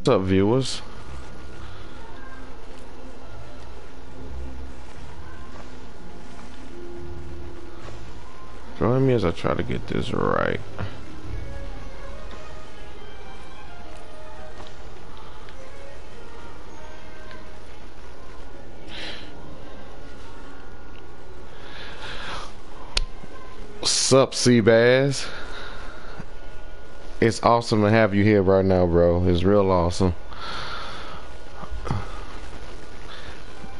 up, viewers? Join me as I try to get this right. Sup, Seabass? It's awesome to have you here right now, bro. It's real awesome.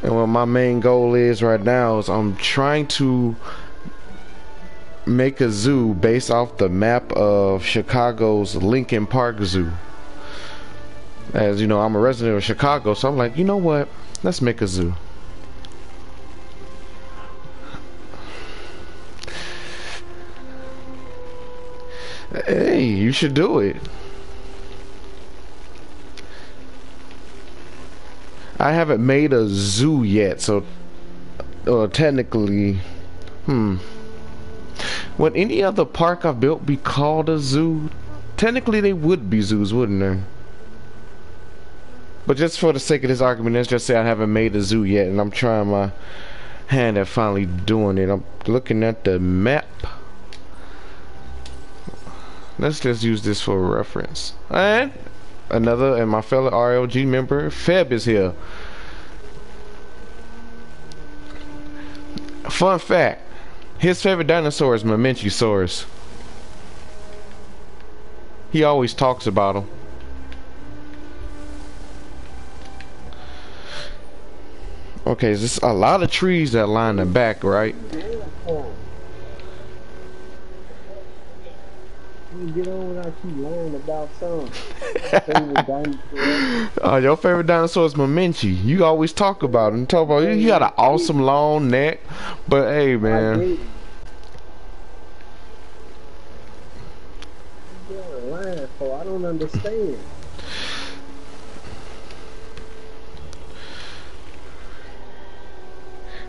And what my main goal is right now is I'm trying to make a zoo based off the map of Chicago's Lincoln Park Zoo. As you know, I'm a resident of Chicago, so I'm like, you know what? Let's make a zoo. Hey, you should do it. I haven't made a zoo yet, so technically, would any other park I've built be called a zoo? Technically, they would be zoos, wouldn't they? But just for the sake of this argument, let's just say I haven't made a zoo yet, and I'm trying my hand at finally doing it. I'm looking at the map. Let's just use this for reference. And my fellow RLG member, Feb, is here. Fun fact, his favorite dinosaur is Mamenchisaurus. He always talks about him. Okay, there's a lot of trees that line the back, right? Get on when I keep learning about some favorite dinosaur. Oh, your favorite dinosaur is Mamenchi. You always talk about him. Talk about you got an awesome long neck, but hey, man. I don't understand.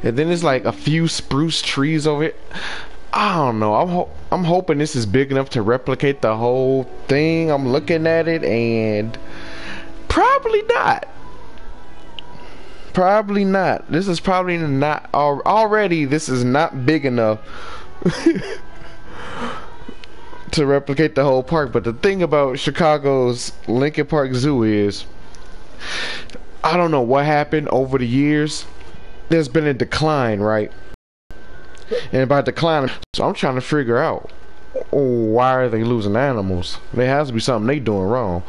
And then there's like a few spruce trees over it. I don't know. I'm hoping this is big enough to replicate the whole thing. I'm looking at it and probably not. Probably not. This is probably not already. This is not big enough to replicate the whole park. But the thing about Chicago's Lincoln Park Zoo is, I don't know what happened over the years. There's been a decline, right? And by decline, so I'm trying to figure out why are they losing animals? There has to be something they doing wrong.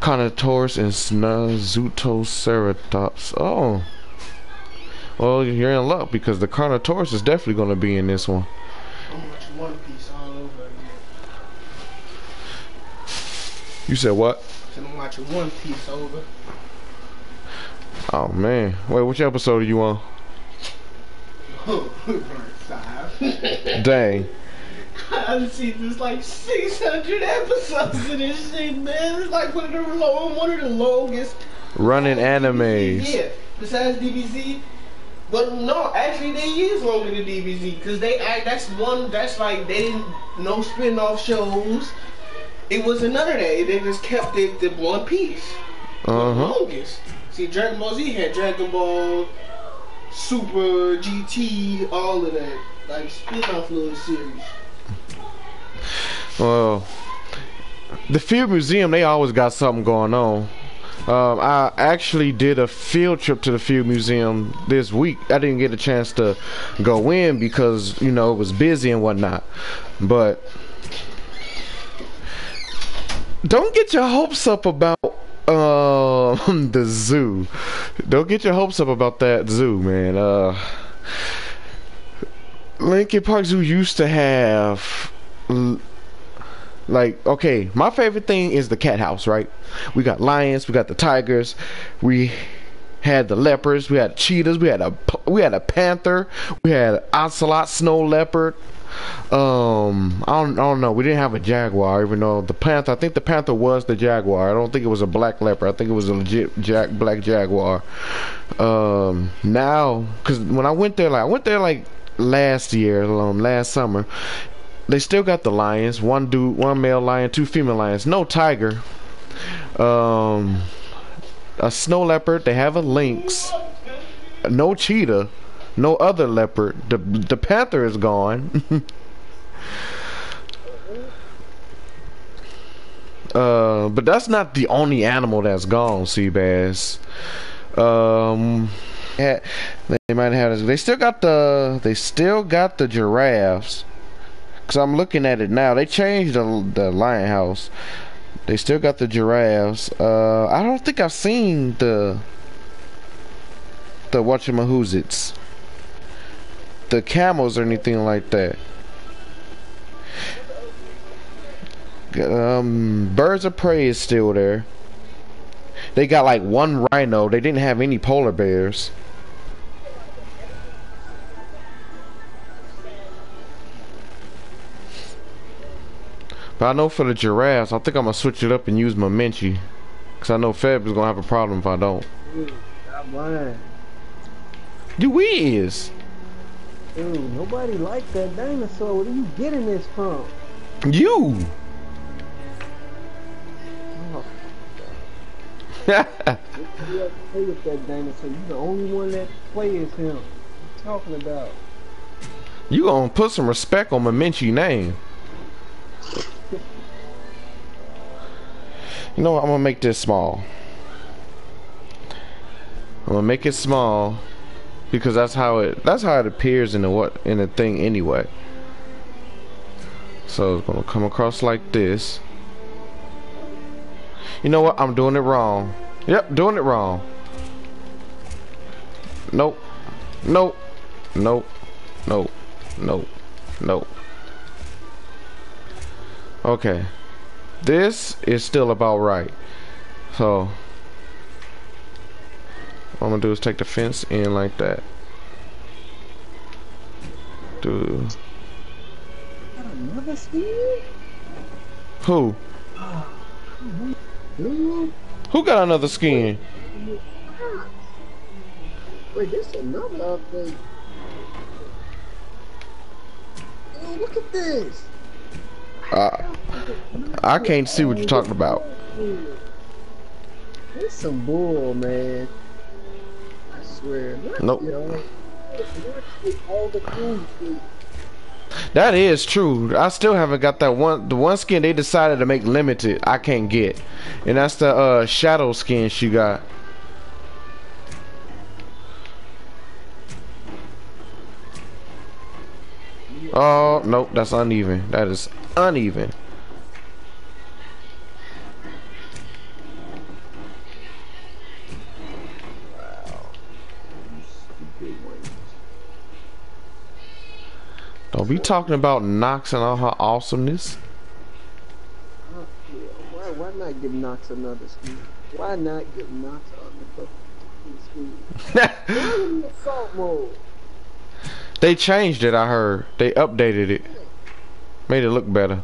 Carnotaurus and Snazutoceratops. Oh, well, you're in luck because the Carnotaurus is definitely going to be in this one. I'm watching One Piece all over again. You said what? I'm watching One Piece over. Oh man, wait, which episode are you on? Dang. I've seen this like 600 episodes of this shit, man. It's like one of the longest running animes. Yeah, besides DBZ. But no, actually they is longer than DBZ because that's like they didn't no spin-off shows. It wasn't none of that. They just kept it the One Piece. The longest. See, Dragon Ball Z had Dragon Ball, Super, GT, all of that. Like spin-off little series. Well, the Field Museum, they always got something going on. I actually did a field trip to the Field Museum this week. I didn't get a chance to go in because, you know, it was busy and whatnot. But don't get your hopes up about the zoo. Don't get your hopes up about that zoo, man. Lincoln Park Zoo used to have, like, okay, my favorite thing is the cat house, right? We got lions, we got the tigers, we had the leopards, we had cheetahs, we had a panther, we had an ocelot, snow leopard. I don't know. We didn't have a jaguar, even though the panther. I think the panther was the jaguar. I don't think it was a black leopard. I think it was a legit black jaguar. Now, because when I went there like last year, last summer, they still got the lions. One male lion, 2 female lions. No tiger. a snow leopard. They have a lynx. No cheetah. No other leopard. The panther is gone. But that's not the only animal that's gone, Seabass. They might have this. They still got the giraffes. Cause I'm looking at it now. They changed the lion house. They still got the giraffes. I don't think I've seen the whatchamahoozits, the camels or anything like that. Birds of prey is still there. They got like one rhino. They didn't have any polar bears. But I know for the giraffes, I think I'm gonna switch it up and use my Minchie. Cause I know Feb is gonna have a problem if I don't. Stop lying. You is. Dude, nobody liked that dinosaur. Where are you getting this from? You. Oh, you have to play with that dinosaur. You the only one that plays him. What you talking about? You gonna put some respect on my Minchie name. You know what? I'm gonna make this small. I'm gonna make it small because that's how it appears in the thing anyway. So it's gonna come across like this. You know what? I'm doing it wrong. Yep, doing it wrong. Nope. Nope. Nope. Nope. Nope. Nope. Okay. This is still about right. So what I'm gonna do is take the fence in like that. Got another skin? Who? Who got another skin? Wait, this another update. Oh, look at this. I can't see what you're talking about. It's some bull, man. I swear. Nope. All the food. That is true. I still haven't got the one skin they decided to make limited. I can't get, and that's the shadow skin she got. Oh nope, that's uneven. That is uneven. Don't be talking about Nox and all her awesomeness. Why not give Nox another skin? Why not give Nox another skin? Why in the assault mode? They changed it, I heard. They updated it. Made it look better.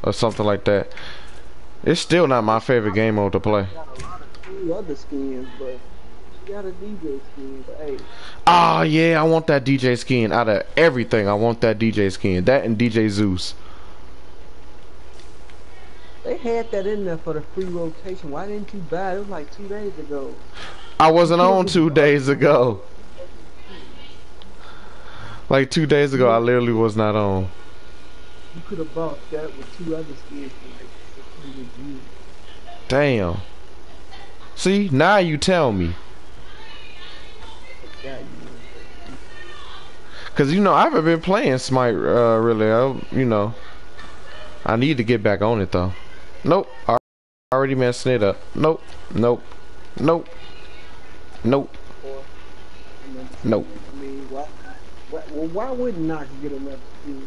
Or something like that. It's still not my favorite game mode to play. Got a lot of cool other skins, but she got a DJ skin, but hey. Ah, yeah, I want that DJ skin. Out of everything, I want that DJ skin. That and DJ Zeus. They had that in there for the free rotation. Why didn't you buy it? It was like 2 days ago. I wasn't on 2 days ago. Like 2 days ago, I literally was not on. You could have bought that with 2 other skins for like 600 G. Damn. See, now you tell me. Cause you know I haven't been playing Smite really. You know, I need to get back on it though. Nope, I already messing it up. Nope, nope, nope, nope, nope. I mean, why wouldn't Nox get another skin?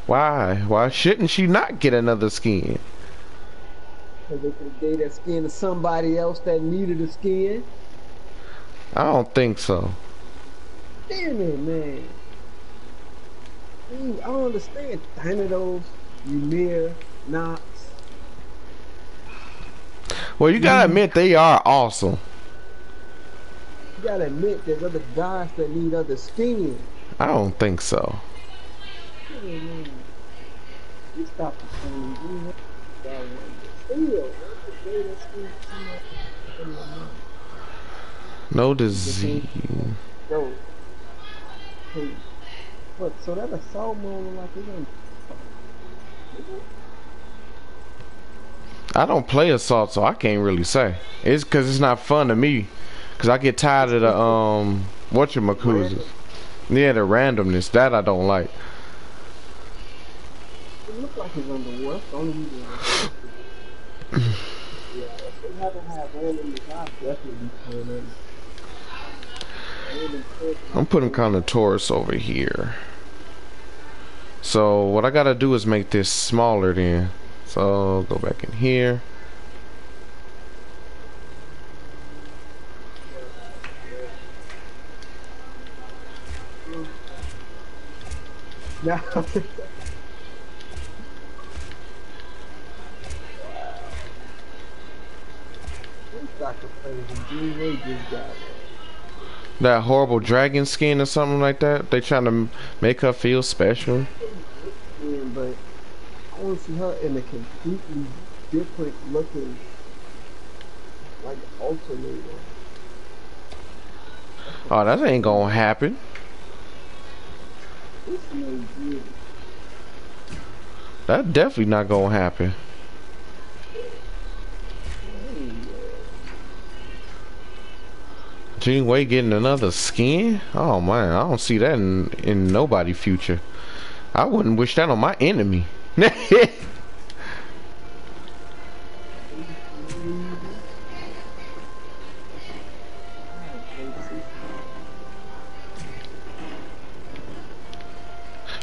Why? Why shouldn't she not get another skin? Because they could have gave that skin to somebody else that needed a skin. I don't think so. Damn it, man. I don't understand. Thanatos, Ymir, Nox. Well, you gotta admit they are awesome. You gotta admit there's other guys that need other skins. I don't think so. Yeah, man. You stop the same. Still. Say that skin in my mouth. No The disease. thing, yo, hey, what? So that assault mode look like it's on. I don't play assault, so I can't really say. It's because it's not fun to me. Because I get tired of the whatchamacallits. Yeah, the randomness that I don't like. It look like it's under war. That's the only reason. Yeah, if they haven't had random, I'll definitely be playing them. I'm putting Carnotaurus over here. So what I gotta do is make this smaller then. So go back in here. Yeah. That horrible dragon skin or something like that. They trying to make her feel special. Yeah, but I want to see her in a completely different looking, like alternator. Oh, that ain't gonna happen. This no good. That definitely not gonna happen. Gene Wei getting another skin? Oh man, I don't see that in nobody's future. I wouldn't wish that on my enemy.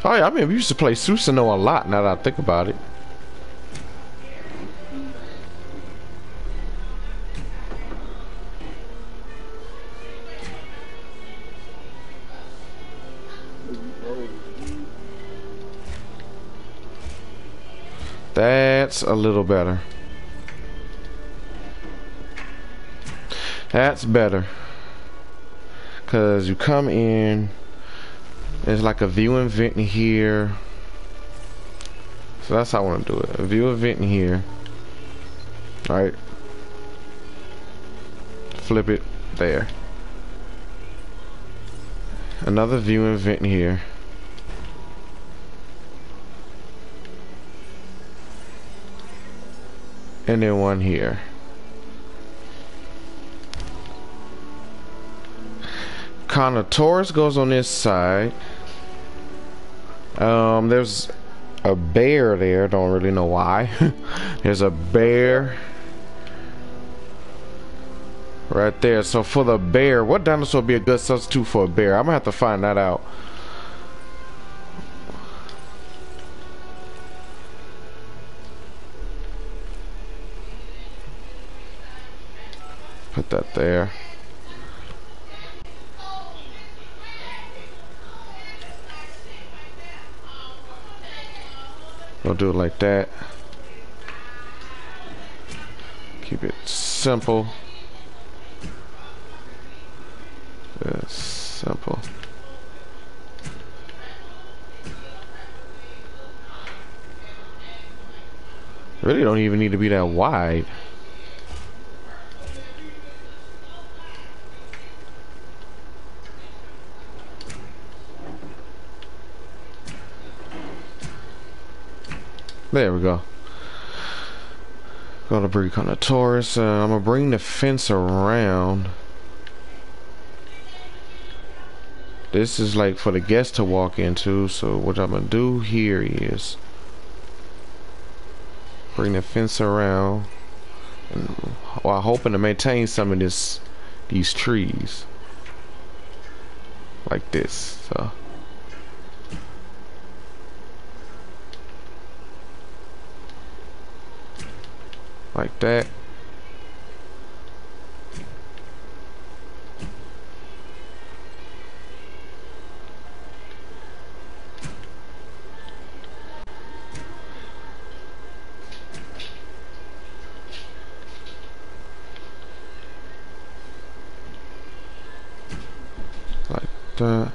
Oh yeah, I mean we used to play Susanoo a lot now that I think about it. That's a little better. That's better. Cause you come in, there's like a view event in here. So that's how I want to do it. A view event in here. Alright. Flip it there. Another view event in here. And then one here. Carnotaurus goes on this side. There's a bear there. Don't really know why. There's a bear right there. So for the bear, what dinosaur would be a good substitute for a bear? I'm gonna have to find that out. Put that there. We'll do it like that. Keep it simple. Just simple. Really don't even need to be that wide. There we go. Gonna bring Carnotaurus. I'm gonna bring the fence around. This is like for the guests to walk into. So what I'm gonna do here is bring the fence around, and while hoping to maintain some of these trees like this. So. Like that. Like that.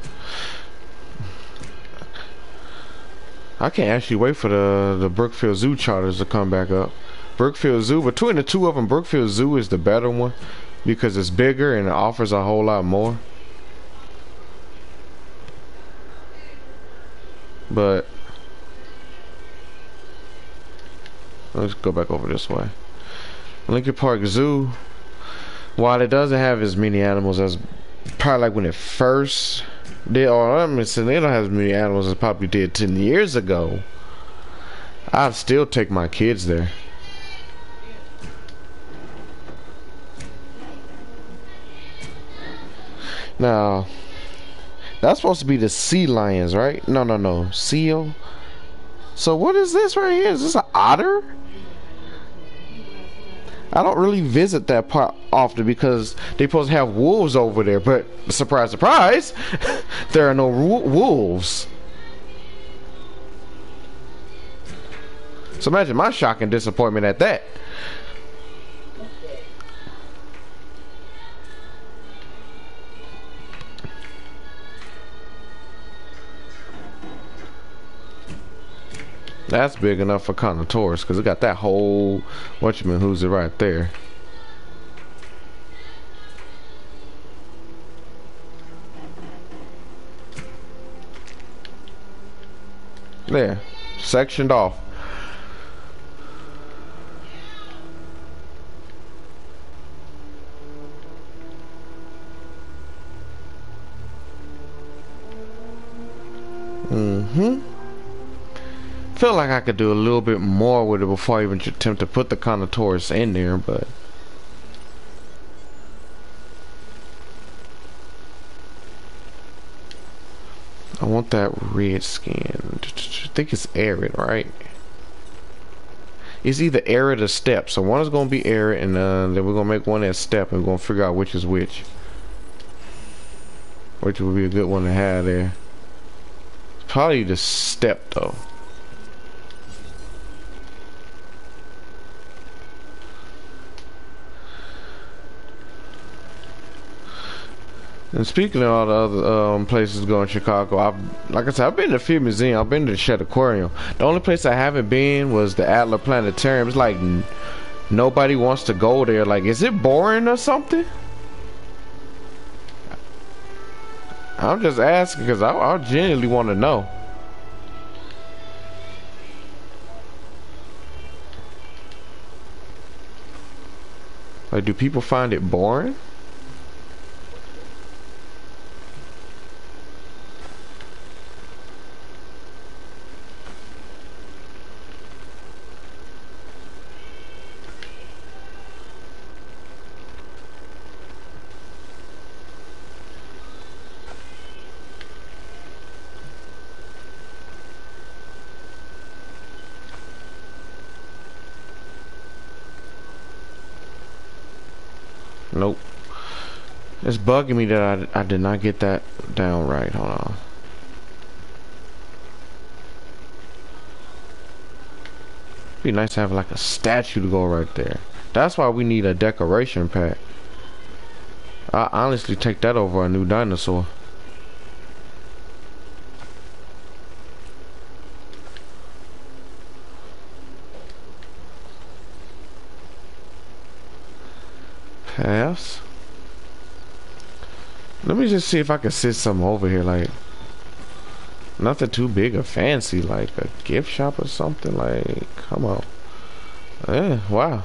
I can't actually wait for the Brookfield Zoo charters to come back up. Brookfield Zoo. Between the two of them, Brookfield Zoo is the better one because it's bigger and it offers a whole lot more. But let's go back over this way. Lincoln Park Zoo, while it doesn't have as many animals as probably like when it first did, or I'm saying they don't have as many animals as it probably did 10 years ago, I'd still take my kids there. Now, that's supposed to be the sea lions, right? No. Seal. So what is this right here? Is this an otter? I don't really visit that part often because they're supposed to have wolves over there, but surprise, surprise, there are no wolves. So imagine my shock and disappointment at that. That's big enough for connoisseurs because it got that whole who's it right there. There, sectioned off. Feel like I could do a little bit more with it before I even attempt to put the connoisseurs in there, but I want that red skin. I think it's arid, right? It's either arid or step. So one is gonna be arid, and then we're gonna make one that's step, and we're gonna figure out which is which. Which would be a good one to have there. Probably the step though. And speaking of all the other places to go in Chicago, like I said, I've been to a few museums. I've been to the Shed Aquarium. The only place I haven't been was the Adler Planetarium. It's like nobody wants to go there. Like, is it boring or something? I'm just asking because I genuinely want to know. Like, do people find it boring? Nope. It's bugging me that I did not get that down right. Hold on. Be nice to have like a statue to go right there. That's why we need a decoration pack. I honestly take that over a new dinosaur. Pass. Let me just see if I can sit something over here, like nothing too big or fancy, like a gift shop or something. Like, come on. Wow.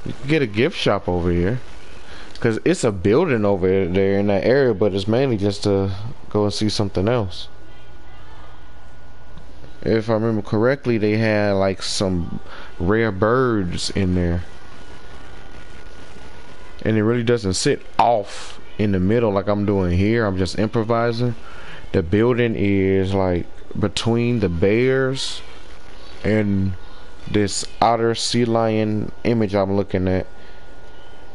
You can get a gift shop over here because it's a building over there in that area, but it's mainly just to go and see something else. If I remember correctly, they had like some rare birds in there. And it really doesn't sit off in the middle like I'm doing here. I'm just improvising. The building is like between the bears and this otter sea lion image I'm looking at.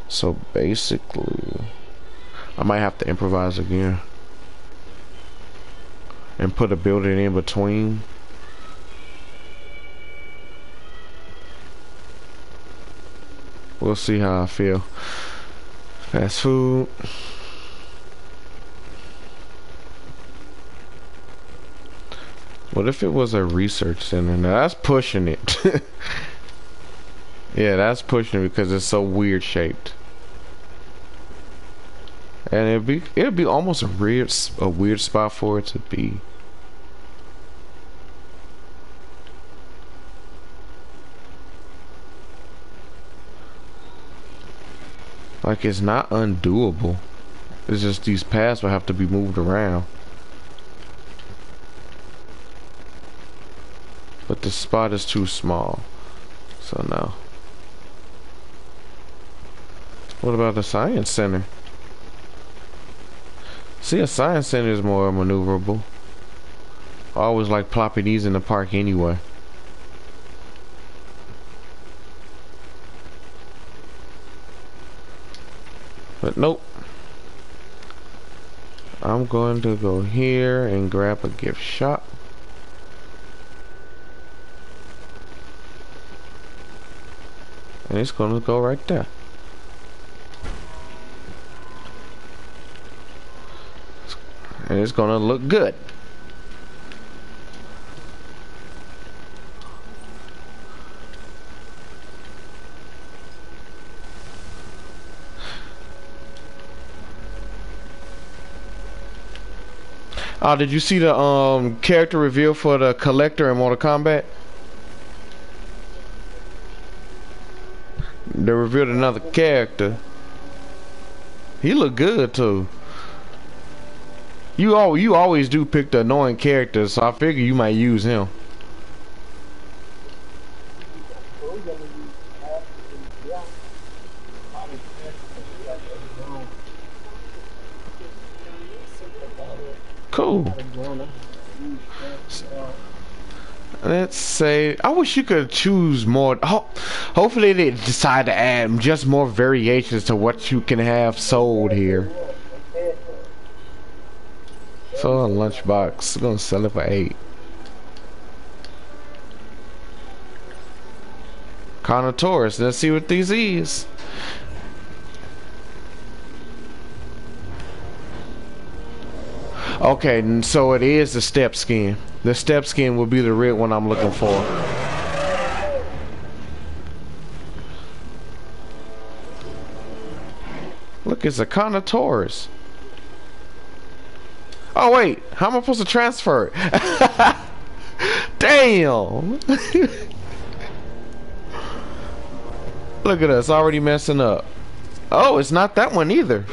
So basically, I might have to improvise again and put a building in between. We'll see how I feel. Fast food. What if it was a research center? Now that's pushing it. Yeah, that's pushing it because it's so weird shaped. And it'd be almost a weird spot for it to be. Like it's not undoable. It's just these paths will have to be moved around. But the spot is too small. So no. What about the science center? See, a science center is more maneuverable. I always like plopping these in the park anyway. But nope. I'm going to go here and grab a gift shop. And it's going to go right there. And it's going to look good. Did you see the character reveal for the collector in Mortal Kombat? They revealed another character. He looked good too. You always do pick the annoying characters, so I figure you might use him. Cool. Let's say I wish you could choose more. Hopefully they decide to add just more variations to what you can have sold here. So a lunchbox, we're gonna sell it for 8. Carnotaurus, let's see what these is. Okay, so it is the step skin. The step skin will be the red one I'm looking for. Look, it's a Carnotaurus. Oh wait, how am I supposed to transfer it? Damn! Look at us, already messing up. Oh, it's not that one either.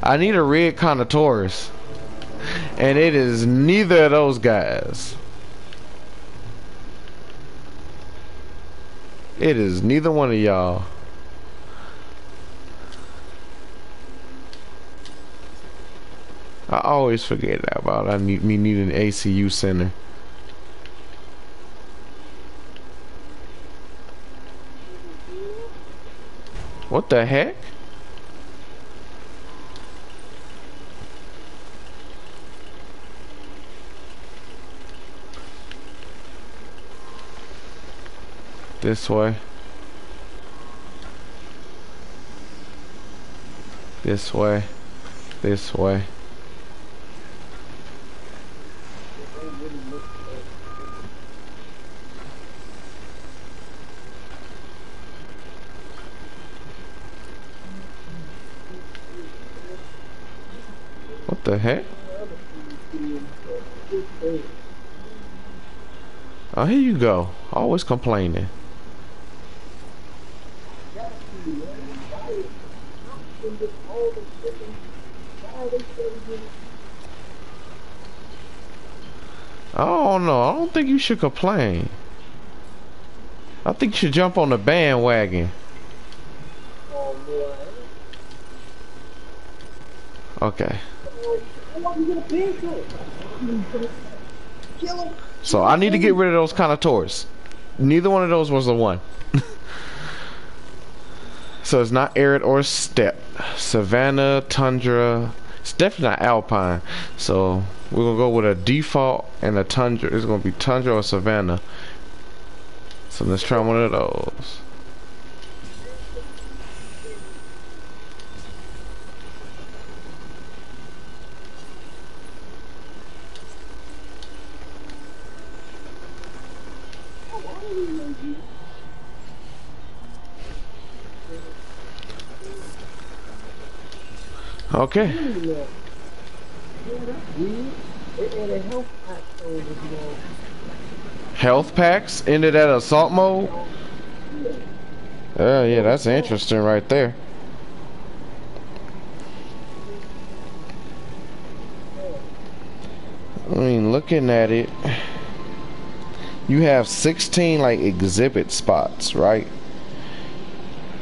I need a red Carnotaurus. And it is neither of those guys. It is neither one of y'all. I always forget about me needing an ACU center. What the heck? This way. This way. This way. What the heck? Oh, here you go. Always complaining. Oh no, I don't think you should complain. I think you should jump on the bandwagon. Okay. So I need to get rid of those Carnotaurus. Neither one of those was the one. So it's not arid or steppe. Savanna, tundra. It's definitely not alpine. So we're gonna go with a default and a tundra. It's gonna be tundra or savanna. So let's try one of those. Okay. Really not. Yeah, that's weird. They added health packs on this mode. Health packs ended at assault mode. Yeah. Oh yeah, that's interesting right there. I mean, looking at it, you have 16 like exhibit spots, right?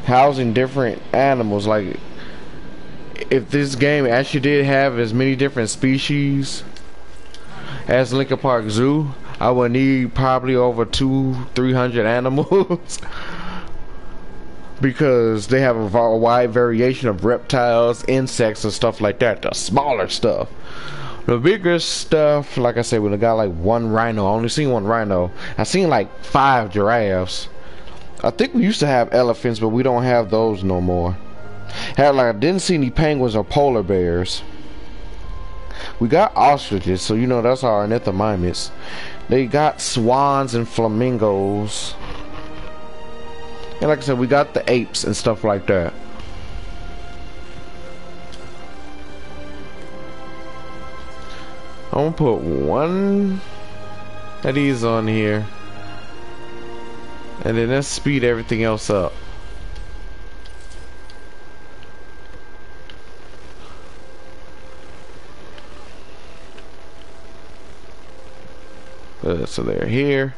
Housing different animals. Like, if this game actually did have as many different species as Lincoln Park Zoo, I would need probably over 200-300 animals. Because they have a wide variation of reptiles, insects, and stuff like that. The smaller stuff. The bigger stuff, like I said, when I got like one rhino, I only seen one rhino. I seen like 5 giraffes. I think we used to have elephants, but we don't have those no more. Had like I didn't see any penguins or polar bears. We got ostriches, so you know that's our ornithomimus. They got swans and flamingos. And like I said, we got the apes and stuff like that. I'm gonna put one of these on here. And then let's speed everything else up. So they're here.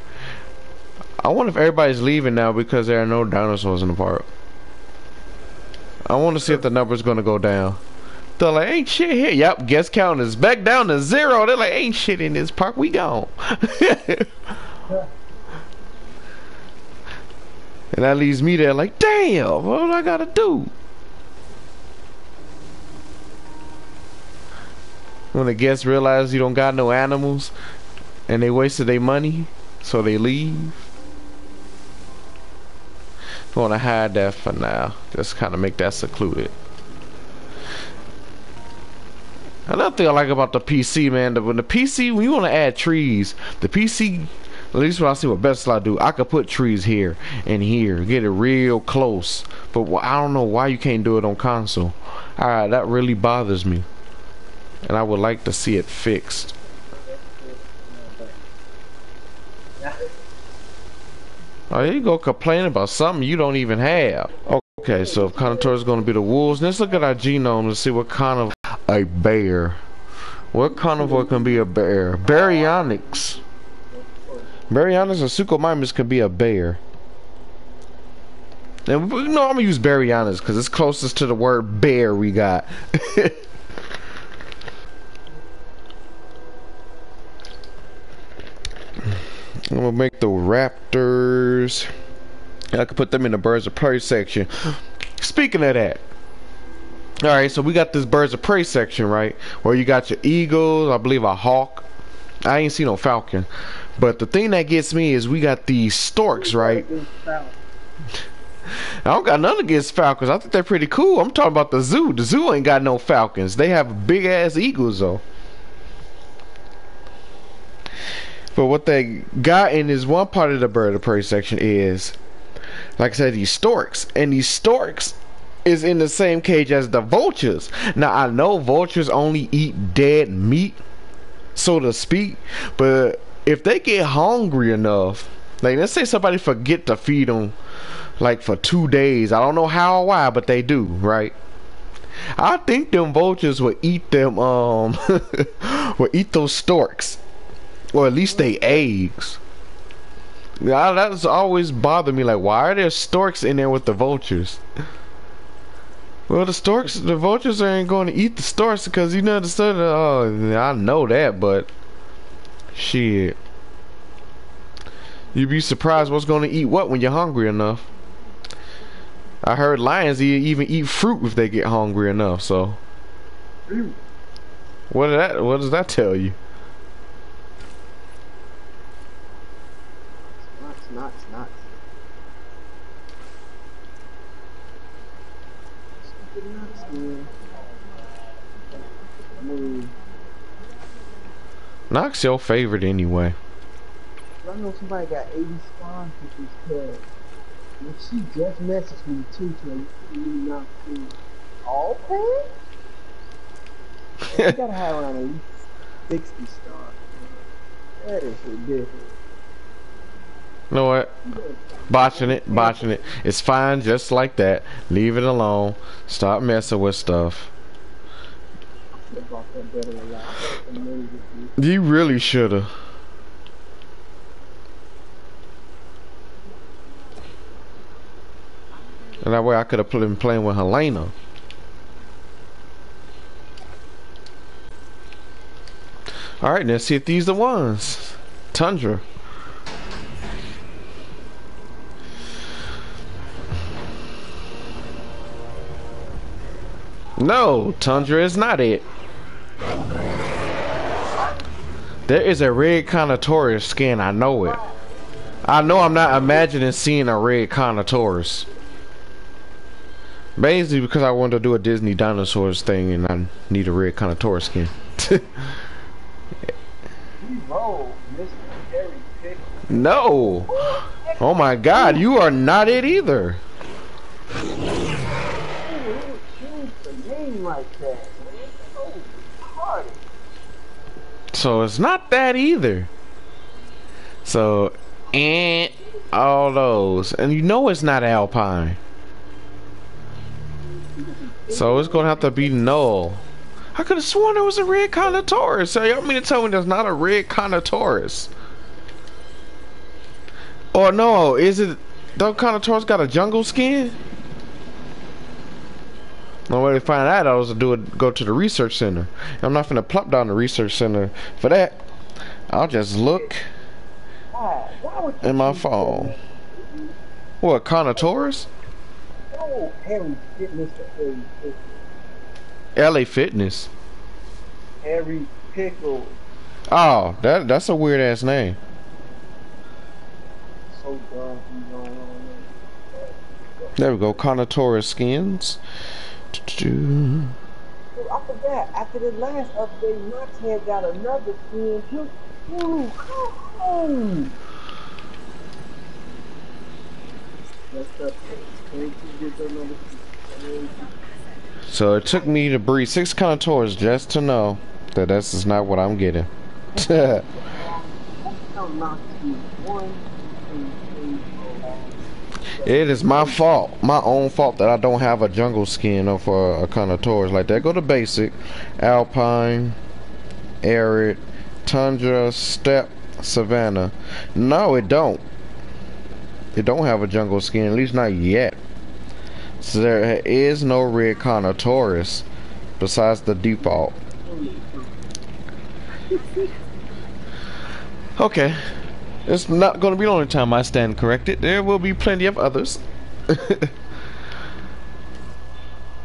I wonder if everybody's leaving now because there are no dinosaurs in the park. I want to see if the number's gonna go down. They're like, ain't shit here. Yep, guest count is back down to 0. They're like, ain't shit in this park. We gone. And that leaves me there like, damn, what do I gotta do? When the guests realize you don't got no animals and they wasted their money, so they leave. I want to hide that for now. Just kind of make that secluded. Another thing I like about the PC, man, when the PC, when you want to add trees, the PC, at least when I see what Best Slot do, I could put trees here and here, get it real close. But I don't know why you can't do it on console. Alright, that really bothers me. And I would like to see it fixed. Oh, you go complain about something you don't even have. Okay, so if Contour is going to be the wolves, let's look at our genome and see what kind of a bear. What carnivore can be a bear? Baryonyx. Baryonyx or Suchomimus can be a bear. And I'm gonna use Baryonyx because it's closest to the word bear we got. I'm gonna make the raptors. I could put them in the birds of prey section. Speaking of that, alright, so we got this birds of prey section, right? Where you got your eagles, I believe a hawk. I ain't seen no falcon. But the thing that gets me is we got these storks, right? I don't got nothing against falcons. I think they're pretty cool. I'm talking about the zoo. The zoo ain't got no falcons. They have big ass eagles though. But what they got in this one part of the bird of prey section is, like I said, these storks. And these storks is in the same cage as the vultures. Now I know vultures only eat dead meat, so to speak, but if they get hungry enough, like let's say somebody forget to feed them like for 2 days, I don't know how or why, but they do, right? I think them vultures will eat them will eat those storks, or at least they eggs. Yeah, that's always bothered me, like why are there storks in there with the vultures? Well, the vultures ain't going to eat the storks because you know the stuff. Oh, I know that, but shit, you'd be surprised what's going to eat what when you're hungry enough. I heard lions even eat fruit if they get hungry enough. So, what does that tell you? Nuts. Knox your favorite anyway. I know somebody got 80 spawns with this cat. And she just messaged me too, so you not see. Okay. You gotta have around at least 60 stars. That is ridiculous. You know what? Botching it. It's fine just like that. Leave it alone. Stop messing with stuff. You really shoulda. And that way I could have been playing with Helena. Alright, let's see if these are the ones. Tundra. No, Tundra is not it. There is a red Carnotaurus skin, I know it. I know I'm not imagining seeing a red Carnotaurus. Basically because I wanted to do a Disney dinosaurs thing and I need a red Carnotaurus skin. No! Oh my god, you are not it either. So it's not that either. So, and all those. And you know it's not Alpine. So it's gonna have to be null. I could have sworn there was a red Carnotaurus. So y'all mean to tell me there's not a red Carnotaurus? Or no, is it the Carnotaurus got a jungle skin? The way to find out I was to go to the research center. I'm not gonna plop down the research center for that. I'll just look in my phone. What, Carnotaurus? Oh, Harry Fitness or Harry Pickle? LA Fitness. Harry Pickle. Oh, that's a weird ass name. So dumb. There we go, Carnotaurus skins. I forgot, after the last update, Max had got another skin too. Ooh, come on! So it took me to breed 6 Carnotaurus just to know that this is not what I'm getting. It is my fault, my own fault that I don't have a jungle skin for a Carnotaurus like that. Go to basic, Alpine, Arid, Tundra, Steppe, Savannah. No, it don't. It don't have a jungle skin, at least not yet. So there is no red Carnotaurus besides the default. Okay. It's not going to be the only time I stand corrected. There will be plenty of others.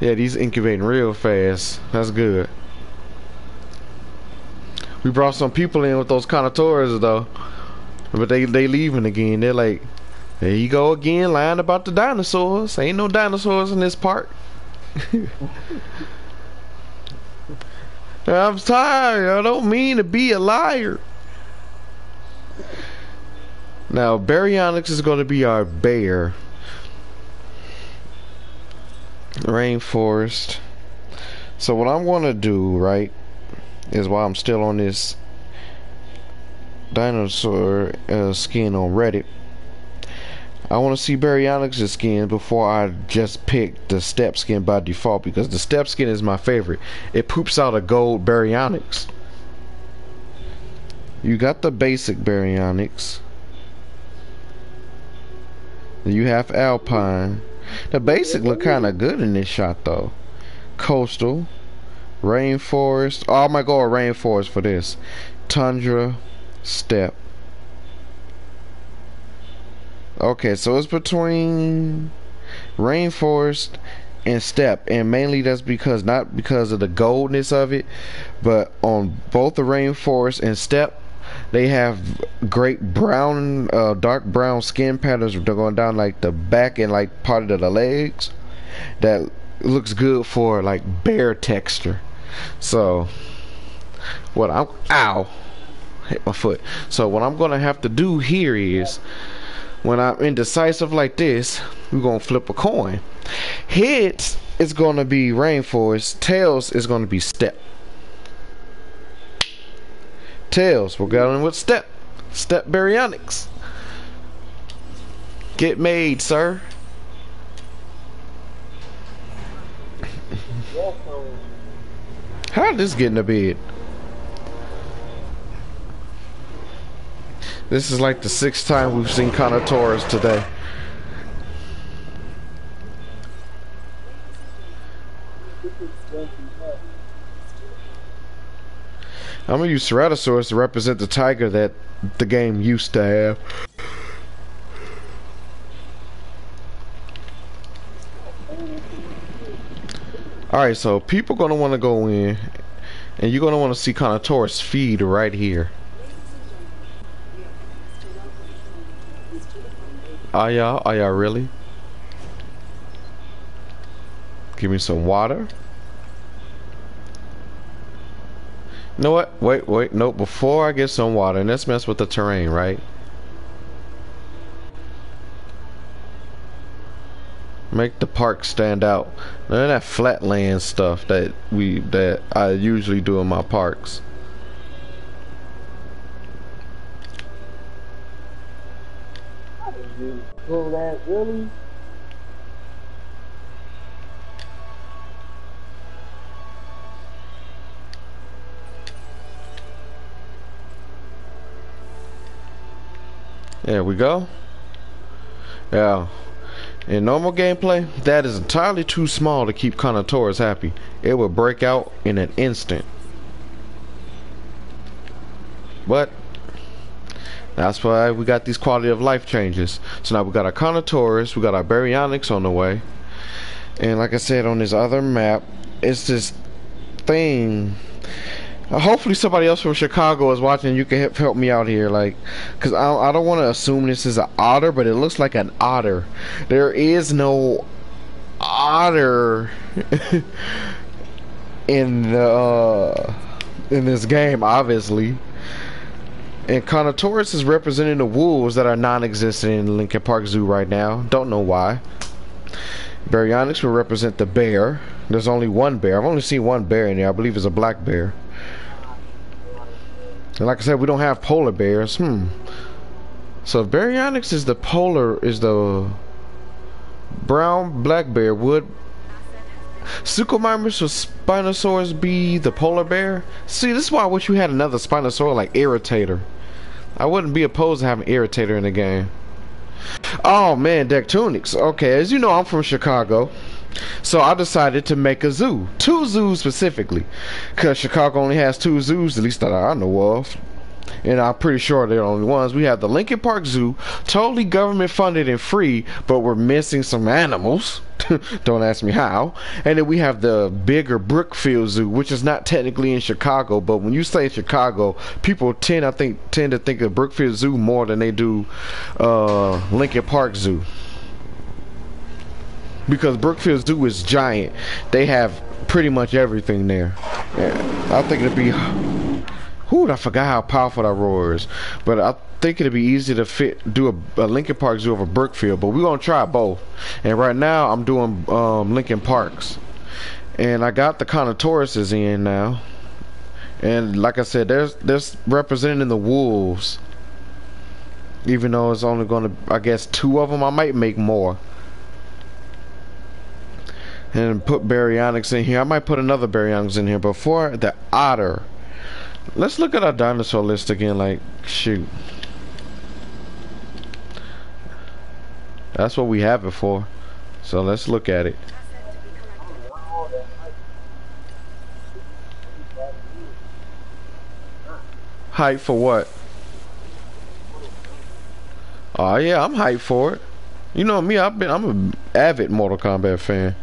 Yeah, these incubating real fast. That's good. We brought some people in with those Carnotaurus though. But they leaving again. They're like, there you go again, lying about the dinosaurs. Ain't no dinosaurs in this park. I'm tired. I don't mean to be a liar. Now, Baryonyx is going to be our bear. Rainforest. So what I'm going to do, right, is while I'm still on this dinosaur skin on Reddit, I want to see Baryonyx's skin before I just pick the Steppe skin by default, because the Steppe skin is my favorite. It poops out a gold Baryonyx. You got the basic Baryonyx. You have Alpine. The basic look kind of good in this shot though. Coastal, Rainforest. Oh, I might go with Rainforest for this. Tundra, Steppe. Okay, so it's between Rainforest and Steppe, and mainly that's because, not because of the goldness of it, but on both the Rainforest and Steppe, they have great brown, dark brown skin patterns. They're going down like the back and like part of the legs. That looks good for like bear texture. So, what I'm, ow, hit my foot. So what I'm gonna have to do here is, when I'm indecisive like this, we're gonna flip a coin. Heads is gonna be Rainforest. Tails is gonna be Steppe. Tails, we're going with Step Baryonyx. Get made, sir. How did this get in the bed? This is like the 6th time we've seen Carnotaurus today. I'm gonna use Ceratosaurus to represent the tiger that the game used to have. Alright, so people gonna want to go in, and you're gonna want to see Carnotaurus feed right here. Are y'all really? Give me some water. You know what? Wait, no, before I get some water, and let's mess with the terrain, right? Make the park stand out. None of that flatland stuff that I usually do in my parks. Well, that really. There we go. Yeah. In normal gameplay, that is entirely too small to keep Carnotaurus happy. It will break out in an instant. But that's why we got these quality of life changes. So now we got our Carnotaurus, we got our Baryonyx on the way. And like I said on this other map, it's this thing. Hopefully somebody else from Chicago is watching. You can help me out here, like, because I don't want to assume this is an otter, but it looks like an otter. There is no otter in this game, obviously. And Carnotaurus is representing the wolves that are non-existent in Lincoln Park Zoo right now. Don't know why. Baryonyx will represent the bear. There's only one bear. I've only seen one bear in there. I believe it's a black bear. And like I said, we don't have polar bears. So if Baryonyx is the brown black bear, would Suchomimus or Spinosaurus be the polar bear? See, this is why I wish you had another Spinosaurus like Irritator. I wouldn't be opposed to having Irritator in the game. Oh man, Dectunics. Okay, as you know, I'm from Chicago. So I decided to make a zoo. 2 zoos specifically. Because Chicago only has 2 zoos, at least that I know of. And I'm pretty sure they're the only ones. We have the Lincoln Park Zoo, totally government funded and free, but we're missing some animals. Don't ask me how. And then we have the bigger Brookfield Zoo, which is not technically in Chicago, but when you say Chicago, people tend to think of Brookfield Zoo more than they do Lincoln Park Zoo. Because Brookfield Zoo is giant. They have pretty much everything there. Yeah, I think it'd be... Ooh, I forgot how powerful that roar is. But I think it'd be easy to do a Lincoln Park Zoo over Brookfield. But we're going to try both. And right now, I'm doing Lincoln Parks. And I got the Carnotauruses in now. And like I said, there's representing the wolves. Even though it's only going to, I guess, 2 of them. I might make more. And put Baryonyx in here. I might put another Baryonyx in here. Before the otter. Let's look at our dinosaur list again. Like, shoot. That's what we have it for. So let's look at it. Hype for what? Oh yeah, I'm hyped for it. You know me, I'm an avid Mortal Kombat fan.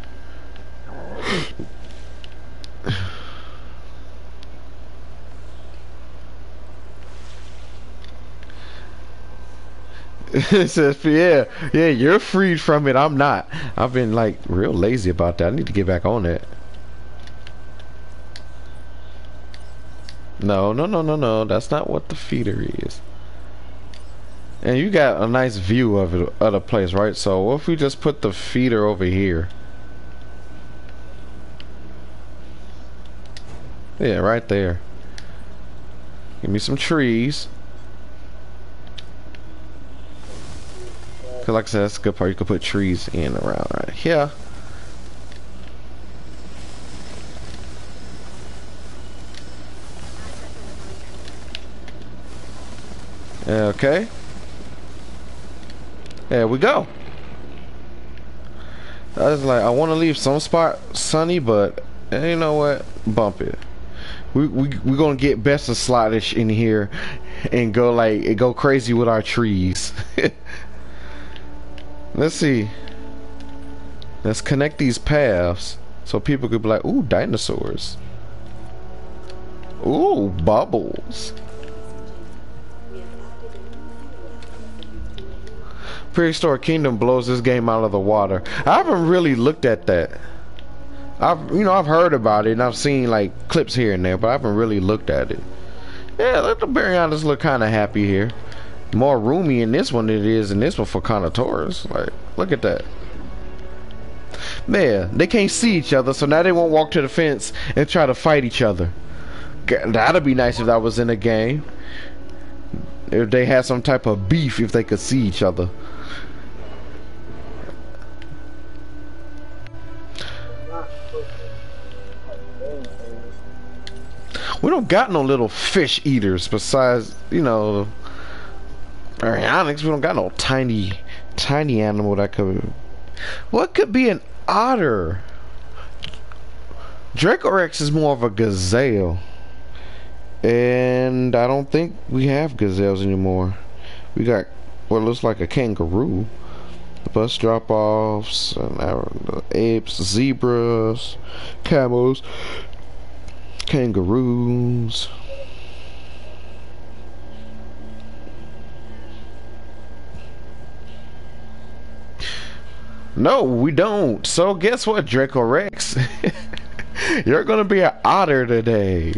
It says, yeah, you're freed from it. I'm not. I've been like real lazy about that. I need to get back on that. No. That's not what the feeder is. And you got a nice view of it, of the place, right? So what if we just put the feeder over here? Yeah, right there. Give me some trees. Cause like I said, that's a good part. You can put trees in around right here. Okay. There we go. I was like, I want to leave some spot sunny, but you know what? Bump it. We're gonna get best of slottish in here and go crazy with our trees. Let's see. Let's connect these paths so people could be like, ooh, dinosaurs. Ooh, bubbles. Prehistoric Kingdom blows this game out of the water. I haven't really looked at that. I've heard about it and I've seen like clips here and there, but I haven't really looked at it. Yeah, let the Baryonyx look kind of happy here. More roomy in this one than it is in this one for connoisseurs. Like, look at that. Man, they can't see each other, so now they won't walk to the fence and try to fight each other. That'd be nice if that was in a game. If they had some type of beef, if they could see each other. We don't got no little fish eaters besides, you know, Baryonyx. We don't got no tiny animal that could. What could be an otter? Dracorex is more of a gazelle. And I don't think we have gazelles anymore. We got what looks like a kangaroo. Bus drop-offs, apes, zebras, camels, kangaroos. No, we don't. So guess what, Dracorex? You're gonna be an otter today.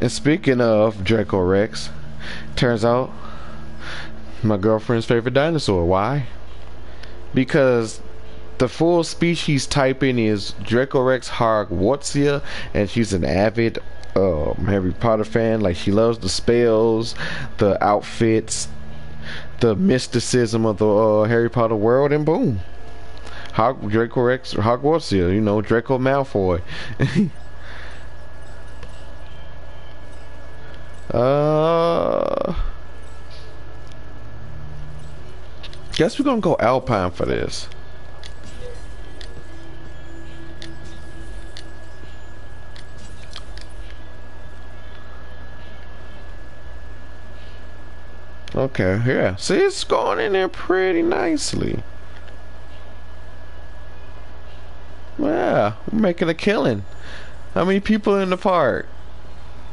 And speaking of Dracorex, turns out my girlfriend's favorite dinosaur. Why? Because the full species typing is Dracorex hogwartsia, and she's an avid Harry Potter fan. Like, she loves the spells, the outfits, the mysticism of the Harry Potter world, and boom, Dracorex hogwartsia. You know, Draco Malfoy. Guess we're gonna go Alpine for this. Okay, yeah. See, it's going in there pretty nicely. Yeah, we're making a killing. How many people in the park?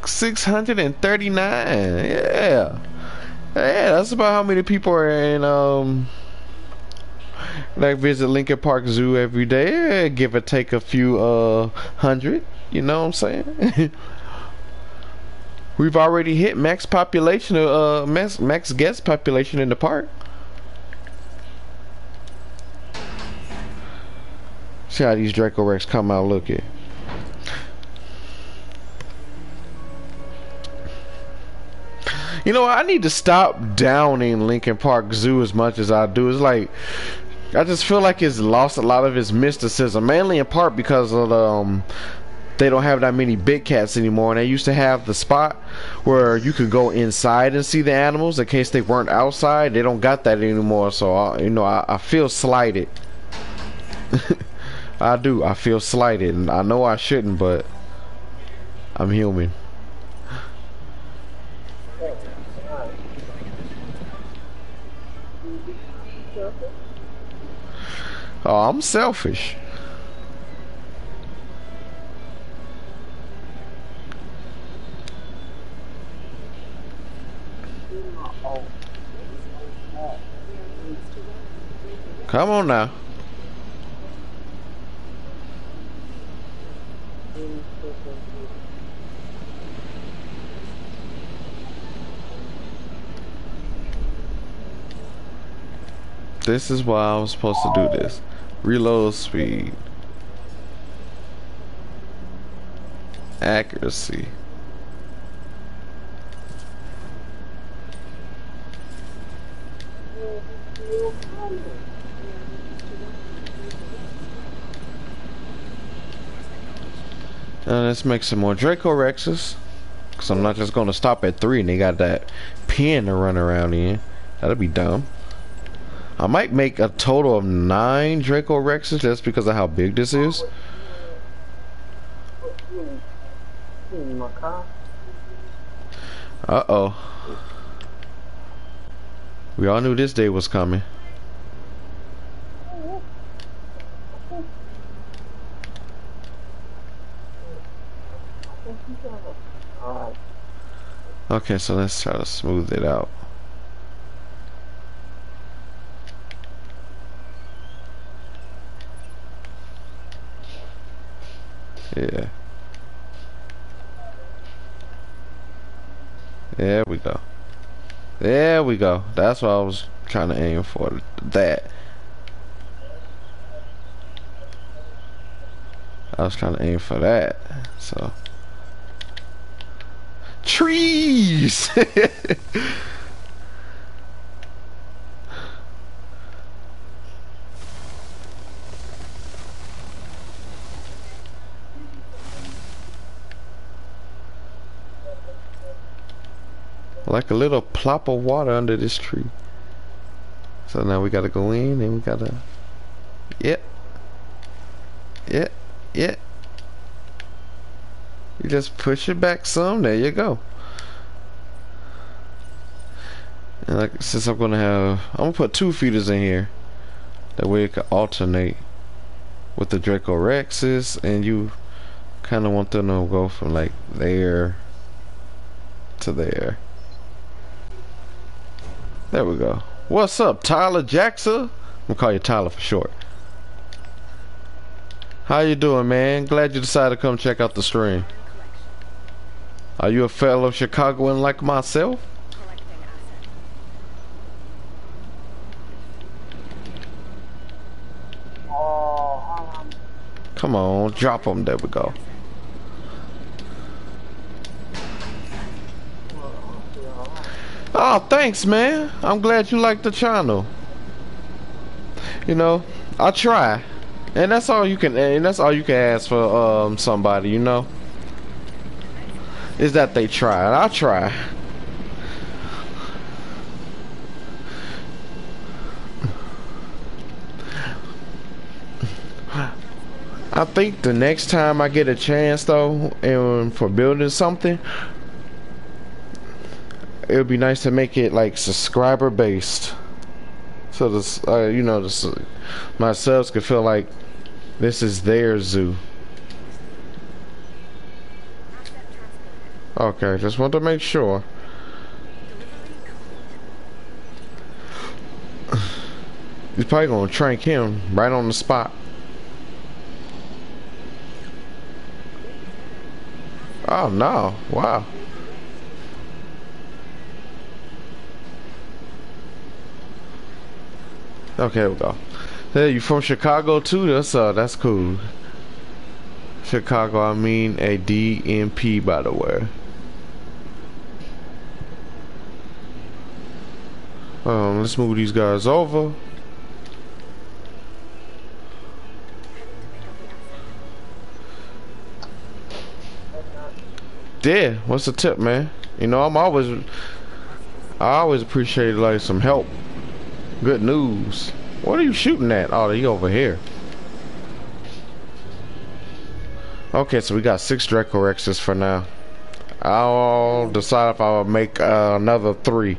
639. Yeah, that's about how many people are in like visit Lincoln Park Zoo every day. Yeah, give or take a few hundred, you know what I'm saying? We've already hit max population max guest population in the park. See how these Dracorex come out looking. You know, I need to stop downing Lincoln Park Zoo as much as I do. It's like, I just feel like it's lost a lot of its mysticism, mainly in part because of they don't have that many big cats anymore, and they used to have the spot where you could go inside and see the animals in case they weren't outside. They don't got that anymore, so I feel slighted. I do. I feel slighted, and I know I shouldn't, but I'm human. Oh, I'm selfish. Come on now. This is why I was supposed to do this. Reload speed. Accuracy. Let's make some more Draco Rexes. Cause I'm not just gonna stop at 3 and they got that pen to run around in. That'd be dumb. I might make a total of 9 Draco Rexes just because of how big this is. Uh-oh. We all knew this day was coming. Okay, so let's try to smooth it out. Yeah. There we go. There we go. That's what I was trying to aim for. That. I was trying to aim for that. So. Trees! Like a little plop of water under this tree. So now we gotta go in and we gotta... Yep. Yep. Yep. You just push it back some, there you go. And like, since I'm gonna put 2 feeders in here. That way it can alternate with the Draco Rexes, and you kinda want them to go from like there to there. There we go. What's up, Tyler Jackson? I'm gonna call you Tyler for short. How you doing, man? Glad you decided to come check out the stream. Are you a fellow Chicagoan like myself? Come on, drop them. There we go. Oh, thanks, man. I'm glad you like the channel. You know, I try, and that's all you can. And that's all you can ask for somebody. You know, is that they try. And I try. I think the next time I get a chance, though, and for building something, it would be nice to make it like subscriber based, so this, you know, my subs could feel like this is their zoo. Okay, just want to make sure. He's probably gonna trank him right on the spot. Oh no! Wow. Okay, here we go. Hey, you from Chicago too? That's cool. Chicago, I mean a DMP, by the way. Let's move these guys over. Yeah, what's the tip, man? You know, I always appreciate like some help. Good news. What are you shooting at? Oh, he over here. Okay, so we got 6 Draco Rexes for now. I'll decide if I'll make another 3.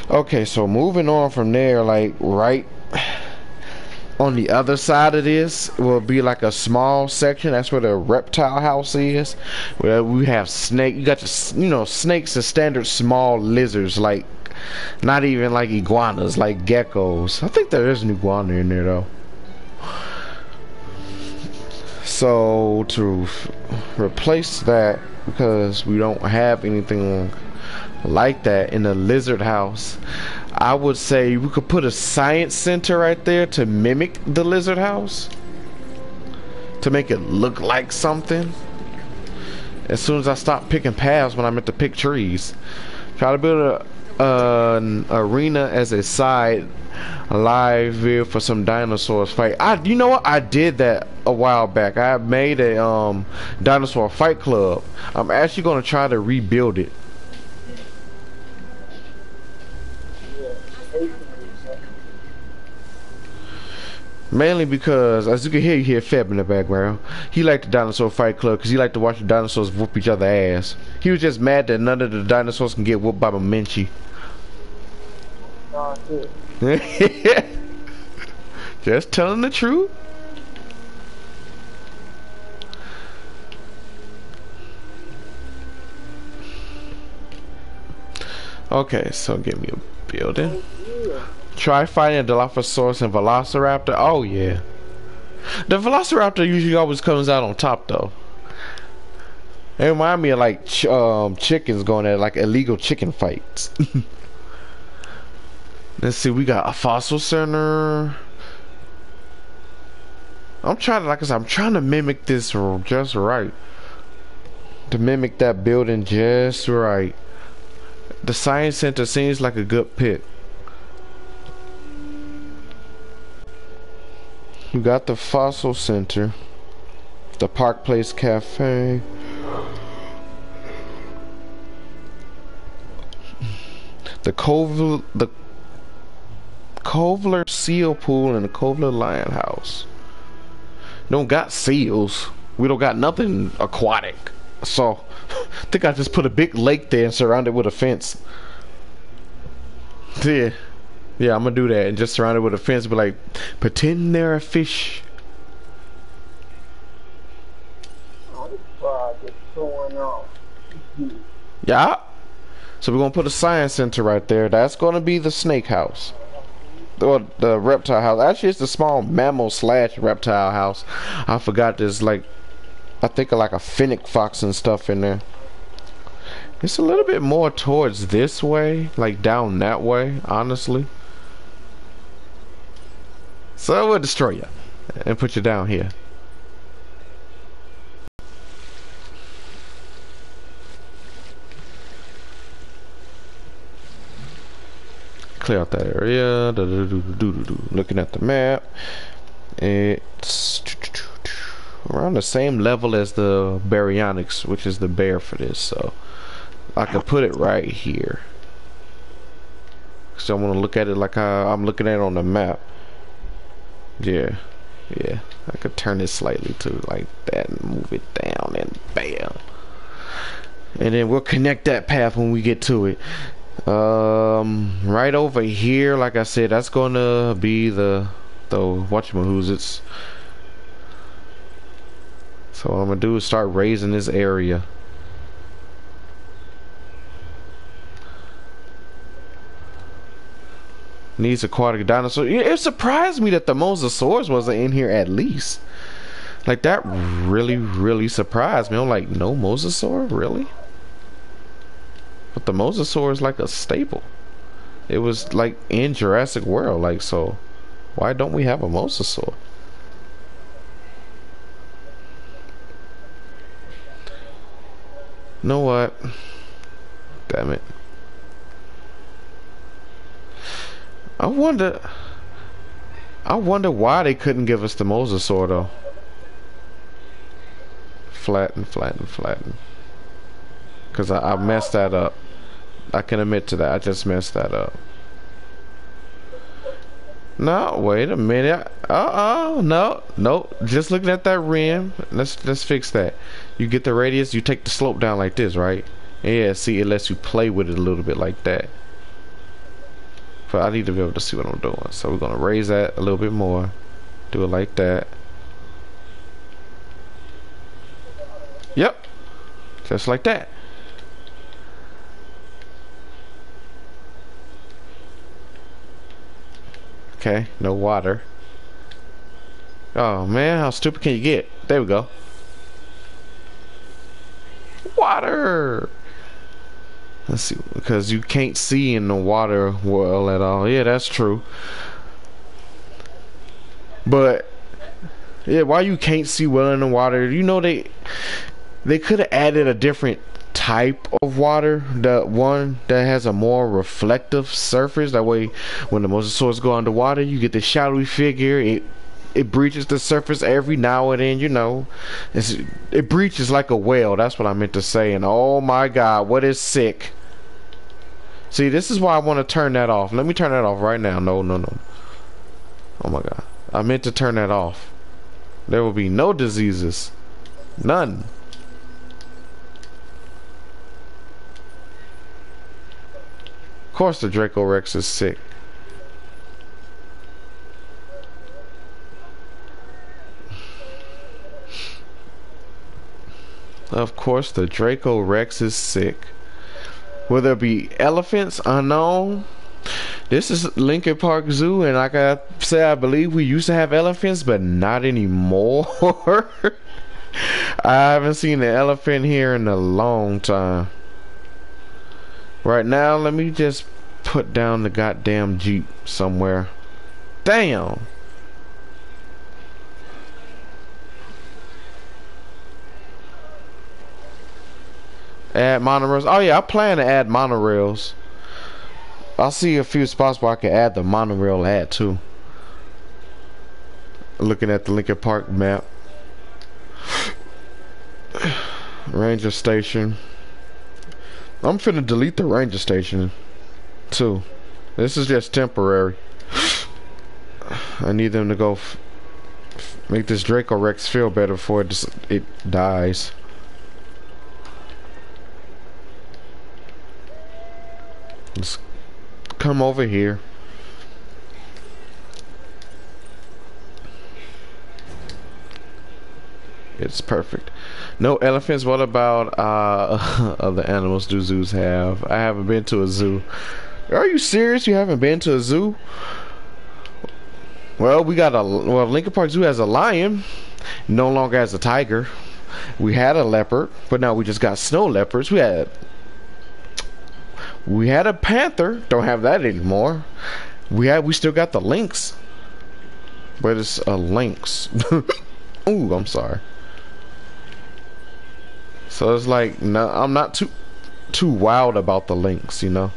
Okay, so moving on from there, like right on the other side of this will be like a small section. That's where the reptile house is, where we have snake. You got your, you know, snakes and standard small lizards, like not even like iguanas, like geckos. I think there is an iguana in there though. So to replace that, because we don't have anything like that in the lizard house. I would say we could put a science center right there to mimic the lizard house, to make it look like something. As soon as I stop picking paths when I meant to pick trees, try to build an arena as a side live view for some dinosaurs fight. You know what? I did that a while back. I made a dinosaur fight club. I'm actually gonna try to rebuild it. Mainly because, as you can hear, you hear Feb in the background. He liked the dinosaur fight club because he liked to watch the dinosaurs whoop each other ass. He was just mad that none of the dinosaurs can get whooped by Mamenchi. Just telling the truth. Okay, so give me a building. Try fighting a Dilophosaurus and Velociraptor. Oh yeah, the Velociraptor usually always comes out on top though. It reminds me of like chickens going at like illegal chicken fights. Let's see, we got a fossil center. I'm trying to, like I said, I'm trying to mimic this just right. To mimic that building just right. The science center seems like a good pick. You got the fossil center, the Park Place Cafe, the Kovler Seal Pool, and the Kovler Lion House. Don't got seals. We don't got nothing aquatic. So I think I just put a big lake there and surround it with a fence. Yeah, I'm gonna do that and just surround it with a fence, but like pretend they're a fish. Yeah. So we're gonna put a science center right there. That's gonna be the snake house. Or the reptile house. Actually, it's the small mammal / reptile house. I forgot there's like, I think like a fennec fox and stuff in there. It's a little bit more towards this way, like down that way, honestly. So we'll destroy you and put you down here. Clear out that area. Looking at the map, it's around the same level as the baryonyx, which is the bear for this, so I can put it right here. So I want to look at it like I'm looking at it on the map. Yeah, I could turn it slightly to like that and move it down and bam. And then we'll connect that path when we get to it. Right over here, like I said, that's gonna be the whatchamahoozits. So what I'm gonna do is start raising this area. Needs aquatic dinosaur. It surprised me that the Mosasaurus wasn't in here at least. Like that really surprised me. I'm like, no Mosasaur? Really? But the Mosasaur is like a staple. It was like in Jurassic World, like, so why don't we have a Mosasaur? You know what? Damn it. I wonder why they couldn't give us the Mosasaur though. Flatten. Cause I messed that up. I can admit to that. I just messed that up. No, wait a minute. No. Just looking at that rim. Let's fix that. You get the radius. You take the slope down like this, right? Yeah. See, it lets you play with it a little bit like that. But I need to be able to see what I'm doing. So we're gonna raise that a little bit more. Do it like that. Yep. Just like that. Okay, no water. Oh man, how stupid can you get? There we go. water. Let's see, because you can't see in the water well at all. Yeah, that's true. But yeah, why you can't see well in the water? You know, they could have added a different type of water, the one that has a more reflective surface. That way, when the mosasaurs go underwater, you get the shadowy figure. It breaches the surface every now and then, you know. It breaches like a whale. That's what I meant to say. And oh my God, what is sick? See, this is why I want to turn that off. Let me turn that off right now. No, no, no. Oh my God, I meant to turn that off. There will be no diseases, none. Of course, the Draco Rex is sick. Of course, the Draco Rex is sick. Will there be elephants? Unknown. This is Lincoln Park Zoo, and like I said, I believe we used to have elephants, but not anymore. I haven't seen an elephant here in a long time. Right now, let me just put down the goddamn Jeep somewhere. Damn. Add monorails. Oh yeah, I plan to add monorails. I'll see a few spots where I can add the monorail ad too. Looking at the Lincoln Park map. Ranger station. I'm finna delete the ranger station too. This is just temporary. I need them to go make this Draco Rex feel better before it dies. Let's come over here. It's perfect. No elephants. What about other animals do zoos have? I haven't been to a zoo. Are you serious? You haven't been to a zoo? Well, Lincoln Park Zoo has a lion. No longer has a tiger. We had a leopard, but now we just got snow leopards. We had a panther. Don't have that anymore. We still got the lynx, but it's a lynx. Ooh, I'm sorry. So it's like, no, I'm not too wild about the lynx, you know.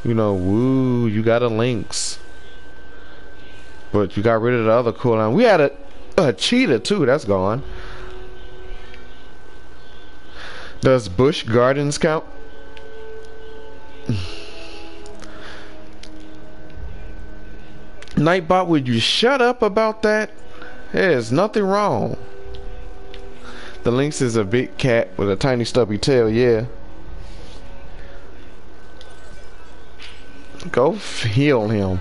You know, woo, you got a lynx, but you got rid of the other cool line. We had a cheetah too. That's gone. Does Busch Gardens count? Nightbot, would you shut up about that? There's nothing wrong. The lynx is a big cat with a tiny stubby tail, yeah. Go heal him.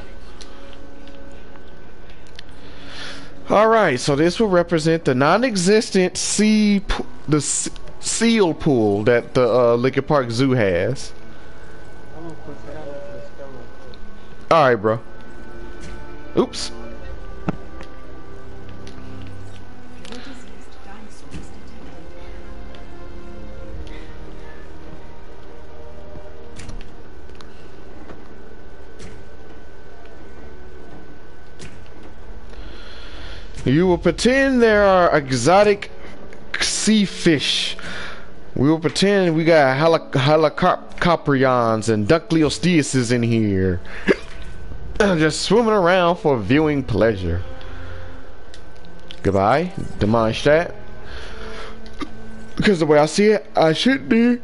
Alright, so this will represent the non-existent seal pool that the Lincoln Park Zoo has. Alright, bro. Oops. You will pretend there are exotic sea fish. We will pretend we got helicoprions and duckliosteus in here. Just swimming around for viewing pleasure. Goodbye. Demolish that. Because the way I see it, I shouldn't be.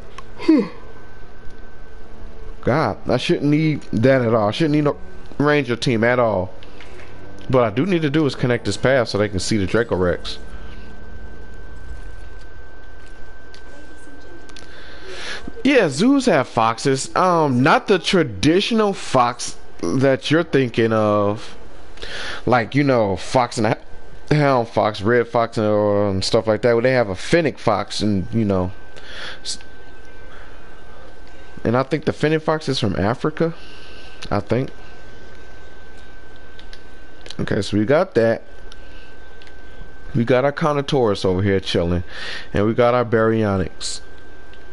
God, I shouldn't need that at all. I shouldn't need no ranger team at all. What I do need to do is connect this path so they can see the Draco Rex. Yeah, zoos have foxes. Not the traditional fox that you're thinking of. Like, you know, fox and a hound fox, red fox, or stuff like that. Where they have a fennec fox, and you know. And I think the fennec fox is from Africa. I think. Okay, so we got that. We got our Carnotaurus over here chilling, and we got our Baryonyx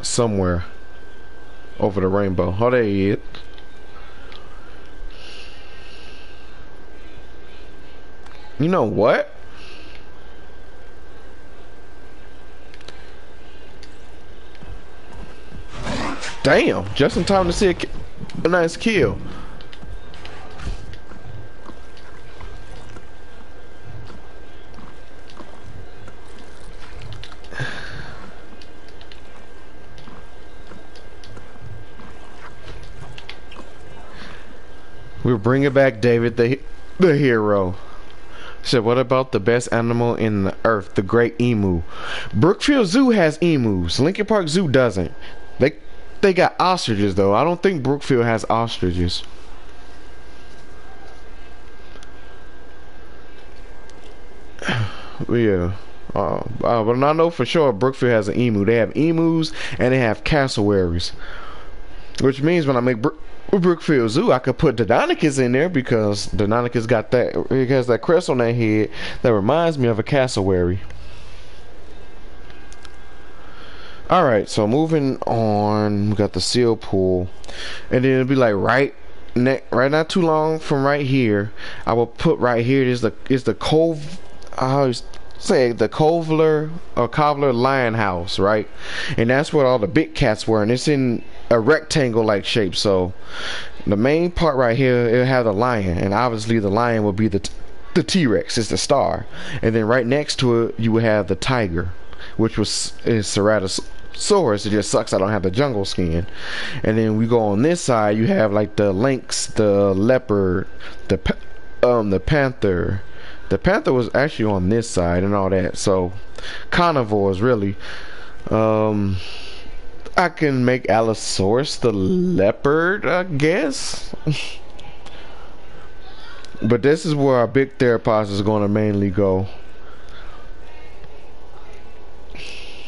somewhere over the rainbow. Oh, there he is. You know what? Damn, just in time to see a nice kill. We're bringing back David, the hero. Said, what about the best animal in the earth, the great emu? Brookfield Zoo has emus. Lincoln Park Zoo doesn't. They got ostriches though. I don't think Brookfield has ostriches. Yeah. But I know for sure Brookfield has an emu. They have emus and they have cassowaries. Which means when I make Brookfield Zoo, I could put Deinonychus in there because Deinonychus got that. It has that crest on that head that reminds me of a cassowary. Alright, so moving on, we got the seal pool, and then it'll be like right not too long from right here. I will put right here is the cove. I always say the Cobbler Lion House, right? And that's where all the big cats were, and it's in a rectangle like shape. So the main part right here, it'll have the lion, and obviously the lion will be the T-Rex, is the star, and then right next to it you will have the tiger, which is Ceratosaurus. It just sucks I don't have the jungle skin. And then we go on this side, you have like the lynx, the leopard, the panther. The panther was actually on this side and all that. So carnivores really. I can make Allosaurus the leopard, I guess. But this is where our big theropods is going to mainly go.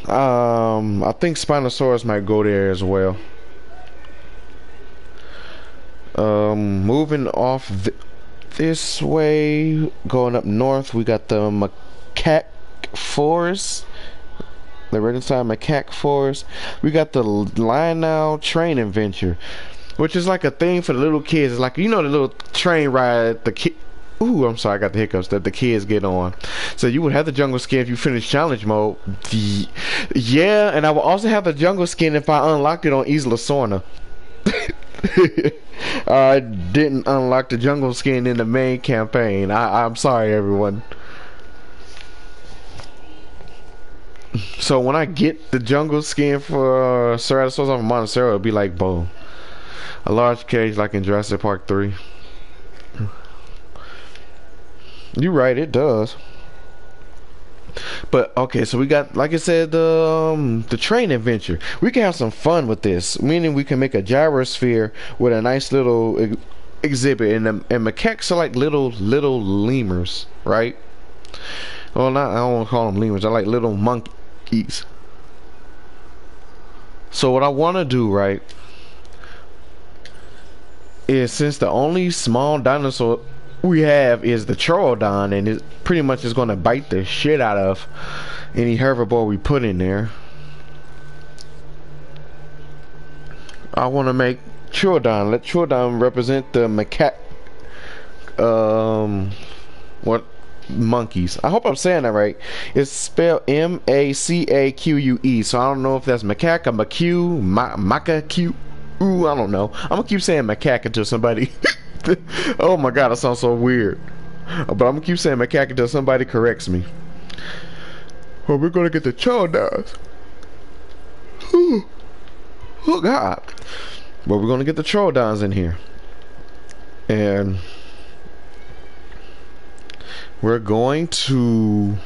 I think Spinosaurus might go there as well. Moving off this way, going up north, we got the macaque forest. The regular side macaque forest. We got the Lionel train adventure, which is like a thing for the little kids. It's like, you know, the little train ride the kid. Ooh, I'm sorry, I got the hiccups that the kids get on. So you would have the jungle skin if you finish challenge mode. Yeah, and I will also have the jungle skin if I unlocked it on Isla Sorna. I didn't unlock the jungle skin in the main campaign. I'm sorry, everyone. So when I get the jungle skin for Ceratosaurus of Montecero, it'll be like, boom. A large cage like in Jurassic Park 3. You're right, it does. But okay, so we got, like I said, the train adventure. We can have some fun with this, meaning we can make a gyrosphere with a nice little exhibit, and macaques are like little lemurs, right? Well, not, I don't want to call them lemurs. I like little monkeys. So what I want to do, right, is since the only small dinosaur we have is the Troodon, and it pretty much is going to bite the shit out of any herbivore we put in there. I want to make Troodon. Let Troodon represent the macaque. What? Monkeys. I hope I'm saying that right. It's spelled M-A-C-A-Q-U-E. So I don't know if that's macaque, a macaque, macaque. Ooh, I don't know. I'm gonna keep saying macaque until somebody. Oh my god, that sounds so weird. But I'm gonna keep saying macaque until somebody corrects me. Well, we're gonna get the Troodons. Oh god. But we're gonna get the Troodons in here. And we're going to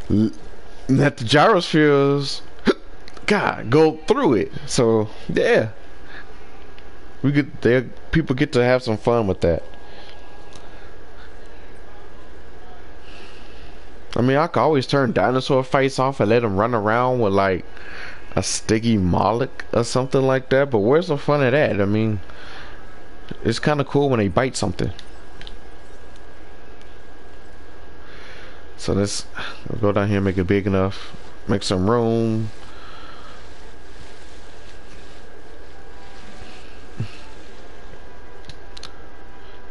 let the gyrospheres, God, go through it. So yeah, we get there. People get to have some fun with that. I mean, I could always turn dinosaur face off and let them run around with like a sticky Moloch or something like that. But where's the fun of that? I mean, it's kind of cool when they bite something. So let's go down here, make it big enough, make some room.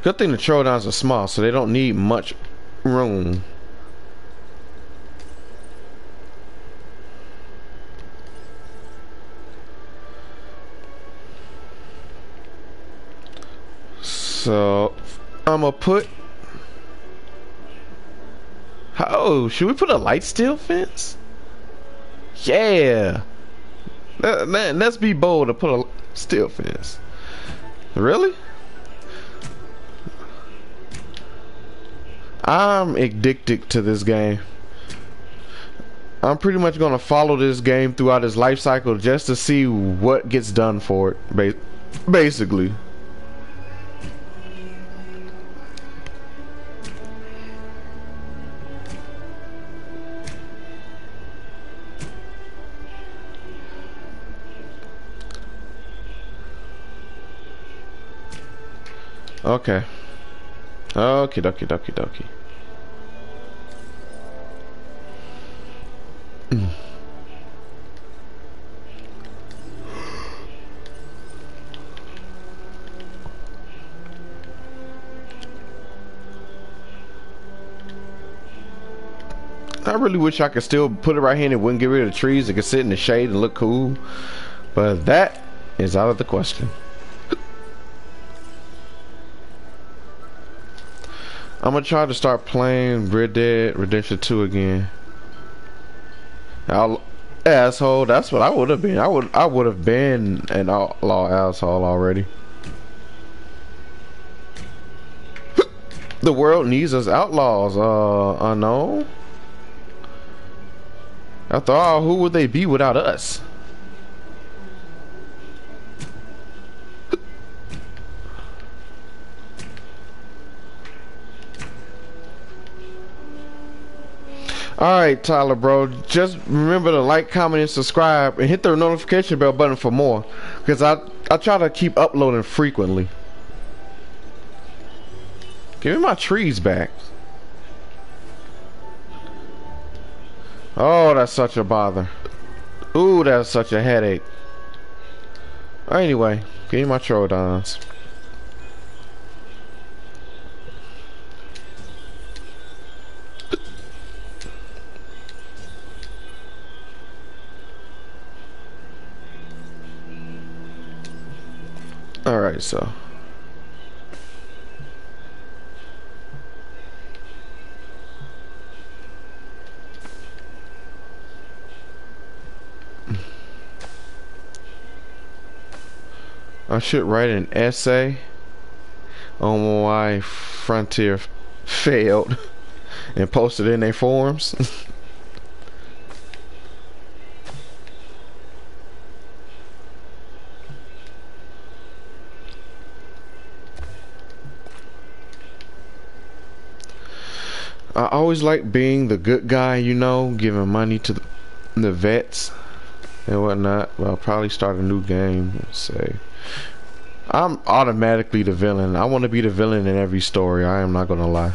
Good thing the Troodons are small, so they don't need much room. So I'm gonna put. Oh, should we put a light steel fence? Yeah. Let's be bold to put a steel fence. Really? I'm addicted to this game. I'm pretty much gonna follow this game throughout its life cycle just to see what gets done for it, basically. Okay. Okie dokie dokie dokie. I really wish I could still put it right here and it wouldn't get rid of the trees. It could sit in the shade and look cool. But that is out of the question. I'm gonna try to start playing Red Dead Redemption 2 again. Asshole, that's what I would have been. I would have been an outlaw asshole already. The world needs us outlaws, unknown. After all, who would they be without us? Alright, Tyler, bro. Just remember to like, comment, and subscribe, and hit the notification bell button for more. Because I try to keep uploading frequently. Give me my trees back. Oh, that's such a bother. Ooh, that's such a headache. Anyway, give me my Troodons. Alright, so. I should write an essay on why Frontier failed and post it in their forums. I always like being the good guy, you know, giving money to the vets and whatnot. But I'll probably start a new game. Let's say I'm automatically the villain. I want to be the villain in every story. I am not gonna lie.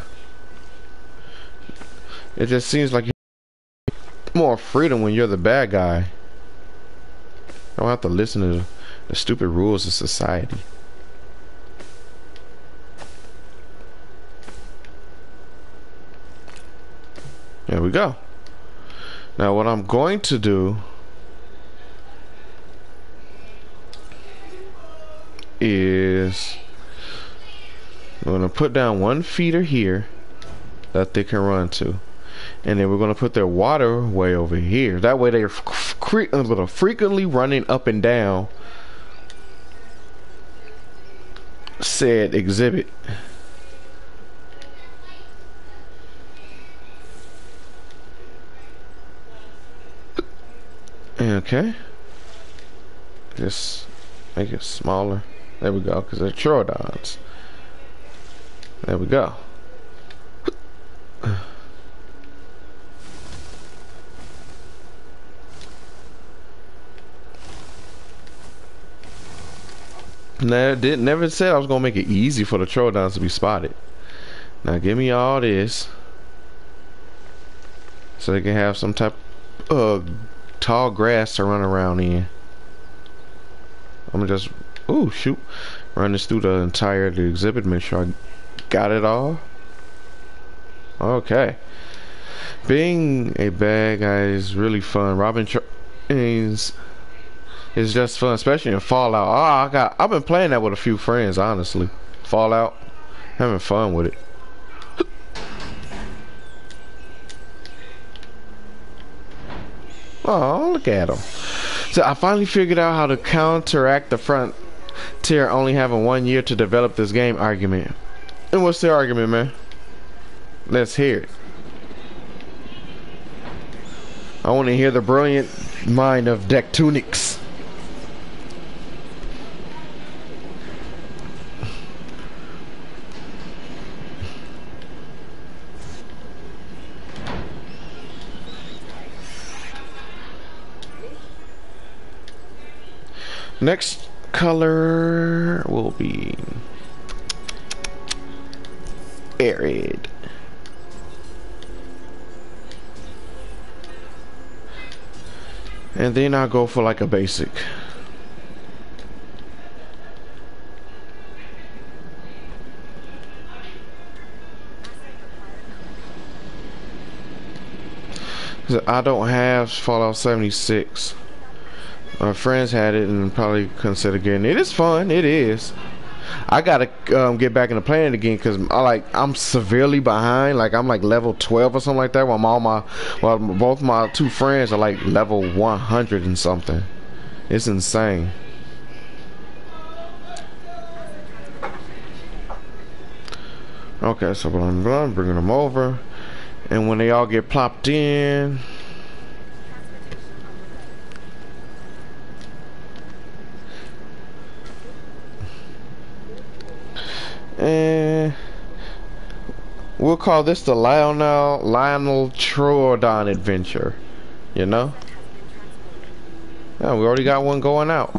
It just seems like you have more freedom when you're the bad guy. I don't have to listen to the stupid rules of society. There we go. Now what I'm going to do is I'm going to put down one feeder here that they can run to, and then we're going to put their waterway over here. That way they're frequently running up and down said exhibit. Okay, just make it smaller. There we go, because they're Troodons. There we go. Never said I was gonna make it easy for the Troodons to be spotted. Now give me all this. so they can have some type of tall grass to run around in. I'm gonna just, oh shoot, run this through the entire exhibit, make sure I got it all. Okay. Being a bad guy is really fun. Robbing trains is just fun, especially in Fallout. I've been playing that with a few friends, honestly. Fallout, having fun with it. Oh, look at him. So I finally figured out how to counteract the Frontier only having 1 year to develop this game argument. And what's the argument, man? Let's hear it. I want to hear the brilliant mind of Dectunix. Next color will be arid. And then I'll go for like a basic. I don't have Fallout 76. My friends had it and probably consider getting it. It's fun. It is. I gotta get back into playing it again because I'm severely behind. Like I'm like level 12 or something like that. While both my two friends are like level 100 and something. It's insane. Okay, so I'm bringing them over, and when they all get plopped in. And we'll call this the Lionel Troodon adventure. You know? Yeah, we already got one going out.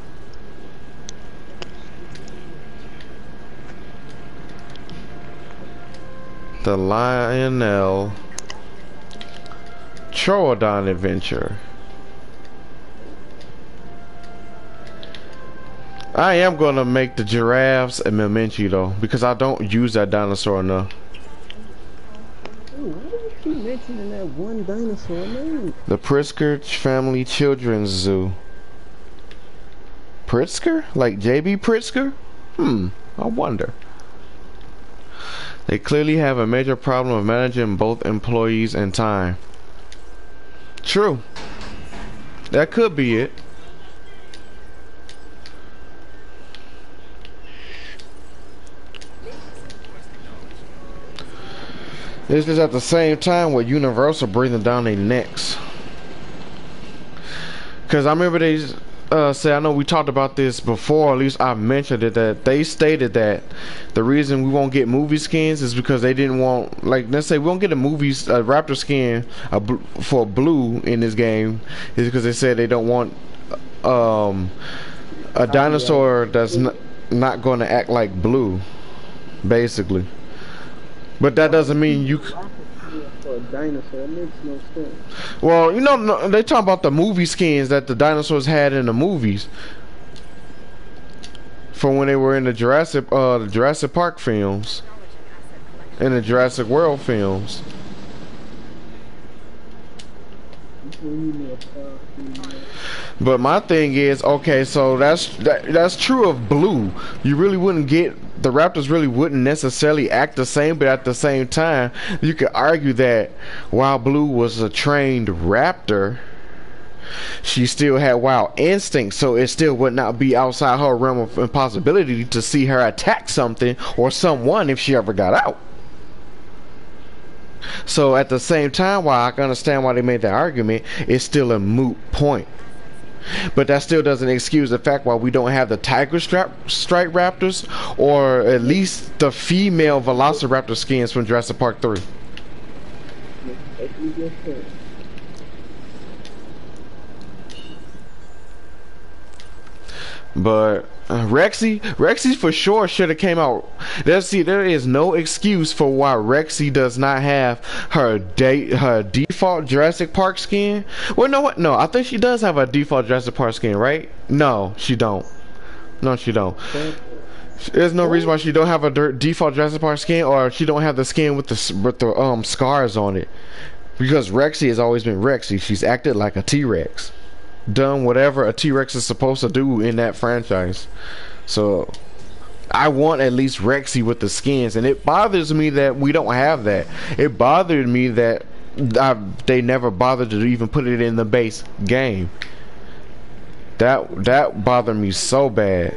The Lionel Troodon adventure. I am gonna make the giraffes a memento though, because I don't use that dinosaur enough. Hey, why do you keep mentioning that one dinosaur name? The Pritzker Family Children's Zoo. Pritzker? Like J.B. Pritzker? I wonder. They clearly have a major problem of managing both employees and time. True. That could be it. It's just at the same time with Universal breathing down their necks. Because I remember they said, I know we talked about this before, at least I mentioned it, that they stated that the reason we won't get movie skins is because they didn't want, like, let's say we won't get a Raptor skin for Blue in this game, is because they said they don't want a dinosaur that's not going to act like Blue, basically. But that doesn't mean you. For a dinosaur, it makes no sense. Well, you know, they talk about the movie skins that the dinosaurs had in the movies from when they were in the Jurassic Park films and the Jurassic World films. But my thing is, okay, so that's true of Blue. You really wouldn't get, the Raptors really wouldn't necessarily act the same, but at the same time, you could argue that while Blue was a trained raptor, she still had wild instincts, so it still would not be outside her realm of impossibility to see her attack something or someone if she ever got out. So at the same time, while I can understand why they made that argument, it's still a moot point. But that still doesn't excuse the fact why we don't have the Tiger Stripe Raptors, or at least the female Velociraptor skins from Jurassic Park 3. But Rexy for sure should have came out. There is no excuse for why Rexy does not have her default Jurassic Park skin. Well, no, what? No, I think she does have a default Jurassic Park skin, right? No, she don't. No, she don't. There's no reason why she don't have a default Jurassic Park skin, or she don't have the skin with the scars on it. Because Rexy has always been Rexy. She's acted like a T-Rex, done whatever a T-Rex is supposed to do in that franchise. So I want at least Rexy with the skins, and it bothers me that we don't have that. It bothered me that they never bothered to even put it in the base game. That bothered me so bad.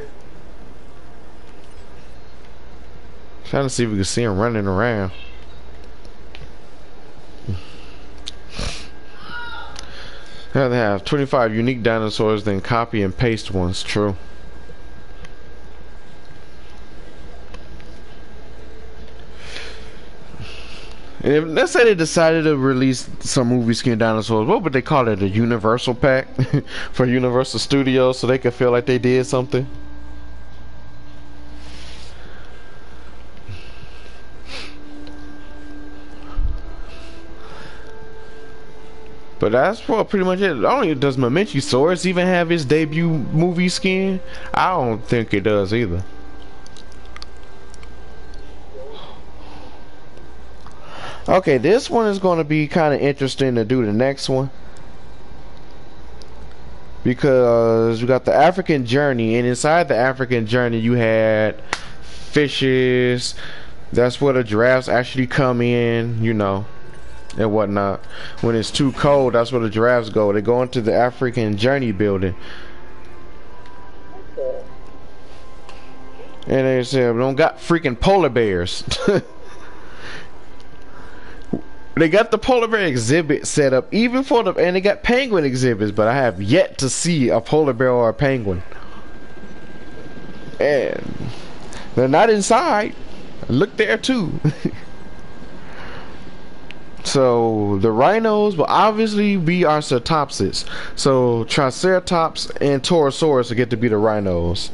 Trying to see if we can see him running around. Rather have 25 unique dinosaurs than copy and paste ones. True. And if, let's say they decided to release some movie skin dinosaurs, what would they call it? A Universal pack for Universal Studios, so they could feel like they did something. But that's pretty much it. I don't even, does Mamenchisaurus even have his debut movie skin? I don't think it does either. Okay, this one is going to be kind of interesting to do the next one. Because we got the African Journey, and inside the African Journey you had fishes. That's where the giraffes actually come in, you know, and whatnot. When it's too cold, that's where the giraffes go. They go into the African Journey building. And they said, we don't got freaking polar bears. They got the polar bear exhibit set up, even for the, and they got penguin exhibits, but I have yet to see a polar bear or a penguin. And they're not inside. Look there too. So the rhinos will obviously be our cetopsids. So Triceratops and Torosaurus will get to be the rhinos.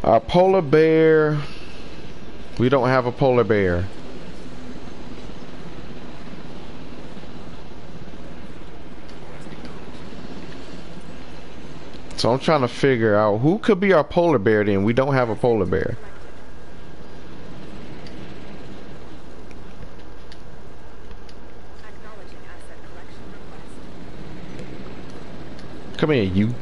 Our polar bear, we don't have a polar bear. So I'm trying to figure out who could be our polar bear then. We don't have a polar bear. Come here, you.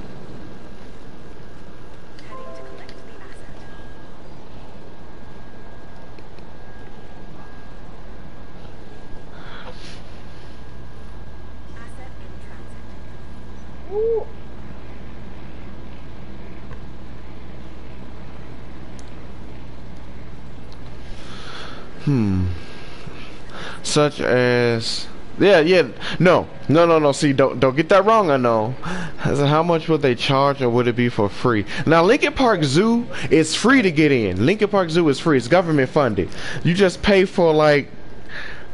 Such as, no. See, don't get that wrong. I know. So how much would they charge, or would it be for free? Now, Lincoln Park Zoo is free to get in. Lincoln Park Zoo is free. It's government funded. You just pay for like,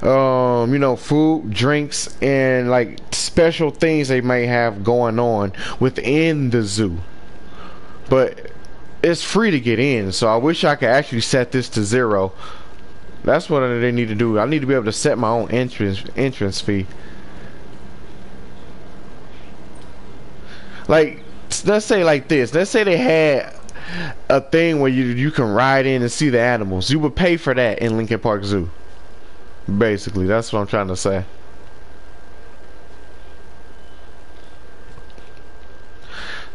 you know, food, drinks, and like special things they may have going on within the zoo. But it's free to get in. So I wish I could actually set this to 0. That's what they need to do. I need to be able to set my own entrance fee. Like, let's say like this. Let's say they had a thing where you can ride in and see the animals. You would pay for that in Lincoln Park Zoo. Basically, that's what I'm trying to say.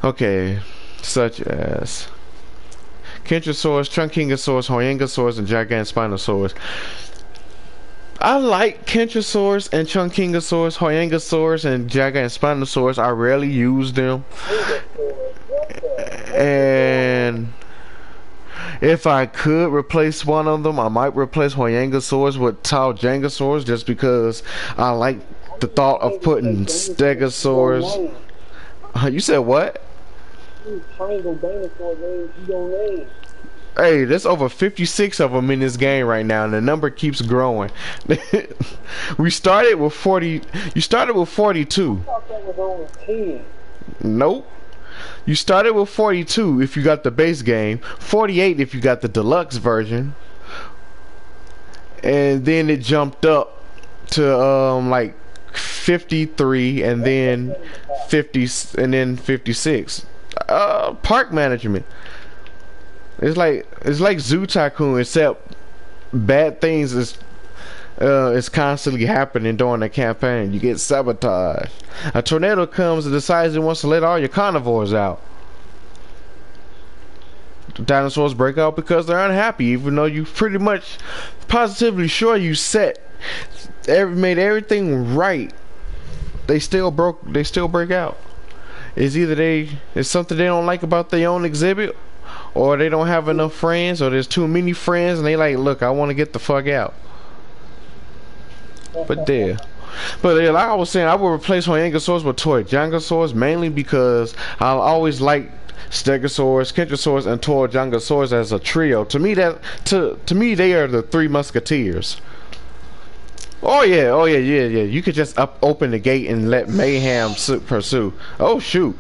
Okay, such as Kentrosaurus, Trunkingosaurus, Hoyangosaurus, and Gigantospinosaurus. I like Kentrosaurus and Trunkingosaurus, Hoyangosaurus, and Gigantospinosaurus. I rarely use them. And if I could replace one of them, I might replace Hoyangosaurus with Taujangosaurus, just because I like the thought of putting Stegosaurus. You said what? Hey, there's over 56 of them in this game right now, and the number keeps growing. We started with 40. You started with 42. I thought that was only 10. Nope. You started with 42 if you got the base game, 48 if you got the deluxe version, and then it jumped up to like 53, and then 50, and then 56. Park management. It's like Zoo Tycoon, except bad things is constantly happening during the campaign. You get sabotaged. A tornado comes and decides it wants to let all your carnivores out. The dinosaurs break out because they're unhappy, even though you pretty much positively sure you made everything right. They still break out. It's something they don't like about their own exhibit, or they don't have enough friends, or there's too many friends and they like, look, I want to get the fuck out. But yeah, like I was saying, I would replace my Ankylosaurus with toy Jangosaurus, mainly because I always liked Stegosaurus, Kentrosaurus, and toy Jangosaurus as a trio. To me, they are the three musketeers. Oh yeah. You could just open the gate and let mayhem pursue. Oh shoot!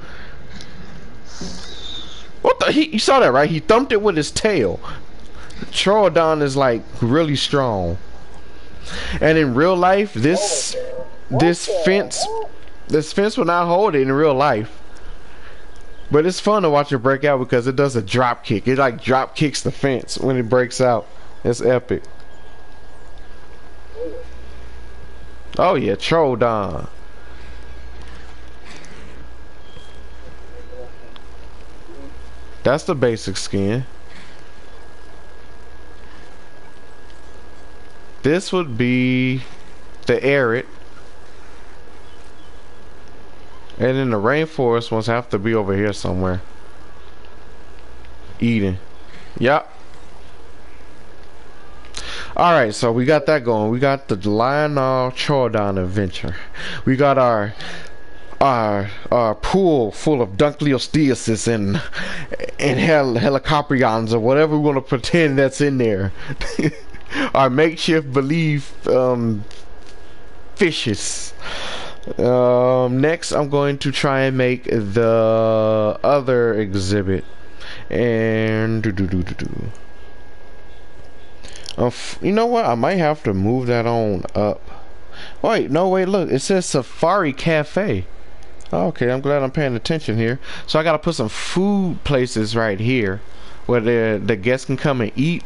What the? You saw that, right? He thumped it with his tail. Troodon is like really strong. And in real life, this fence will not hold it in real life. But it's fun to watch it break out because it does a drop kick. It like drop kicks the fence when it breaks out. It's epic. Oh yeah, Troodon. That's the basic skin. This would be the arid. And then the rainforest ones have to be over here somewhere. Eating. Yep. Alright, so we got that going. We got the Lionel Troodon adventure. We got our pool full of Dunkleosteus and Helicoprions or whatever we want to pretend that's in there. Our makeshift fishes. Next I'm going to try and make the other exhibit. And you know what? I might have to move that on up. Wait, no, wait, look, it says Safari Cafe. Okay, I'm glad I'm paying attention here. So I gotta put some food places right here where the guests can come and eat.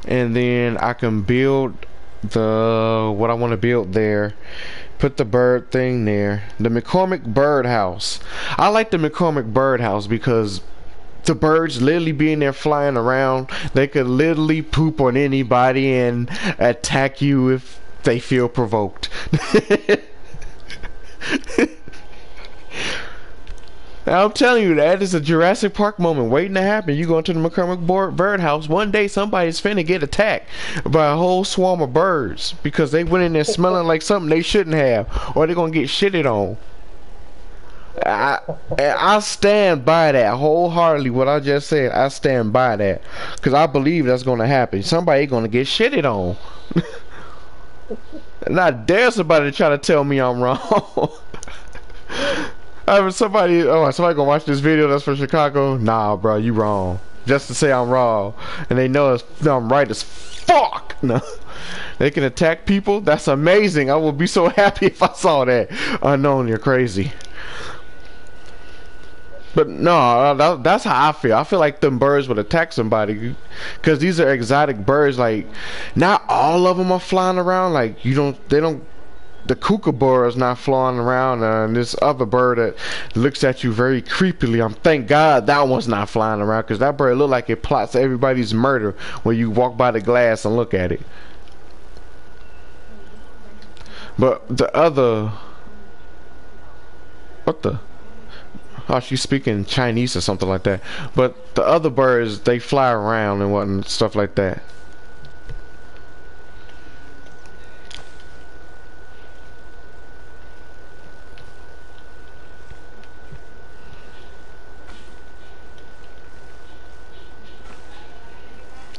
And then I can build what I want to build there. Put the bird thing there. The McCormick Bird House. I like the McCormick Bird House because the birds literally being there flying around, they could literally poop on anybody and attack you if they feel provoked. Now, I'm telling you, that is a Jurassic Park moment waiting to happen. You go into the McCormick Bird House, one day somebody's finna get attacked by a whole swarm of birds because they went in there smelling like something they shouldn't have, or they're gonna get shitted on. I stand by that wholeheartedly. What I just said, I stand by that because I believe that's gonna happen. Somebody gonna get shitted on. Not dare somebody to try to tell me I'm wrong. Somebody gonna watch this video that's from Chicago? Nah, bro, you wrong. Just to say I'm wrong, and they know I'm right as fuck. No, they can attack people. That's amazing. I would be so happy if I saw that. Unknown, you're crazy. But no, that's how I feel. I feel like them birds would attack somebody because these are exotic birds. Like, not all of them are flying around. Like, the kookaburra is not flying around, and this other bird that looks at you very creepily. Thank God that one's not flying around because that bird look like it plots everybody's murder when you walk by the glass and look at it. But the other, what the? Oh, she's speaking Chinese or something like that. But the other birds, they fly around and what stuff like that.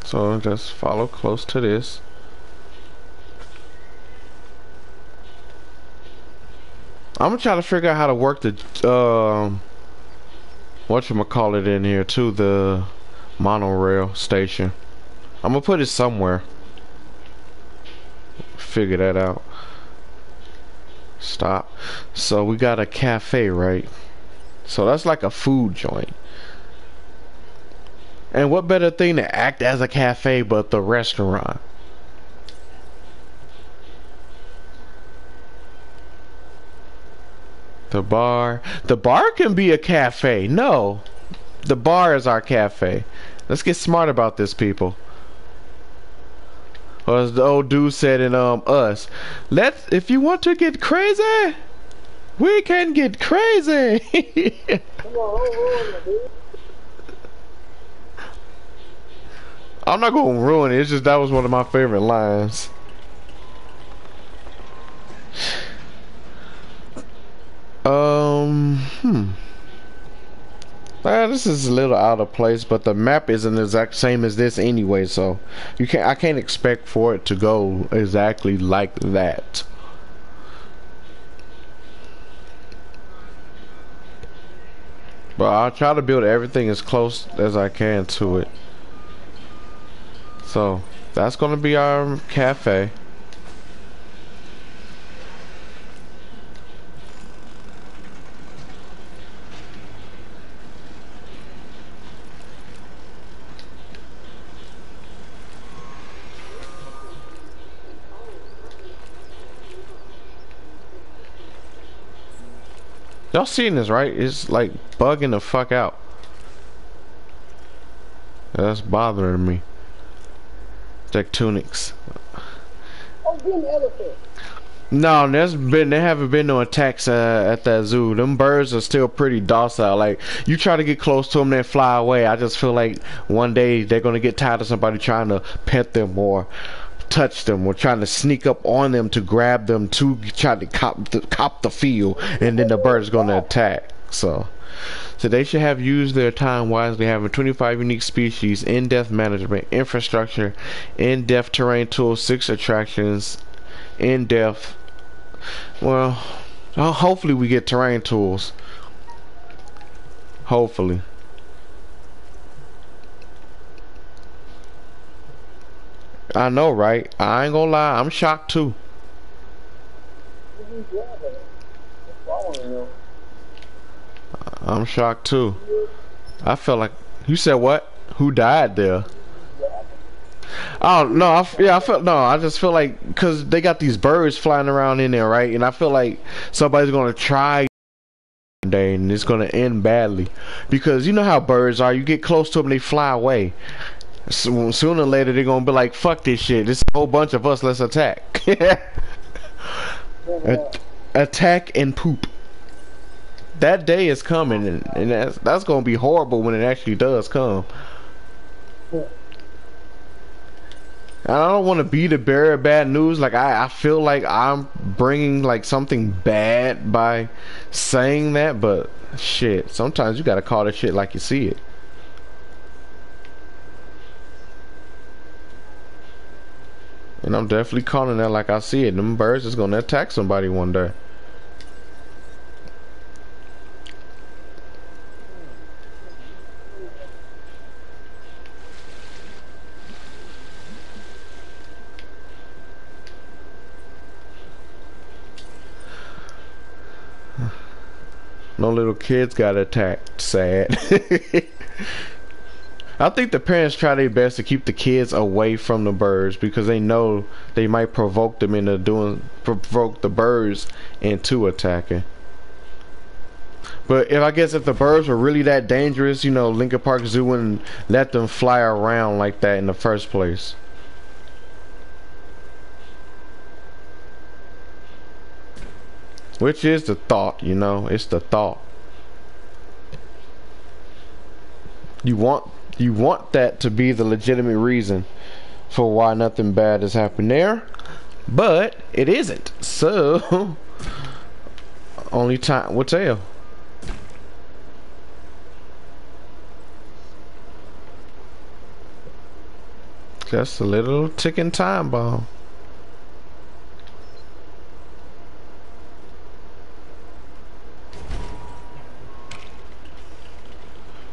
So just follow close to this. I'm gonna try to figure out how to work the whatchamacallit in here too, the monorail station. I'm gonna put it somewhere. Figure that out. Stop. So we got a cafe, right? So that's like a food joint. And what better thing to act as a cafe but the restaurant? The bar. The bar can be a cafe. No. The bar is our cafe. Let's get smart about this, people. Or as the old dude said in Us, if you want to get crazy, we can get crazy. Come on, don't ruin it, dude. I'm not gonna ruin it. It's just that was one of my favorite lines. This is a little out of place, but the map isn't the exact same as this anyway, so I can't expect for it to go exactly like that. But I'll try to build everything as close as I can to it. So that's gonna be our cafe. Y'all seen this, right? It's like bugging the fuck out. That's bothering me. Tectonics. Oh, get an elephant. No, there haven't been no attacks at that zoo. Them birds are still pretty docile. Like, you try to get close to them, they fly away. I just feel like one day they're gonna get tired of somebody trying to pet them or touch them or trying to sneak up on them to grab them to try to cop the field, and then the bird's gonna attack. So they should have used their time wisely, having 25 unique species, in-depth management, infrastructure, in-depth terrain tools, 6 attractions, in-depth. Well, hopefully we get terrain tools. Hopefully. I know, right? I ain't gonna lie, I'm shocked too. I'm shocked too. I felt like, you said what? Who died there? Oh no, I just feel like, because they got these birds flying around in there, right? And I feel like somebody's gonna try one day and it's gonna end badly, because you know how birds are. You get close to them, they fly away. So, sooner or later they're gonna be like, fuck this shit, there's a whole bunch of us, let's attack. Attack and poop. That day is coming, and that's gonna be horrible when it actually does come. And I don't want to be the bearer of bad news. Like, I feel like I'm bringing like something bad by saying that, but shit, sometimes you gotta call the shit like you see it. And I'm definitely calling that like I see it. Them birds is gonna attack somebody one day. No little kids got attacked. Sad. I think the parents try their best to keep the kids away from the birds, because they know they might provoke them into provoke the birds into attacking. But I guess if the birds were really that dangerous, you know, Lincoln Park Zoo wouldn't let them fly around like that in the first place. Which is the thought, you know, it's the thought. You want that to be the legitimate reason for why nothing bad has happened there, but it isn't. So only time will tell. Just a little ticking time bomb.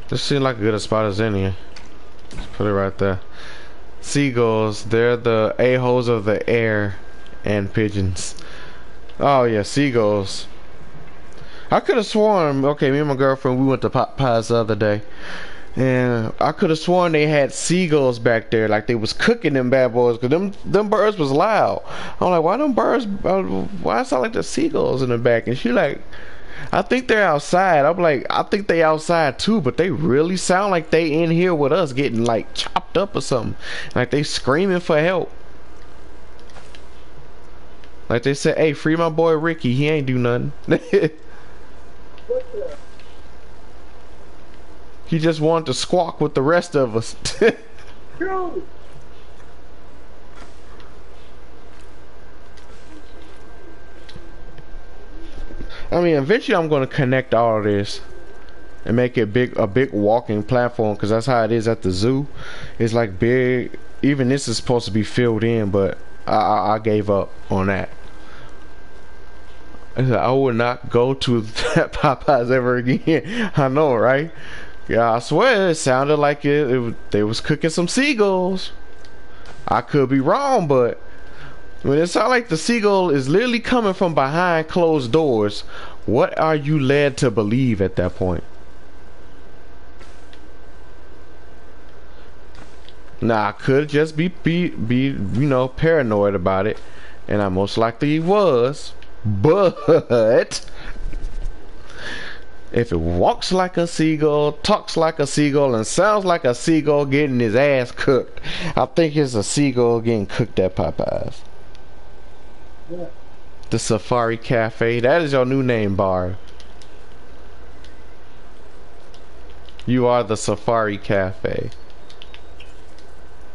This seems like a good spot as any. Let's put it right there. Seagulls, they're the a-holes of the air and pigeons. Oh yeah, seagulls. I could have sworn, okay, me and my girlfriend, we went to Popeyes the other day. And I could have sworn they had seagulls back there, like they was cooking them bad boys, cause them birds was loud. I'm like, why them birds? Why it sound like the seagulls in the back? And she like, I think they're outside. I'm like, I think they outside too, but they really sound like they in here with us, getting like chopped up or something, like they screaming for help. Like they said, hey, free my boy Ricky. He ain't do nothing. He just wanted to squawk with the rest of us. I mean, eventually I'm going to connect all of this and make it a big walking platform, because that's how it is at the zoo. It's like big. Even this is supposed to be filled in, but I gave up on that. I would not go to that Popeyes ever again. I know, right? Yeah, I swear it sounded like they was cooking some seagulls. I could be wrong, but when it sounds like the seagull is literally coming from behind closed doors, what are you led to believe at that point? Now I could just be you know, paranoid about it, and I most likely was, but if it walks like a seagull, talks like a seagull, and sounds like a seagull getting his ass cooked, I think it's a seagull getting cooked at Popeyes. Yeah. The Safari Cafe. That is your new name, Bar. You are the Safari Cafe.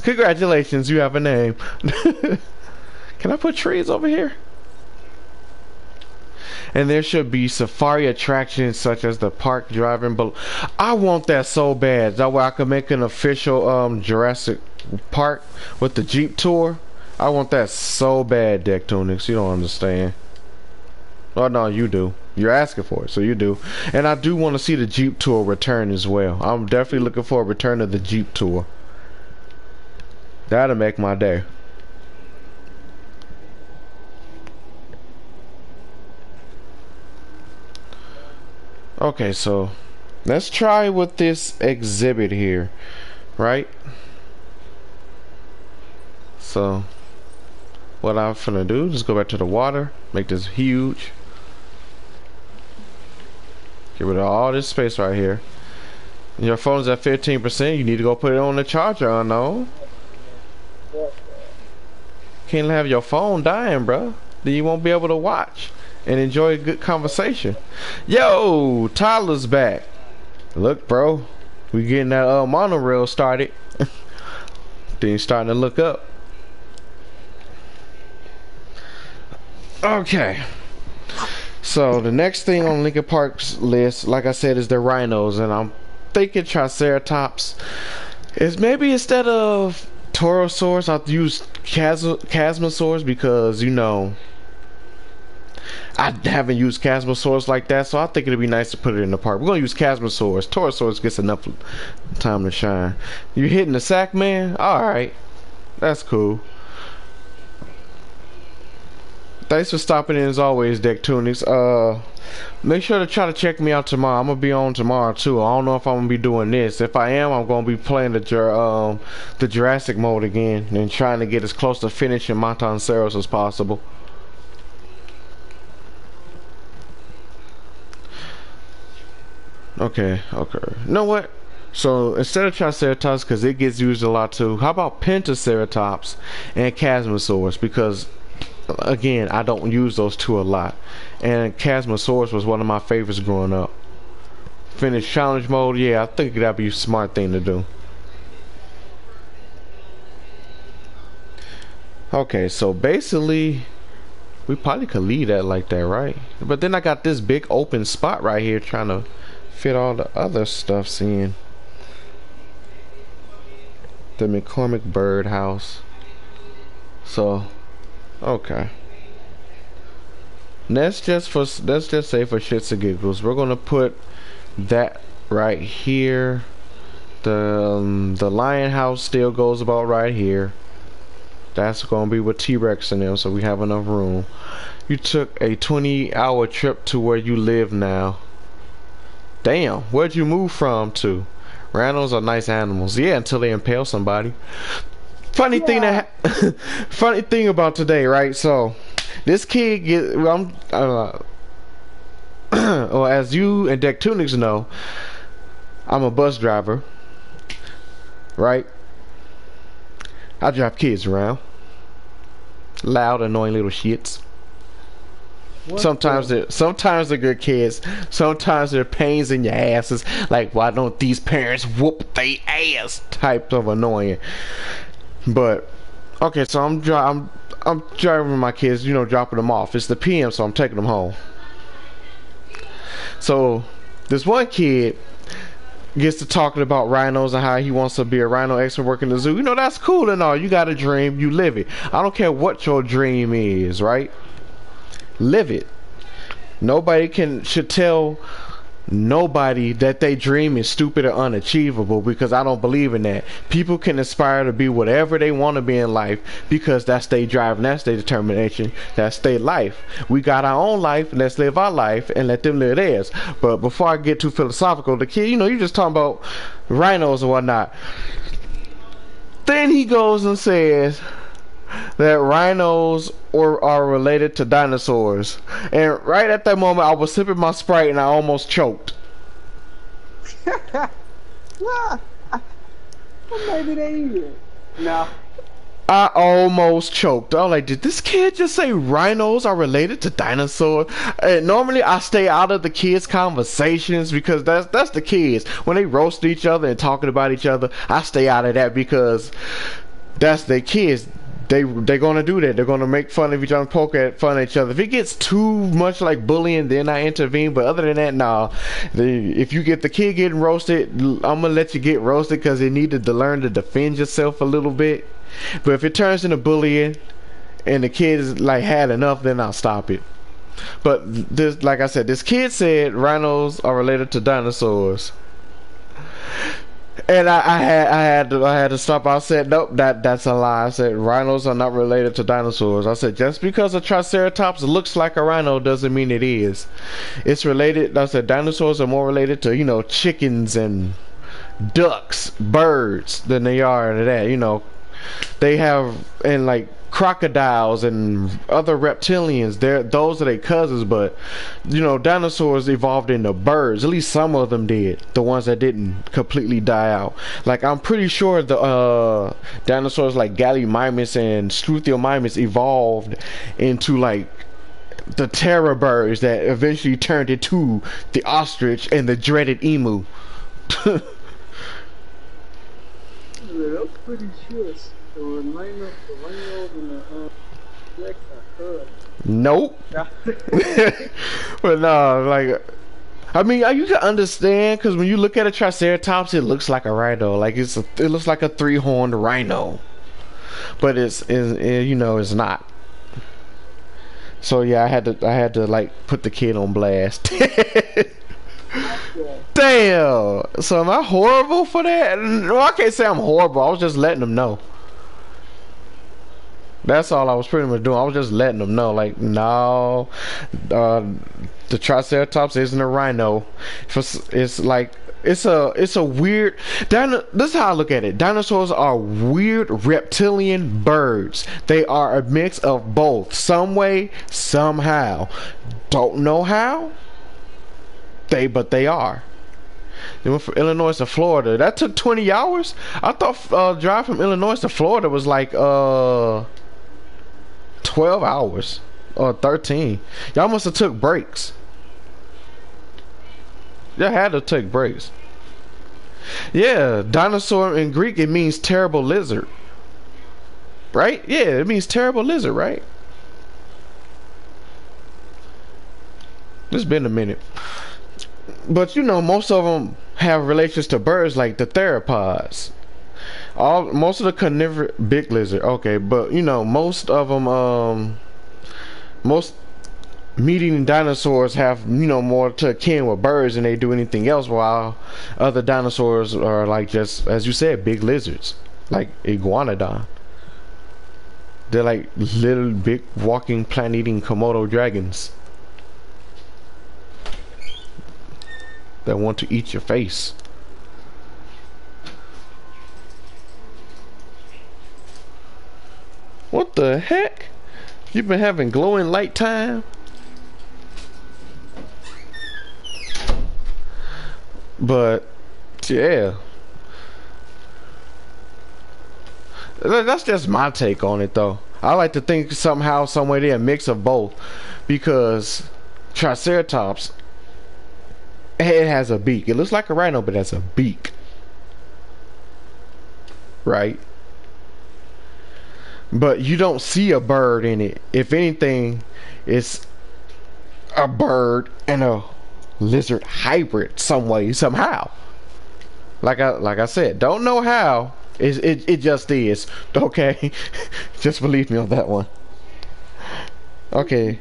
Congratulations, you have a name. Can I put trees over here? And there should be safari attractions such as the park driving below. I want that so bad. That way I can make an official Jurassic Park with the Jeep tour. I want that so bad, Deck Tunics. You don't understand. Oh no, you do. You're asking for it, so you do. And I do want to see the Jeep tour return as well. I'm definitely looking for a return of the Jeep tour. That'll make my day. Okay, so let's try with this exhibit here, right? So what I'm gonna do, just go back to the water, make this huge, get rid of all this space right here. Your phone's at 15%, you need to go put it on the charger. I know. Can't have your phone dying, bro. Then you won't be able to watch and enjoy a good conversation. Yo, Tyler's back. Look, bro, we getting that monorail started. Then starting to look up. Okay, so the next thing on Linkin Park's list, like I said, is the rhinos, and I'm thinking Triceratops is maybe instead of Torosaurus, I'll use Chasmosaurus, because, you know, I haven't used Chasmosaurus like that, so I think it'd be nice to put it in the park. We're gonna use Chasmosaurus. Torosaurus gets enough time to shine. You hitting the sack, man? Alright, that's cool. Thanks for stopping in as always, Deck Tunics. Make sure to try to check me out tomorrow. I'm gonna be on tomorrow too. I don't know if I'm gonna be doing this. If I am, I'm gonna be playing the Jurassic mode again and trying to get as close to finishing Montanceros as possible. Okay. You know what? So instead of Triceratops, because it gets used a lot too, how about Pentaceratops and Chasmosaurus? Because again, I don't use those two a lot, and Chasmosaurus was one of my favorites growing up. Finish challenge mode, yeah, I think that'd be a smart thing to do. Okay, so basically we probably could leave that like that, right? But then I got this big open spot right here trying to fit all the other stuffs in. The McCormick Bird House. So okay, let's just say for shits and giggles, we're gonna put that right here. The lion house still goes about right here. That's gonna be with T-Rex in them, so we have enough room. You took a 20-hour trip to where you live now. Damn, where'd you move from to? Rhinos are nice animals. Yeah, until they impale somebody. Funny thing funny thing about today, right? So this kid well, well, as you and Dectunics know, I'm a bus driver, right? I drive kids around. Loud, annoying little shits. Sometimes they're good kids. Sometimes they're pains in your asses. Like, why don't these parents whoop they ass? Type of annoying. But okay, so I'm driving my kids, you know, dropping them off. It's the PM, so I'm taking them home. So this one kid gets to talking about rhinos and how he wants to be a rhino expert working the zoo. You know, that's cool and all. You got a dream, you live it. I don't care what your dream is, right? Live it. Nobody should tell nobody that they dream is stupid or unachievable, because I don't believe in that. People can aspire to be whatever they want to be in life because that's their drive and that's their determination. That's their life. We got our own life, and let's live our life and let them live theirs. But before I get too philosophical, the kid, you know, you just talking about rhinos and whatnot. Then he goes and says that rhinos are related to dinosaurs, and right at that moment I was sipping my Sprite and I almost choked. Well, maybe they is. No. I almost choked. I was like, did this kid just say rhinos are related to dinosaurs? And normally I stay out of the kids' conversations because that's the kids. When they roast each other and talking about each other, I stay out of that because that's their kids. They're gonna do that. They're gonna make fun of each other, poke at fun at each other. If it gets too much like bullying, then I intervene. But other than that, nah. If you get the kid getting roasted, I'm gonna let you get roasted because they needed to learn to defend yourself a little bit. But if it turns into bullying and the kid is like had enough, then I'll stop it. But this, like I said, this kid said rhinos are related to dinosaurs. And I had to stop. I said, nope, that's a lie. I said rhinos are not related to dinosaurs. I said just because a triceratops looks like a rhino doesn't mean it is. It's related. I said dinosaurs are more related to, you know, chickens and ducks, birds than they are to that. You know, they have, and like crocodiles and other reptilians, those are their cousins. But you know, dinosaurs evolved into birds. At least some of them did, the ones that didn't completely die out. Like I'm pretty sure the dinosaurs like Gallimimus and Struthiomimus evolved into like the terror birds that eventually turned into the ostrich and the dreaded emu. I'm pretty sure the rhinos and the Rex are cousins. Nope. But no, like, I mean, you can understand because when you look at a triceratops, it looks like a rhino. Like it looks like a three-horned rhino, but it's you know, it's not. So yeah, I had to like put the kid on blast. Damn. So am I horrible for that? No, I can't say I'm horrible. I was just letting them know. That's all I was pretty much doing. I was just letting them know, like, no, the Triceratops isn't a rhino. It's like it's a weird. This is how I look at it. Dinosaurs are weird reptilian birds. They are a mix of both, some way, somehow. Don't know how. But they are. They went from Illinois to Florida. That took 20 hours. I thought drive from Illinois to Florida was like 12 hours or 13. Y'all must have took breaks. Y'all had to take breaks. Yeah, dinosaur in Greek, it means terrible lizard. Right? Yeah, it means terrible lizard, right? It's been a minute. But you know, most of them have relations to birds, like the theropods. Most of the carnivorous, big lizard, okay, but you know, most of them, most meat-eating dinosaurs have, you know, more to akin with birds than they do anything else, while other dinosaurs are like, just as you said, big lizards, like iguanodon. They're like little big walking plant-eating Komodo dragons that want to eat your face. What the heck? You've been having glowing light time? But yeah, that's just my take on it though. I like to think somehow, someway they're a mix of both, because Triceratops, it has a beak. It looks like a rhino, but it has a beak, right? But you don't see a bird in it. If anything, it's a bird and a lizard hybrid some way, somehow. Like I said, don't know how. It just is. Okay. Just believe me on that one. Okay.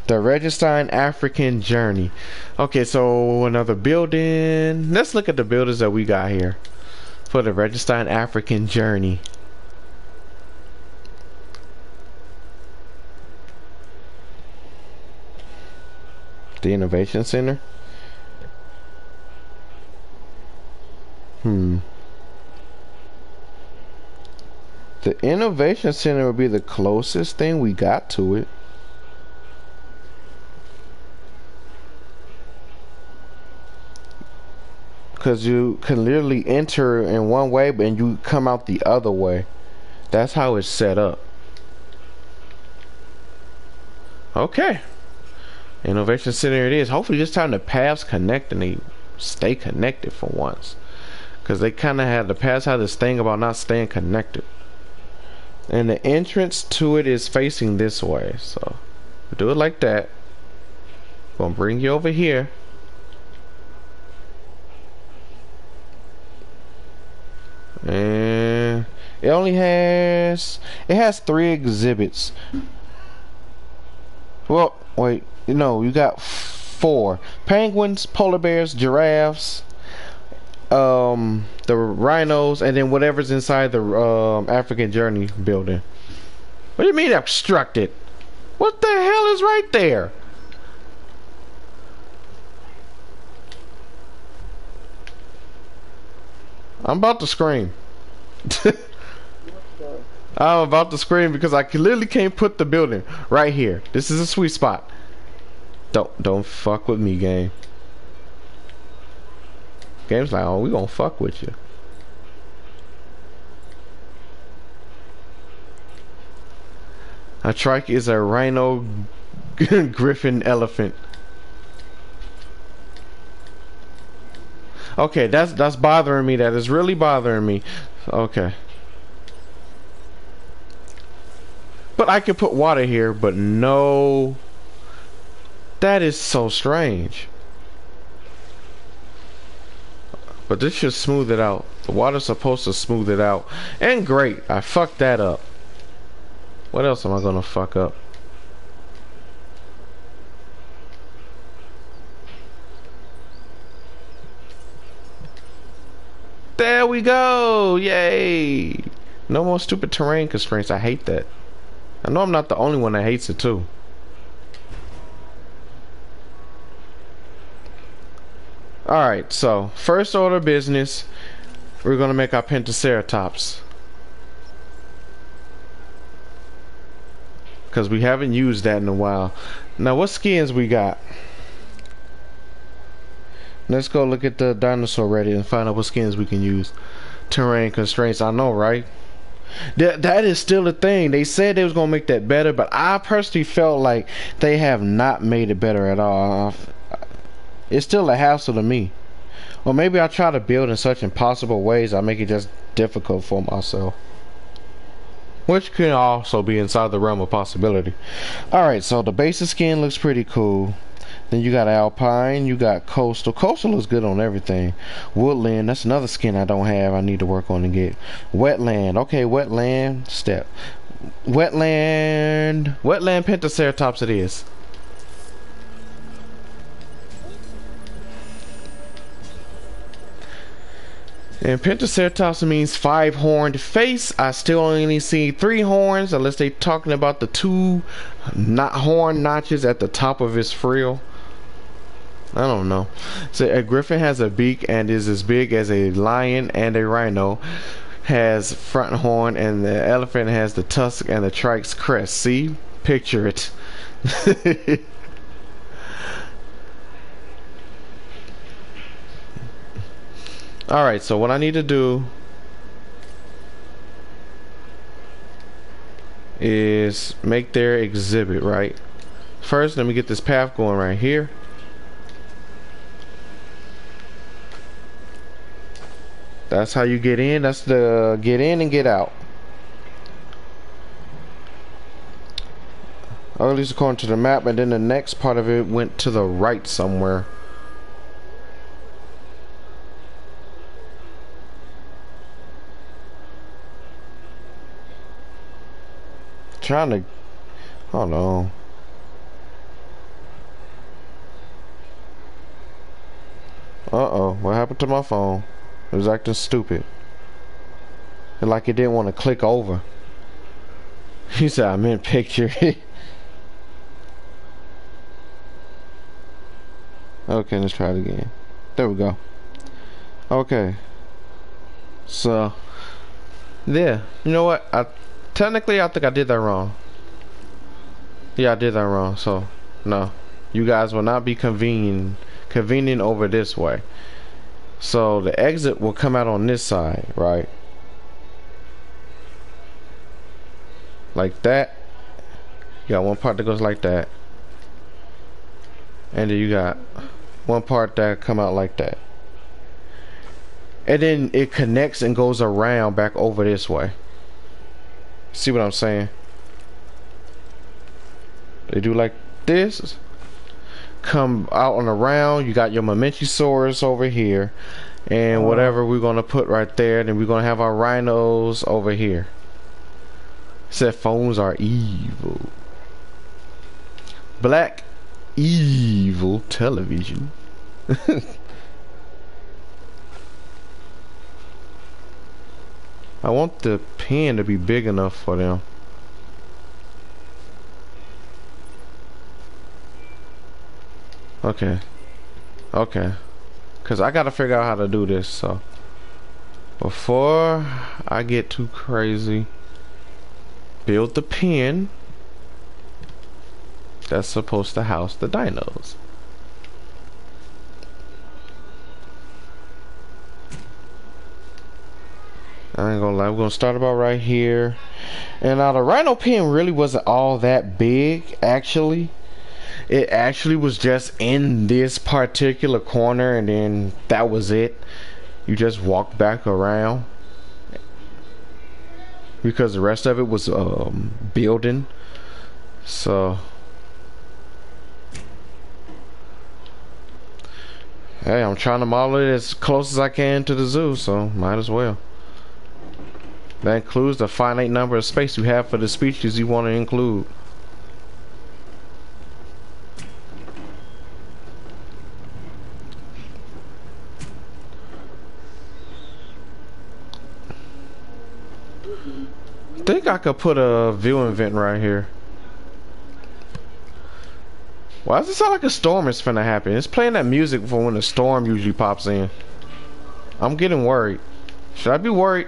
The Regenstein African Journey. Okay, so another building. Let's look at the buildings that we got here for the Regenstein African Journey. The Innovation Center. The Innovation Center would be the closest thing we got to it. Because you can literally enter in one way, but you come out the other way. That's how it's set up. Okay. Innovation Center it is. Hopefully this time the paths connect and they stay connected for once. Because they kind of had, the paths have this thing about not staying connected. And the entrance to it is facing this way. So we'll do it like that. Gonna bring you over here. And it only has, it has 3 exhibits. Well, wait, no, you got 4: penguins, polar bears, giraffes, the rhinos, and then whatever's inside the African Journey building. What do you mean obstructed? What the hell is right there? I'm about to scream. I'm about to scream because I literally can't put the building right here. This is a sweet spot. Don't fuck with me, game. Game's like, oh, we gonna fuck with you. A trike is a rhino griffin elephant. Okay, that's bothering me. That is really bothering me. Okay. But I could put water here, but no. That is so strange. But this should smooth it out. The water's supposed to smooth it out. And great, I fucked that up. What else am I gonna fuck up? There we go! Yay! No more stupid terrain constraints. I hate that. I know I'm not the only one that hates it too. Alright, so first order of business, we're gonna make our Pentaceratops. Because we haven't used that in a while. Now what skins we got? Let's go look at the dinosaur ready and find out what skins we can use. Terrain constraints, I know, right? That is still a thing. They said they was gonna make that better, but I personally felt like they have not made it better at all. It's still a hassle to me. Or maybe I try to build in such impossible ways I make it just difficult for myself. Which can also be inside the realm of possibility. Alright, so the basic skin looks pretty cool. Then you got Alpine, you got Coastal. Coastal looks good on everything. Woodland, that's another skin I don't have. I need to work on and get. Wetland, okay, Wetland, step. Wetland Pentaceratops it is. And Pentaceratops means 5-horned face. I still only see 3 horns, unless they talking about the 2 not horn notches at the top of his frill. I don't know. So a griffin has a beak and is as big as a lion, and a rhino has front horn, and the elephant has the tusk and the trike's crest. See? Picture it. Alright, so what I need to do is make their exhibit, right? First, let me get this path going right here. That's how you get in. That's the get in and get out. Or at least according to the map, and then the next part of it went to the right somewhere. Trying to, hold on. Uh-oh, what happened to my phone? It was acting stupid. And like it didn't want to click over. He said, I'm in picture. Okay, let's try it again. There we go. Okay. So, yeah. You know what? Technically, I think I did that wrong. Yeah, I did that wrong. So, no. You guys will not be convening over this way. So, the exit will come out on this side, right? Like that. You got one part that goes like that. And then you got one part that come out like that. And then it connects and goes around back over this way. See what I'm saying? They do like this. Come out and around. You got your Mamenchisaurus over here. And whatever we're going to put right there. Then we're going to have our rhinos over here. Said phones are evil. Black evil television. I want the pen to be big enough for them. Okay. Okay. Because I got to figure out how to do this. So before I get too crazy, build the pen that's supposed to house the dinos. I ain't gonna lie, we're gonna start about right here. And now the rhino pen really wasn't all that big, actually. It actually was just in this particular corner, and then that was it. You just walked back around. Because the rest of it was building. So hey, I'm trying to model it as close as I can to the zoo, so might as well. That includes the finite number of space you have for the species you want to include. I think I could put a viewing vent right here. Why does it sound like a storm is finna happen? It's playing that music for when a storm usually pops in. I'm getting worried. Should I be worried?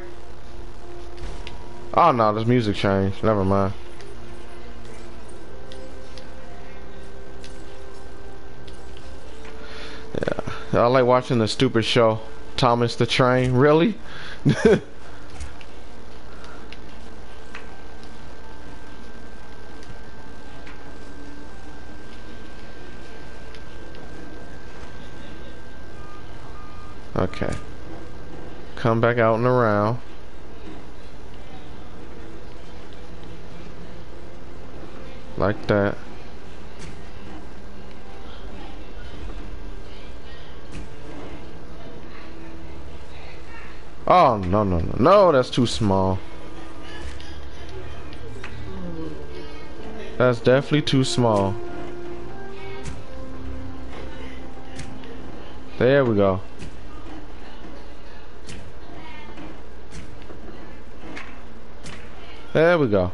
Oh no, this music changed. Never mind. Yeah, I like watching the stupid show Thomas the Train. Really? Okay. Come back out and around. Like that. Oh, no, no, no. No, that's too small. That's definitely too small. There we go. There we go.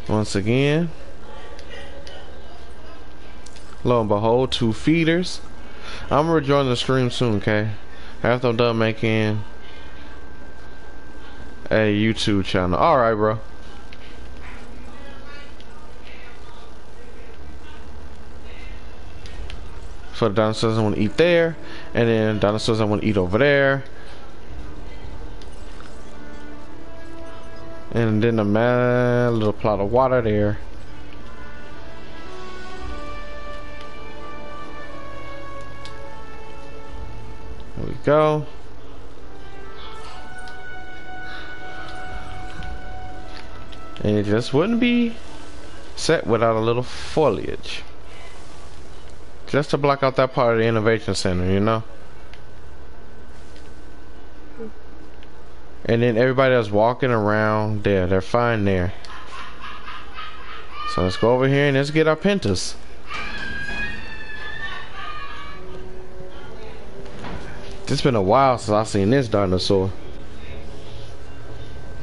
Once again, lo and behold, 2 feeders. I'm gonna rejoin the stream soon, okay? After I'm done making a YouTube channel. Alright, bro. For the dinosaurs I want to eat there, and then dinosaurs I want to eat over there. And then a little plot of water there. There we go. And it just wouldn't be set without a little foliage. Just to block out that part of the innovation center, you know? And then everybody that's walking around there, they're fine there. So let's go over here and let's get our pentas. It's been a while since I've seen this dinosaur.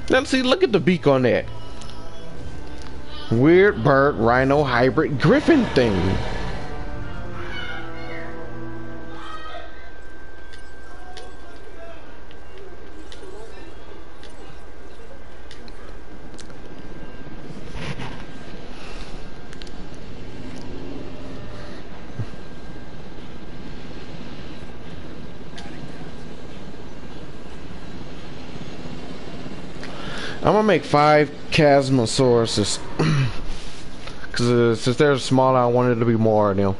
Let's see, look at the beak on that. Weird bird rhino hybrid griffin thing. I'm gonna make 5 Chasmosauruses. Cause since they're smaller, I wanted to be more of them.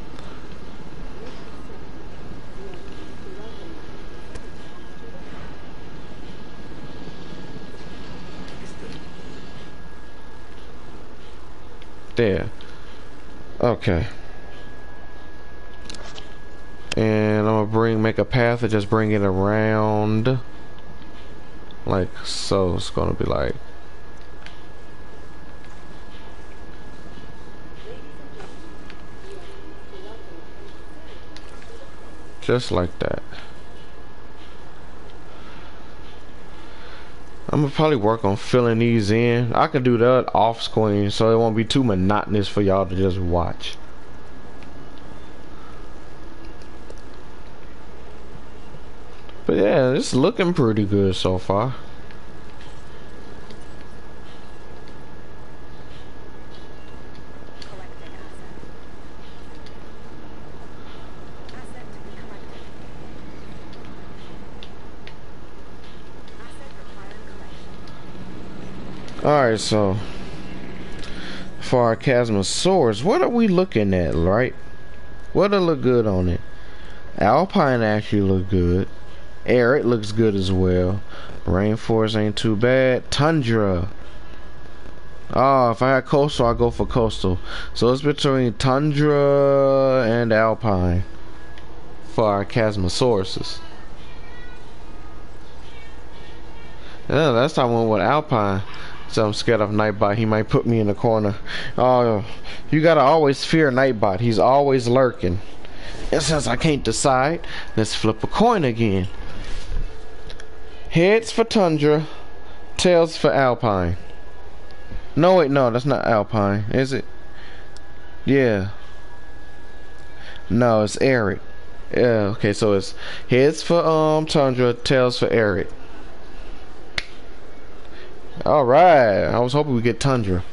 There. Okay. And I'm gonna make a path and just bring it around. Like so. It's gonna be like just like that. I'm gonna probably work on filling these in. I can do that off screen so it won't be too monotonous for y'all to just watch. But yeah, it's looking pretty good so far. Alright, so for our Chasmosaurus, what are we looking at, right? What'll look good on it? Alpine actually look good. Arid looks good as well. Rainforest ain't too bad. Tundra. Oh, if I had coastal, I'd go for coastal. So it's between tundra and alpine for our Chasmosauruses. Yeah, last time I went with alpine. So I'm scared of Nightbot. He might put me in the corner. Oh, you gotta always fear Nightbot. He's always lurking. And since I can't decide, let's flip a coin again. Heads for tundra, tails for alpine. No, wait, no, that's not alpine, is it? Yeah. No, it's arid. Yeah, okay, so it's heads for tundra, tails for arid. Alright, I was hoping we get tundra.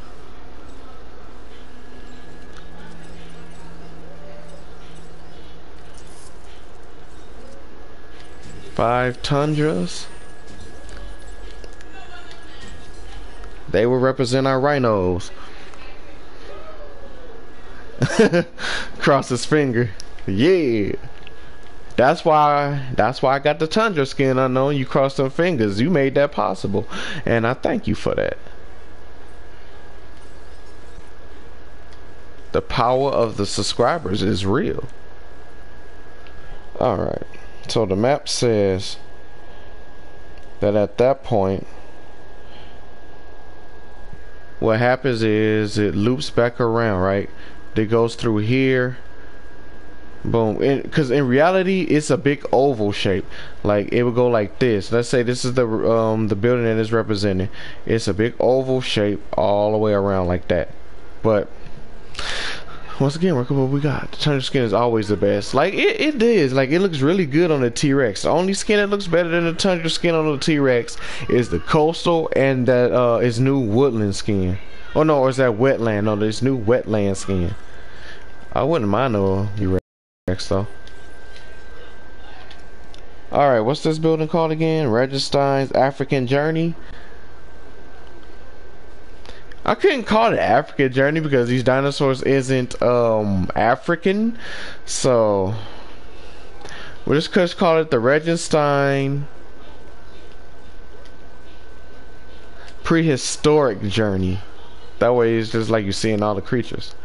Five tundras. They will represent our rhinos. Cross his finger. Yeah. That's why I got the tundra skin. Unknown, you crossed them fingers. You made that possible. And I thank you for that. The power of the subscribers is real. Alright. So the map says that at that point what happens is it loops back around, right? It goes through here Boom. Because in reality, it's a big oval shape. Like it would go like this. Let's say this is the building that is represented. It's a big oval shape all the way around like that. But once again, look at what we got. The tundra skin is always the best. Like it is. Like it looks really good on the T-Rex. The only skin that looks better than the tundra skin on the T-Rex is the coastal and that is new woodland skin. Oh no, or is that wetland? No, there's new wetland skin. I wouldn't mind no T-Rex though. Alright, what's this building called again? Regenstein's African Journey. I couldn't call it African Journey because these dinosaurs isn't African. So we'll just call it the Regenstein Prehistoric Journey. That way it's just like you're seeing all the creatures.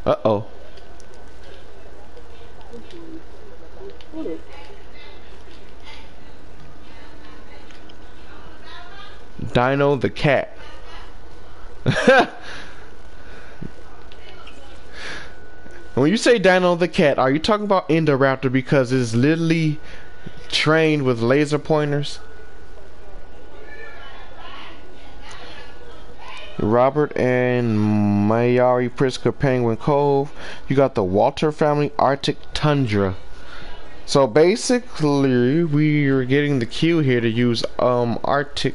Uh-oh. Dino the cat. When you say Dino the cat, are you talking about Indoraptor because it's literally trained with laser pointers? Robert and Mayari Pritzker Penguin Cove. You got the Walter family Arctic Tundra. So basically we're getting the cue here to use Arctic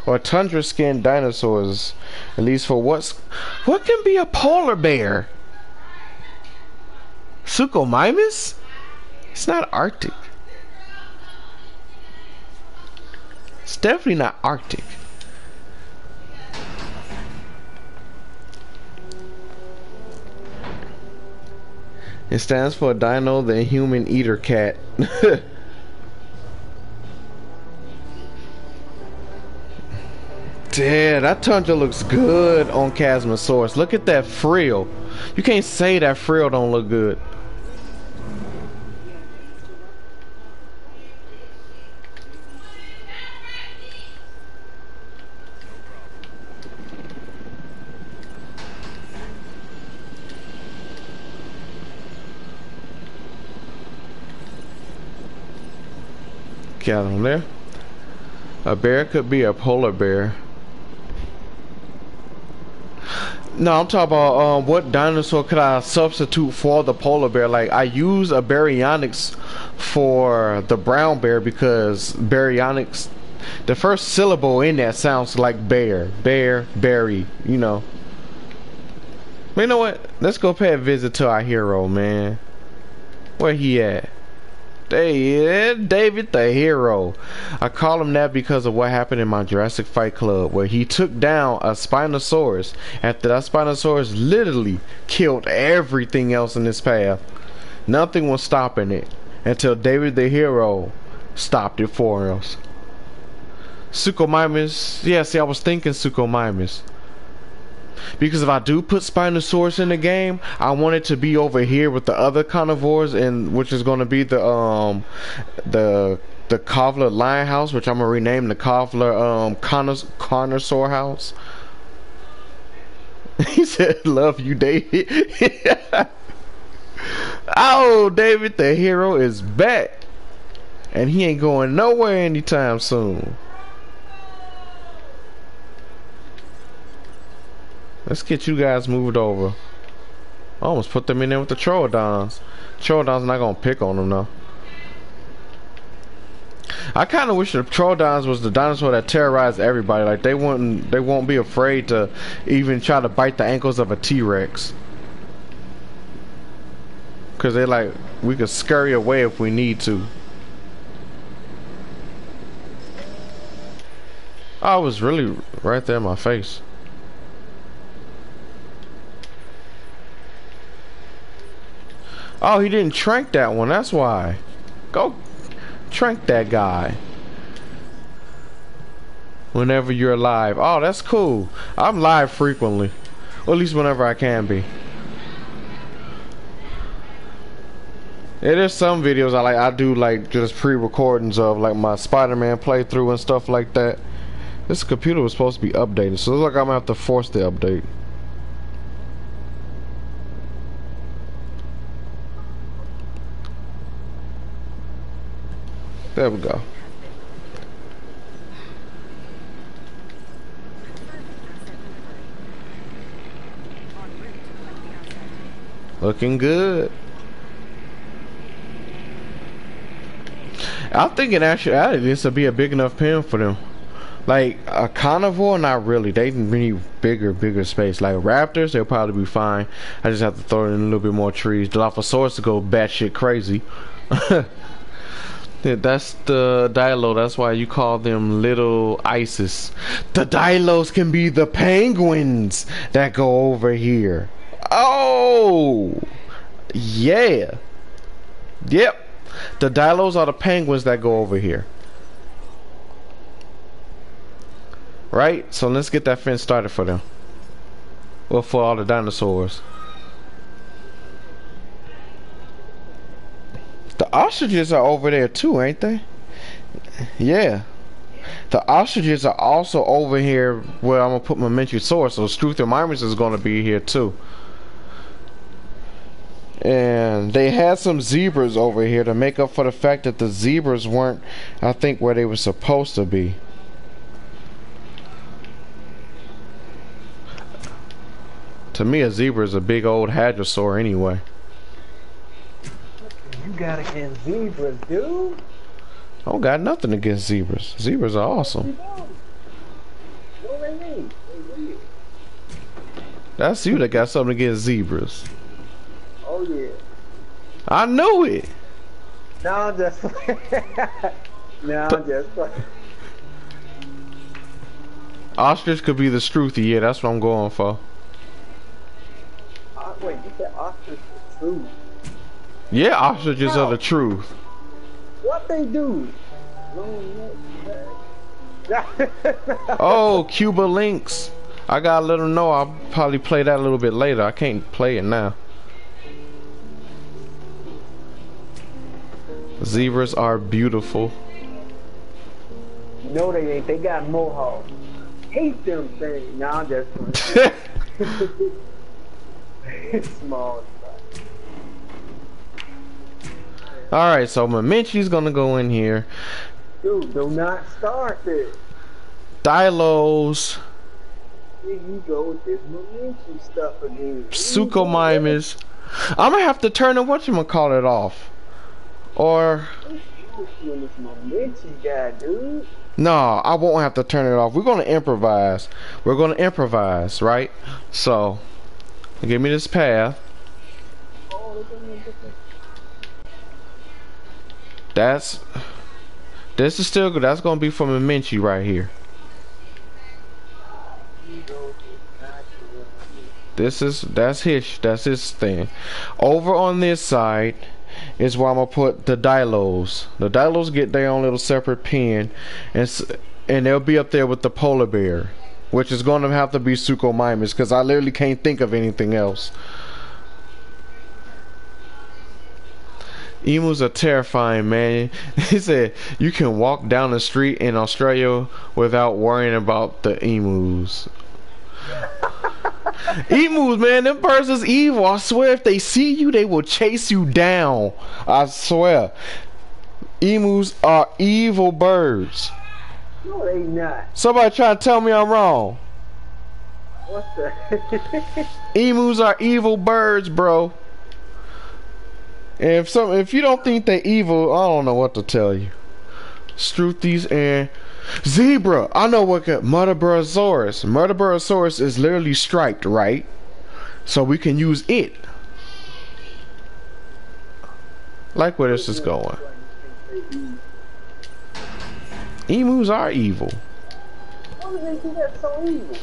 or tundra skinned dinosaurs, at least for what can be a polar bear? Suchomimus? It's not Arctic. It's definitely not Arctic. It stands for Dino the Human Eater Cat. Damn, that tundra looks good on Chasmosaurus. Look at that frill. You can't say that frill don't look good. Got on there. A bear could be a polar bear. No, I'm talking about what dinosaur could I substitute for the polar bear? Like I use a baryonyx for the brown bear because baryonyx, the first syllable in that sounds like bear, berry, you know. But you know what? Let's go pay a visit to our hero, man. Where he at? Hey, David the Hero. I call him that because of what happened in my Jurassic Fight Club, where he took down a Spinosaurus after that Spinosaurus literally killed everything else in his path. Nothing was stopping it until David the Hero stopped it for us. Suchomimus. Yeah, see, I was thinking Suchomimus. Because if I do put Spinosaurus in the game, I want it to be over here with the other carnivores, and which is going to be the Kovler Lion House, which I'm gonna rename the Kovler Carnosaur House. He said, "Love you, David." Oh, David the Hero is back, and he ain't going nowhere anytime soon. Let's get you guys moved over. I almost put them in there with the Troodons. Troodons not gonna pick on them though. I kind of wish the Troodons was the dinosaur that terrorized everybody. Like they won't be afraid to even try to bite the ankles of a T-Rex. Cause they like, we could scurry away if we need to. Oh, it was really right there in my face. Oh, he didn't trank that one, that's why. Go trank that guy whenever you're live. Oh, that's cool. I'm live frequently, or at least whenever I can be. Yeah, there's some videos I do like just pre-recordings of like my Spider-Man playthrough and stuff like that. This computer was supposed to be updated, so it looks like I'm gonna have to force the update. There we go. Looking good. I'm thinking actually this would be a big enough pen for them. Like a carnivore, not really. They need bigger space. Like raptors, they'll probably be fine. I just have to throw in a little bit more trees. Dilophosaurus to go batshit crazy. Yeah, that's the Dilo. That's why you call them little Isis. The Dilos can be the penguins that go over here. Oh, yeah. Yep. The Dilos are the penguins that go over here. Right? So let's get that fence started for them. Well, for all the dinosaurs. The ostriches are over there too, ain't they? Yeah. The ostriches are also over here where I'm going to put my Mentrosaurus. So Struthiomimus is going to be here too. And they had some zebras over here to make up for the fact that the zebras weren't, I think, where they were supposed to be. To me, a zebra is a big old hadrosaur anyway. You got against zebras, dude. I don't got nothing against zebras. Zebras are awesome. What they mean? That's you that got something against zebras. Oh yeah. I knew it. No, I'm just no, I'm just Ostrich could be the Struthy. Yeah, that's what I'm going for. Wait, you said ostrich is true? Yeah, ostriches are the truth. What they do? Oh, Cuba Links. I gotta let them know. I'll probably play that a little bit later. I can't play it now. Zebras are beautiful. No, they ain't. They got mohawks. Hate them things. Nah, I'm just small. Alright, so Mamenchi's gonna go in here. Dude, do not start this. Dilos. Here you go with this Mamenchi stuff again. Suchomimus. I'm gonna have to turn the whatchamacallit off. Or This Mamenchi guy, dude. no, I won't have to turn it off. We're gonna improvise. We're gonna improvise, right? So give me this path. This is still good. That's gonna be for Mamenchi right here. That's his thing. Over on this side is where I'm gonna put the Dilos. The Dilos get their own little separate pen, and they'll be up there with the polar bear, which is gonna have to be Suchomimus because I literally can't think of anything else. Emus are terrifying, man. He said you can walk down the street in Australia without worrying about the emus. Emus, man, them birds is evil. I swear if they see you, they will chase you down. I swear. Emus are evil birds. No, they not. Somebody trying to tell me I'm wrong. What the? Emus are evil birds, bro. And if you don't think they're evil, I don't know what to tell you. Struthies and zebra. I know what Murderborosaurus. Murderborosaurus is literally striped, right? So we can use it. Like where this is going. Emus are evil. Why would they do that so evil?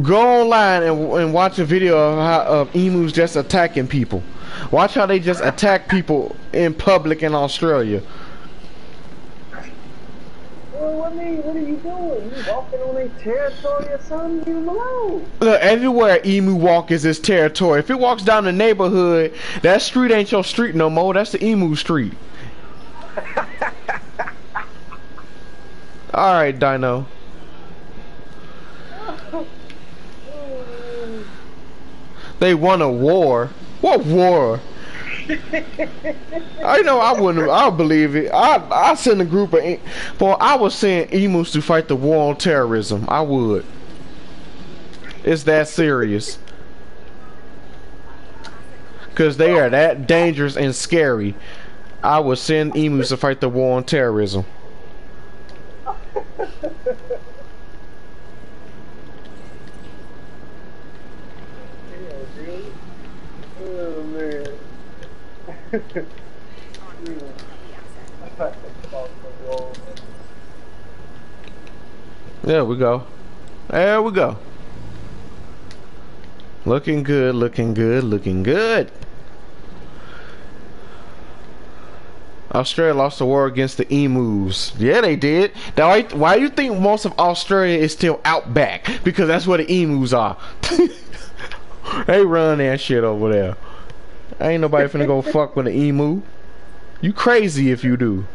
Go online and watch a video of emus just attacking people. Watch how they just attack people in public in Australia. Well, what are you doing? You walking on their territory or something? Leave them alone. Look, everywhere emu walk is his territory. If it walks down the neighborhood, that street ain't your street no more. That's the emu street. Alright, Dino. They won a war. What war? I know I wouldn't. I'll believe it. I send a group of. Boy, I would send emus to fight the war on terrorism. I would. It's that serious. Cause they are that dangerous and scary. I would send emus to fight the war on terrorism. Oh man. There we go. There we go. Looking good, looking good, looking good. Australia lost the war against the emus. Yeah, they did. Now, why do you think most of Australia is still outback? Because that's where the emus are. They run that shit over there. Ain't nobody finna go fuck with an emu. You crazy if you do.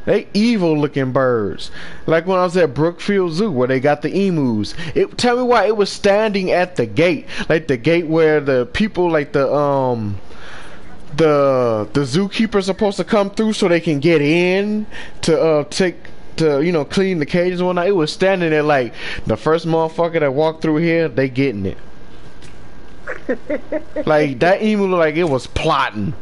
They evil looking birds. Like when I was at Brookfield Zoo where they got the emus. Tell me why it was standing at the gate. Like the gate where the people like the zookeepers are supposed to come through so they can get in to clean the cages and whatnot. It was standing there like the first motherfucker that walked through here, they getting it. Like that emu looked like it was plotting.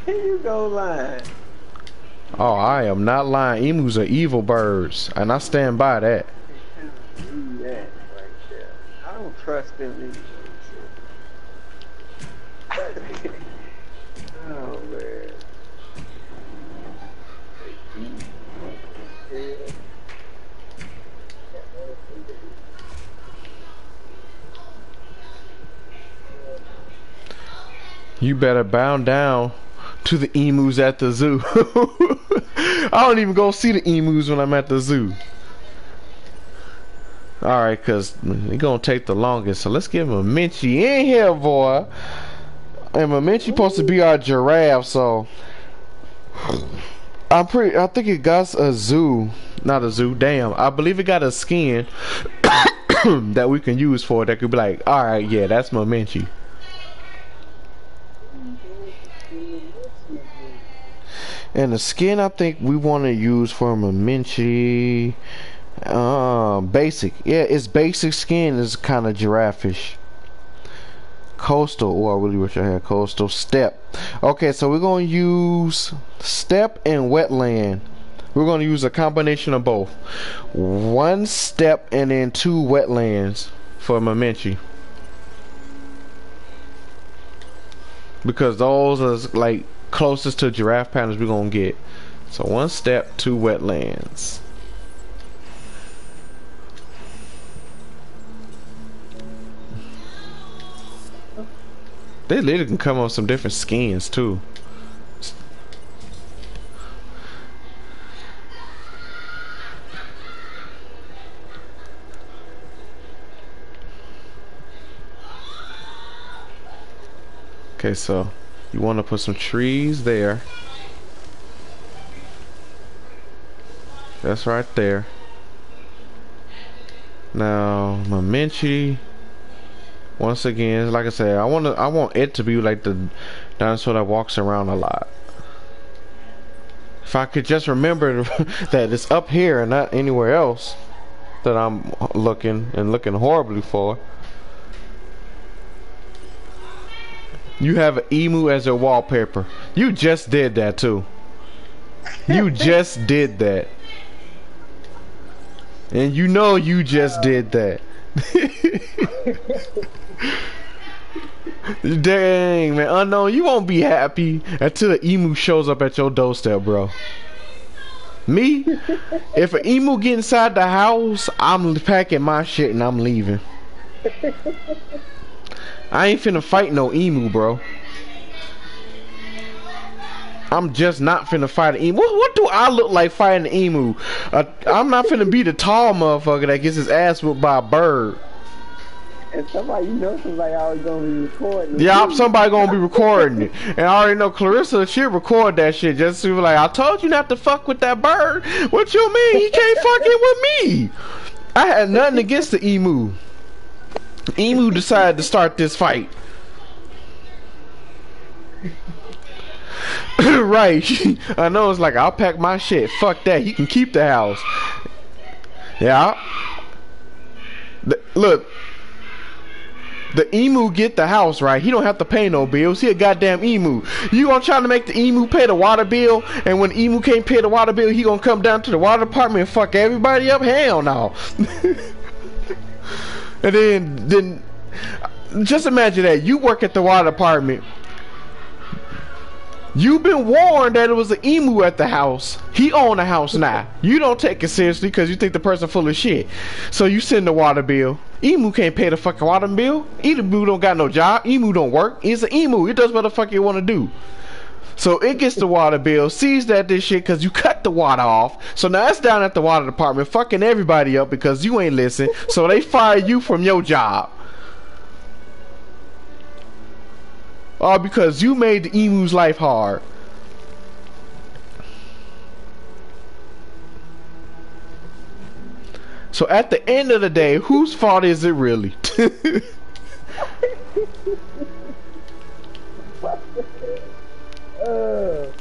You go lying. Oh, I am not lying. Emus are evil birds, and I stand by that. That right there. I don't trust them either. Oh man. You better bow down to the emus at the zoo. I don't even go see the emus when I'm at the zoo. Alright, cause it's gonna take the longest. So let's give him a Minchie in here, boy. And a Minchie supposed to be our giraffe, so I think it got a zoo. Not a zoo, damn. I believe it got a skin that we can use for it that could be like, alright, yeah, that's my Minchie. And the skin I think we want to use for Mamenchi, basic. Yeah, its basic skin is kind of giraffe-ish. Coastal, oh I really wish I had coastal. Steppe. Okay, so we're going to use steppe and wetland. We're going to use a combination of both. 1 steppe and then 2 wetlands for Mamenchi. Because those are like closest to giraffe patterns we're gonna get. So 1 steppe, 2 wetlands. They literally can come on some different skins too. Okay, so you want to put some trees there. That's right there. Now, Mamenchi. Once again, like I said, I want it to be like the dinosaur that walks around a lot. If I could just remember that it's up here and not anywhere else that I'm looking horribly for. You have an emu as your wallpaper. You just did that too. You just did that. And you know you just did that. Dang, man. Unknown, you won't be happy until the emu shows up at your doorstep, bro. Me? If an emu get inside the house, I'm packing my shit and I'm leaving. I ain't finna fight no emu, bro. I'm just not finna fight an emu. What do I look like fighting an emu? I'm not finna be the tall motherfucker that gets his ass whooped by a bird. And somebody always gonna be recording it. Yeah, somebody gonna be recording it. And I already know Clarissa, she'll record that shit just to be like, I told you not to fuck with that bird. What you mean? He can't fucking with me. I had nothing against the emu. Emu decided to start this fight. Right. I know, it's like, I'll pack my shit. Fuck that. He can keep the house. Yeah. Look. The emu get the house, right? He don't have to pay no bills. He a goddamn emu. You gonna try to make the emu pay the water bill, and when the emu can't pay the water bill, he gonna come down to the water department and fuck everybody up? Hell no. And then just imagine that you work at the water department. You've been warned that it was an emu at the house. He own the house now. You don't take it seriously because you think the person full of shit. So you send the water bill. Emu can't pay the fucking water bill. Emu don't got no job. Emu don't work. It's an emu. It does what the fuck it want to do. So it gets the water bill, sees that this shit because you cut the water off. So now it's down at the water department fucking everybody up because you ain't listen. So they fire you from your job. All because you made the emu's life hard. So at the end of the day, whose fault is it really? Oh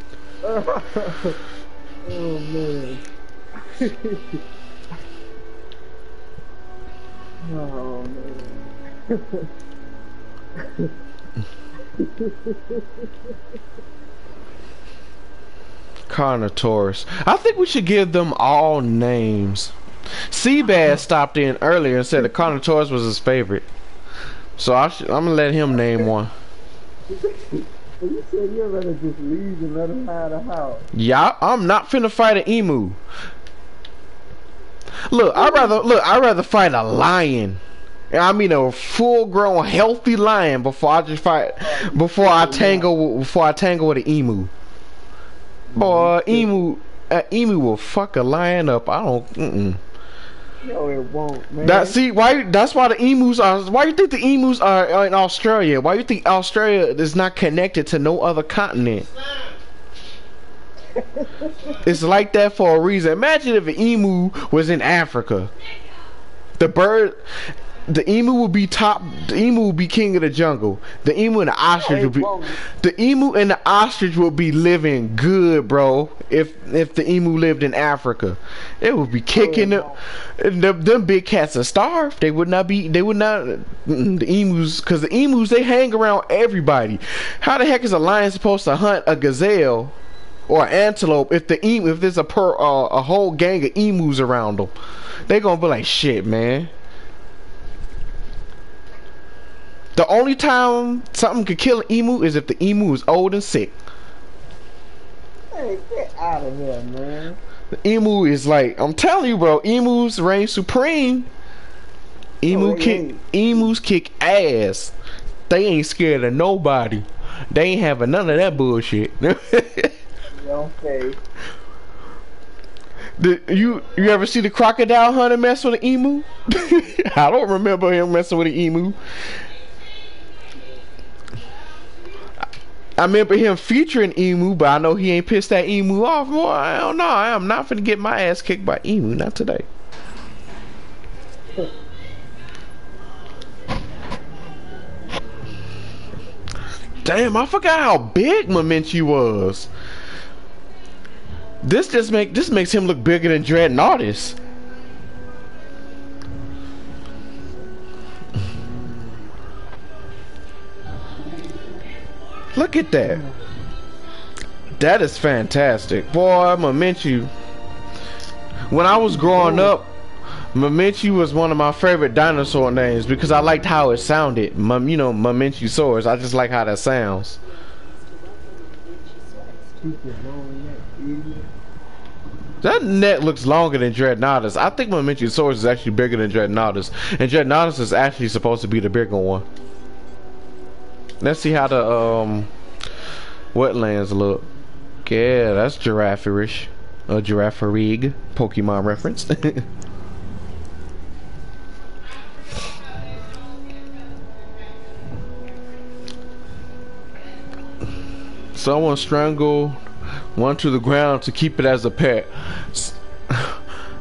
man. Oh man. Carnotaurus. I think we should give them all names. Seabass stopped in earlier and said the Carnotaurus was his favorite. So I'm gonna let him name one. You said you'd rather just leave and let him out of the house. Yeah, I'm not finna fight an emu. Look, I'd rather fight a lion. I mean a full-grown, healthy lion before I tangle with an emu. Boy, an emu will fuck a lion up. I don't. No, it won't, man. That's why the emus are. Why you think the emus are in Australia? Why you think Australia is not connected to no other continent? It's like that for a reason. Imagine if an emu was in Africa. The emu would be top. The emu would be king of the jungle. The emu and the ostrich would be. The emu and the ostrich would be living good, bro. If the emu lived in Africa, it would be kicking them. Them big cats are starved. They would not be. They would not. The emus, because the emus they hang around everybody. How the heck is a lion supposed to hunt a gazelle or an antelope if there's a whole gang of emus around them? They gonna be like, shit, man. The only time something could kill an emu is if the emu is old and sick. Hey, get out of here, man. The emu is like, I'm telling you, bro, emus reign supreme. Emus kick ass. They ain't scared of nobody. They ain't having none of that bullshit. Okay. You ever see the crocodile hunter mess with an emu? I don't remember him messing with an emu. I remember him featuring emu, but I know he ain't pissed that emu off. Boy, I don't know. I am not finna get my ass kicked by emu. Not today. Damn, I forgot how big Momenchi was. This makes him look bigger than Dreadnoughtus. Look at that. That is fantastic. Boy, Momenchi. When I was growing up, Momenchi was one of my favorite dinosaur names because I liked how it sounded. You know, Momenchisaurus. I just like how that sounds. That neck looks longer than Dreadnoughtus. I think Momenchisaurus is actually bigger than Dreadnoughtus. And Dreadnoughtus is actually supposed to be the bigger one. Let's see how the wetlands look. Yeah, that's giraffe-ish. A giraffe-rig. Pokemon reference. Someone strangled one to the ground to keep it as a pet.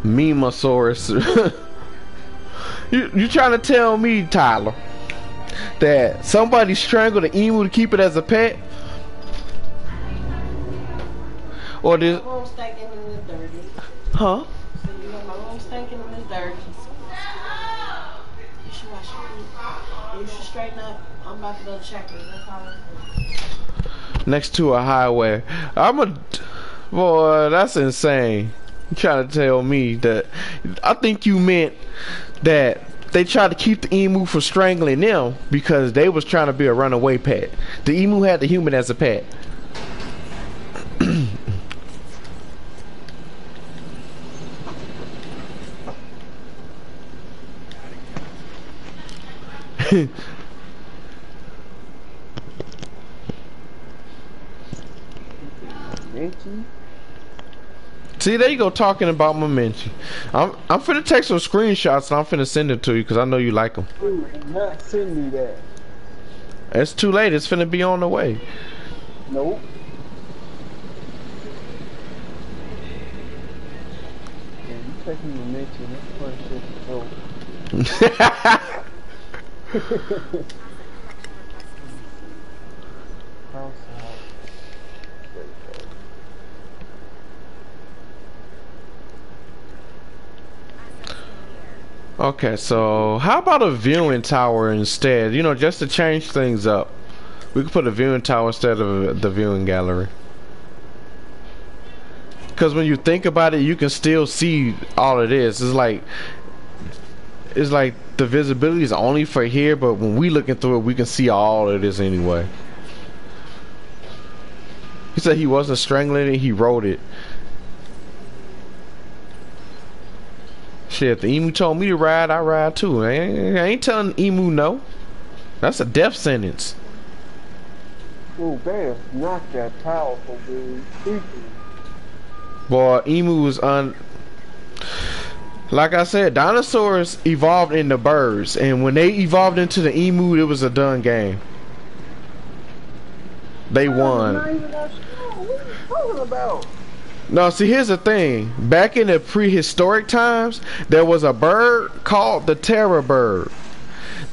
Memosaurus. You trying to tell me, Tyler, that somebody strangled an emu to keep it as a pet? Or this? My room stinking and it's dirty. Huh? So you know my room stinking and it's dirty. You should wash your feet. You should straighten up. I'm about to go to Checkers. That's all. Next to a highway. Boy, that's insane. You trying to tell me that? I think you meant that they tried to keep the emu from strangling them because they was trying to be a runaway pet. The emu had the human as a pet. See, there you go talking about Momenchi. I'm finna take some screenshots and I'm finna send it to you because I know you like them. Dude, not send me that. It's too late. It's finna be on the way. Nope. Yeah, you taking Momenchi, that's first shit. Okay, so how about a viewing tower instead? You know, just to change things up. We could put a viewing tower instead of the viewing gallery. Because when you think about it, you can still see all it is. It's like the visibility is only for here, but when we looking through it, we can see all it is anyway. He said he wasn't strangling it, he wrote it. Shit, if the emu told me to ride, I ride too. I ain't telling the emu no. That's a death sentence. Oh, damn, not that powerful, dude. Boy, emu was like I said, dinosaurs evolved into birds, and when they evolved into the emu, it was a done game. They won. Not even that strong. What are you talking about? No, see, here's the thing. Back in the prehistoric times, there was a bird called the terror bird.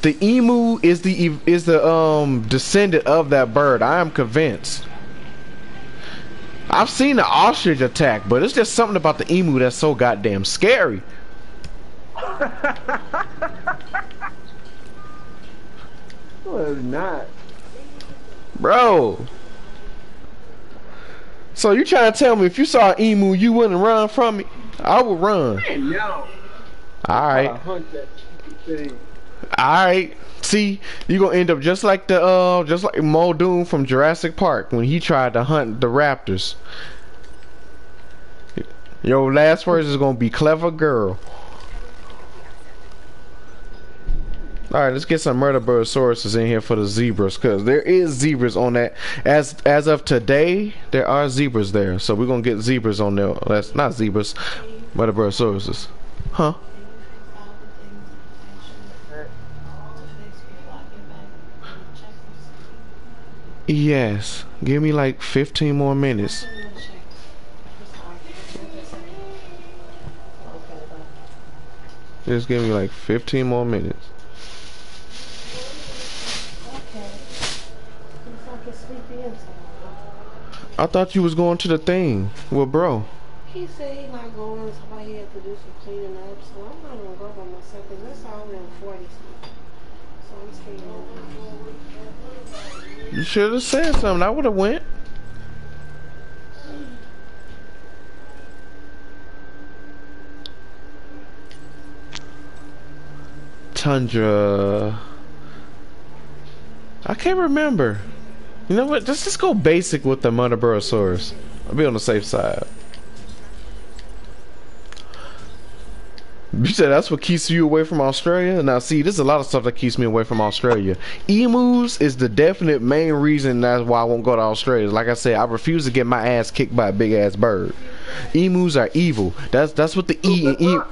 The emu is the descendant of that bird. I am convinced. I've seen the ostrich attack, but it's just something about the emu that's so goddamn scary. No, it's not. Bro. So you trying to tell me if you saw an emu, you wouldn't run from me? I would run. Man, no. Alright. Hunt that thing. Alright. See, you gonna end up just like Muldoon from Jurassic Park when he tried to hunt the raptors. Your last words is gonna be clever girl. Alright, let's get some Murderbirdsauruses in here for the zebras, because there is zebras on that. As of today, there are zebras there. So we're gonna get zebras on there. That's not zebras, Murderbirdsauruses. Huh? Yes. Give me like 15 more minutes. Just give me like 15 more minutes. I thought you was going to the thing with bro. He said he not going, somebody had to do some cleaning up, so I'm not gonna go by myself because that's already in 40 so I'm staying over. You should have said something. I would have went. Tundra. I can't remember. You know what? Just go basic with the Murderbirdosaurus. I'll be on the safe side. You said that's what keeps you away from Australia? Now see, there's a lot of stuff that keeps me away from Australia. Emus is the definite main reason that's why I won't go to Australia. Like I said, I refuse to get my ass kicked by a big ass bird. Emus are evil. That's what the E in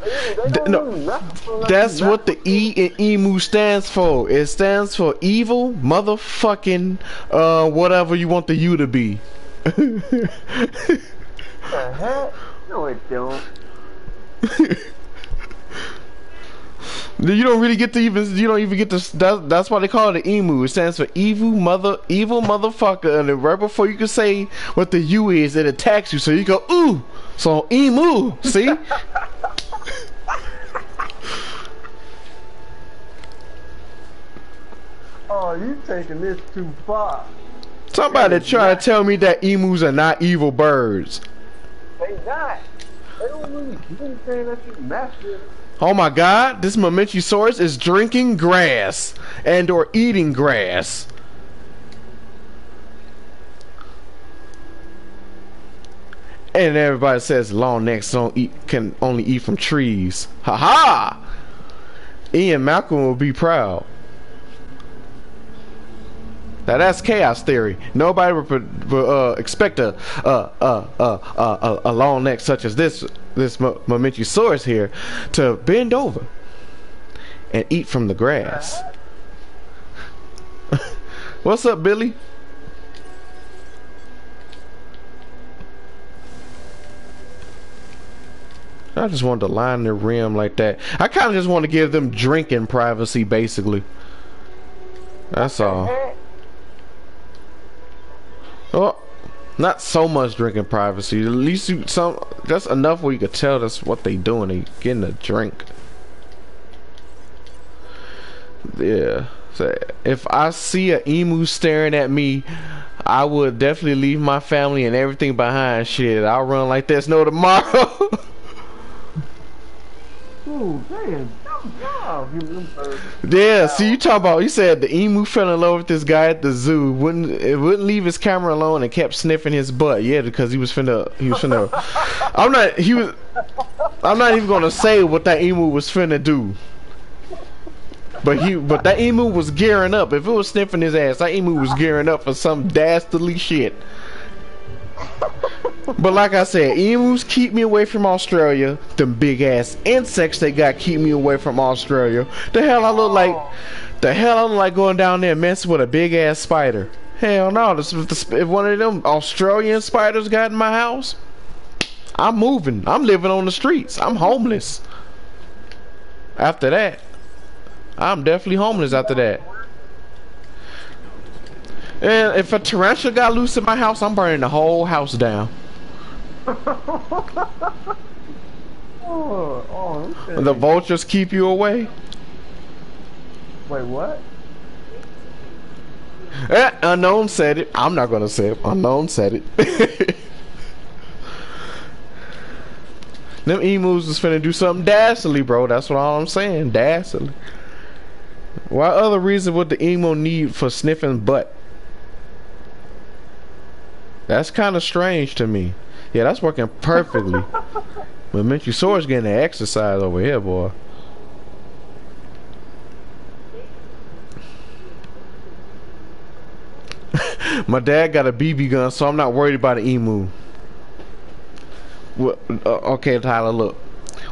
that's what the E in emu stands for. It stands for evil motherfucking whatever you want the U to be. The heck? No, it don't. You don't really get to even. You don't even get to. That's why they call it an emu. It stands for evil motherfucker. And then right before you can say what the U is, it attacks you. So you go ooh. So emu. See? Oh, you taking this too far. Somebody try to tell me that emus are not evil birds. They not. They don't really do anything that you master. Oh my god, this Momentosaurus is drinking grass and or eating grass. And everybody says long necks can only eat from trees. Ha ha! Ian Malcolm will be proud. Now that's chaos theory. Nobody would expect a long neck such as this Momentosaurus here to bend over and eat from the grass. What's up, Billy? I just wanted to line their rim like that. I kind of just want to give them drinking privacy, basically. That's all. Oh, not so much drinking privacy. At least that's enough where you could tell that's what they doing. They getting a drink. Yeah. So if I see an emu staring at me, I would definitely leave my family and everything behind. Shit, I'll run like there's no tomorrow. Ooh, damn. Yeah, see, you talking about, you said the emu fell in love with this guy at the zoo, wouldn't leave his camera alone and kept sniffing his butt. Yeah, because he was finna I'm not even gonna say what that emu was finna do. But that emu was gearing up. If it was sniffing his ass, that emu was gearing up for some dastardly shit. But like I said, emus keep me away from Australia. Them big ass insects they got keep me away from Australia. The hell I look like going down there and messing with a big ass spider. Hell no. If one of them Australian spiders got in my house, I'm moving. I'm living on the streets. I'm homeless. After that, I'm definitely homeless after that. And if a tarantula got loose in my house, I'm burning the whole house down. Okay. The vultures keep you away. Wait, what? Unknown said it. I'm not gonna say it. Unknown said it. Them emus was finna do something dastardly, bro. That's what all I'm saying. Dastardly. What other reason would the emu need for sniffing butt? That's kind of strange to me. Yeah, that's working perfectly. But Momentosaurus getting the exercise over here, boy. My dad got a BB gun, so I'm not worried about an emu. Okay, Tyler, look.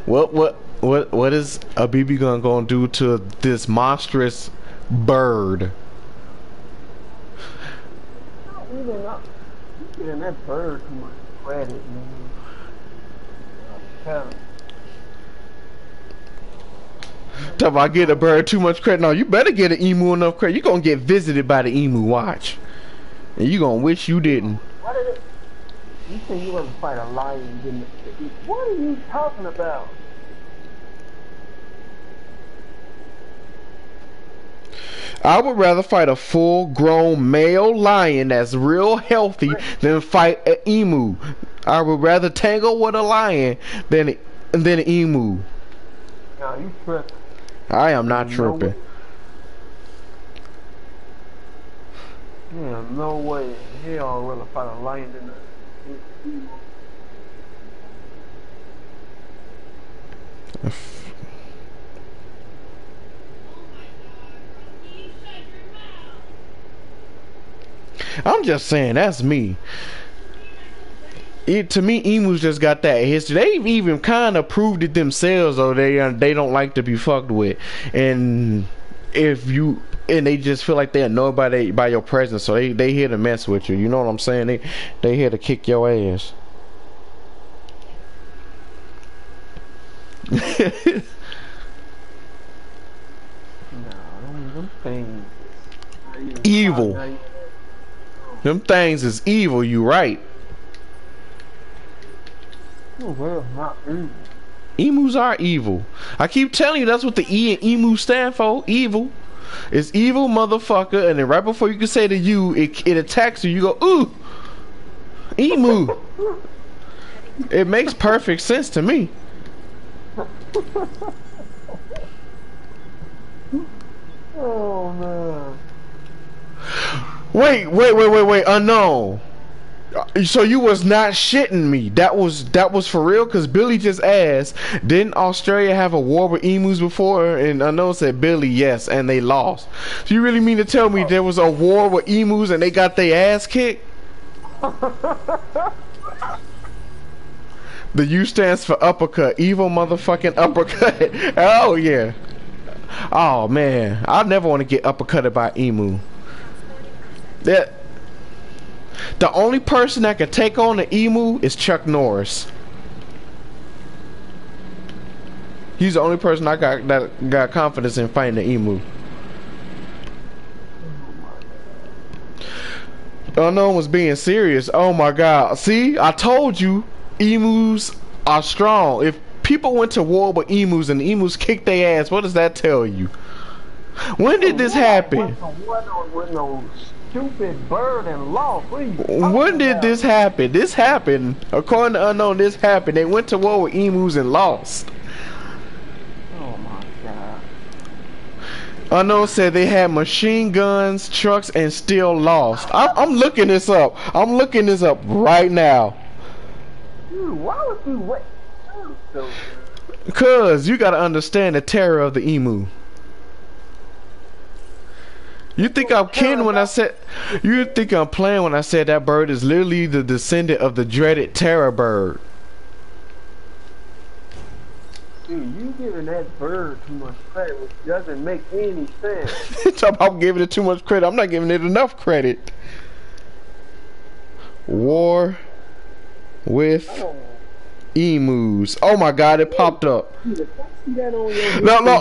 What is a BB gun gonna do to this monstrous bird? Giving that bird too much credit, man. Talk about get a bird too much credit. No, you better get an emu enough credit. You're gonna get visited by the emu, watch. And you gonna wish you didn't. You say you want to fight a lion, didn't you? What are you talking about? I would rather fight a full-grown male lion that's real healthy than fight an emu. I would rather tangle with a lion than an emu. No, you tripping. I am not tripping. Yeah, no way. Hell, I'd rather fight a lion than an emu. I'm just saying, that's me. To me, emus just got that history. They've even kind of proved it themselves, though. They don't like to be fucked with, and they just feel like they're annoyed by your presence, so they here to mess with you. You know what I'm saying? They here to kick your ass. evil. Them things is evil, you right. Oh, well, not evil. Emus are evil. I keep telling you, that's what the E in emu stand for. Evil. It's evil, motherfucker. And then right before you can say the U, it attacks you. You go, ooh, emu. It makes perfect sense to me. Oh man. Wait. Unknown. So you was not shitting me. That was for real, because Billy just asked, didn't Australia have a war with emus before? And Unknown said, Billy, yes, and they lost. So you really mean to tell me there was a war with emus and they got their ass kicked? The U stands for uppercut. Evil motherfucking uppercut. Oh yeah. Oh man, I never want to get uppercutted by emu. That the only person that could take on the emu is Chuck Norris. He's the only person I got confidence in fighting the emu. Unknown was being serious. Oh my god. See, I told you, emus are strong. If people went to war with emus and the emus kicked their ass, what does that tell you? When did this happen? With no stupid bird and lost. When did this happen? This happened. According to Unknown, this happened. They went to war with emus and lost. Oh my god. Unknown said they had machine guns, trucks, and still lost. I'm looking this up. I'm looking this up right now. Dude, why would you wait? Cause you gotta understand the terror of the emu. You think I'm kidding when I said, you think I'm playing when I said that bird is literally the descendant of the dreaded terror bird. Dude, you giving that bird too much credit, which doesn't make any sense. I'm giving it too much credit. I'm not giving it enough credit. War with emus. Oh my god, it popped up. No,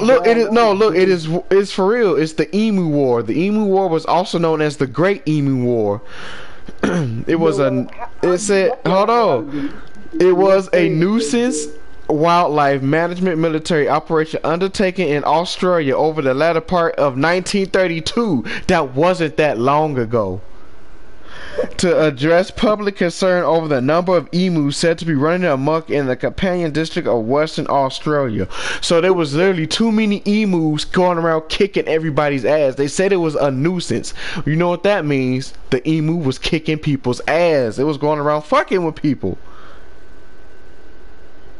look, it's for real. It's the Emu War. The Emu War was also known as the Great Emu War. It was hold on. It was a nuisance wildlife management military operation undertaken in Australia over the latter part of 1932. That wasn't that long ago. To address public concern over the number of emus said to be running amok in the companion district of Western Australia. So there was literally too many emus going around kicking everybody's ass. They said it was a nuisance. You know what that means? The emu was kicking people's ass. It was going around fucking with people.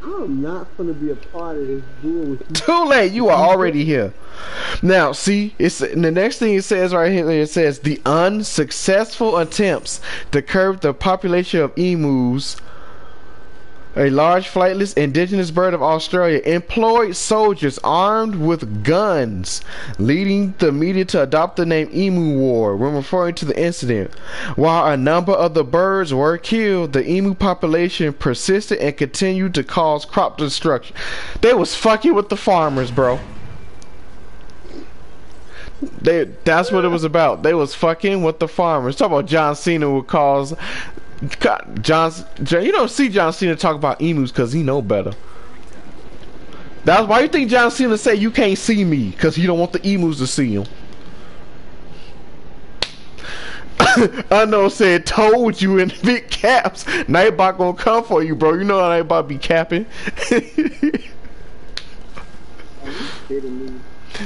I'm not gonna be a part of this deal with you. Too late, you are already here. Now, see, it's the next thing it says right here. It says the unsuccessful attempts to curb the population of emus, a large flightless indigenous bird of Australia, employed soldiers armed with guns, leading the media to adopt the name Emu War when referring to the incident. While a number of the birds were killed, the emu population persisted and continued to cause crop destruction. They was fucking with the farmers, bro. That's what it was about. They was fucking with the farmers. Talk about John Cena would cause you don't see John Cena talk about emus because he know better. That's why you think John Cena say you can't see me, because he don't want the emus to see him. Unknown said, told you in big caps. Nightbot gonna come for you, bro. You know how Nightbot be capping.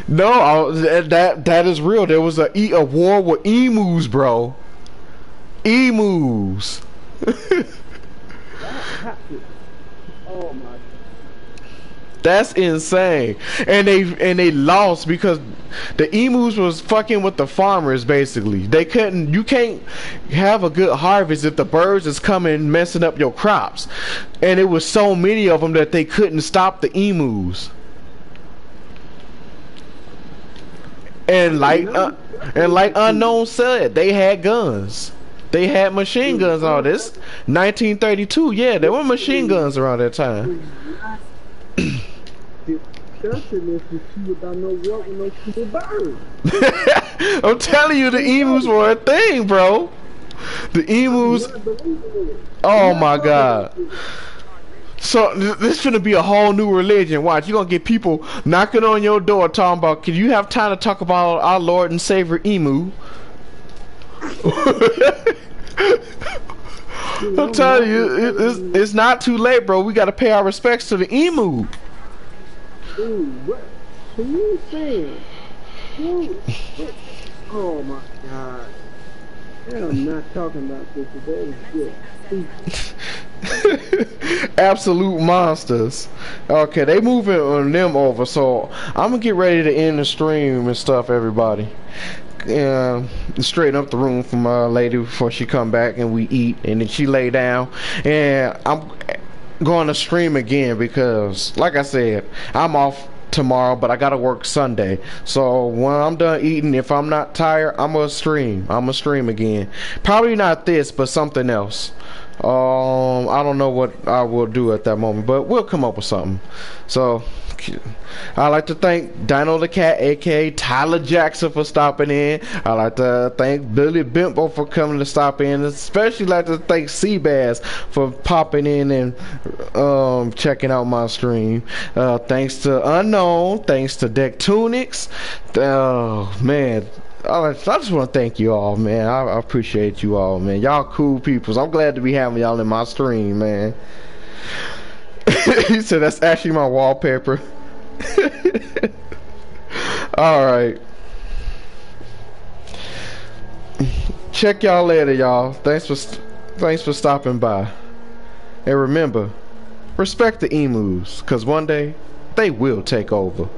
No, that is real. There was a war with emus, bro. Emus. Oh my. That's insane. And they lost because the emus was fucking with the farmers. Basically, you can't have a good harvest if the birds is coming messing up your crops. And it was so many of them that they couldn't stop the emus. And like Unknown said, they had guns. They had machine guns and all this. 1932, yeah, there were machine guns around that time. discussing this with you about no walk with no stupid birds. I'm telling you, the emus were a thing, bro. The emus. I'm not believing it. Oh I'm my not God. believing it. So this gonna be a whole new religion. Watch, you're gonna get people knocking on your door talking about, can you have time to talk about our Lord and Savior Emu? I'm telling you, it's not too late, bro. We gotta pay our respects to the emu. Dude, what? So you saying? Dude, oh my God. I'm not talking about this today. Absolute monsters. Okay, they moving on them over, so I'm gonna get ready to end the stream and stuff, everybody. Straighten up the room for my lady before she come back and we eat, and then she lay down, and I'm going to stream again because, like I said, I'm off tomorrow, but I gotta work Sunday. So when I'm done eating, if I'm not tired, I'm gonna stream again. Probably not this, but something else. I don't know what I will do at that moment, but we'll come up with something. So I'd like to thank Dino the Cat, aka Tyler Jackson, for stopping in. I'd like to thank Billy Bimbo for coming to stop in. Especially like to thank Seabass for popping in and checking out my stream. Thanks to Unknown, thanks to Deck Tunics. Oh man, I just want to thank you all, man. I appreciate you all, man. Y'all cool peoples. I'm glad to be having y'all in my stream, man. He said that's actually my wallpaper. Alright. Check y'all later, y'all. Thanks for stopping by. And remember, respect the emus, cause one day they will take over.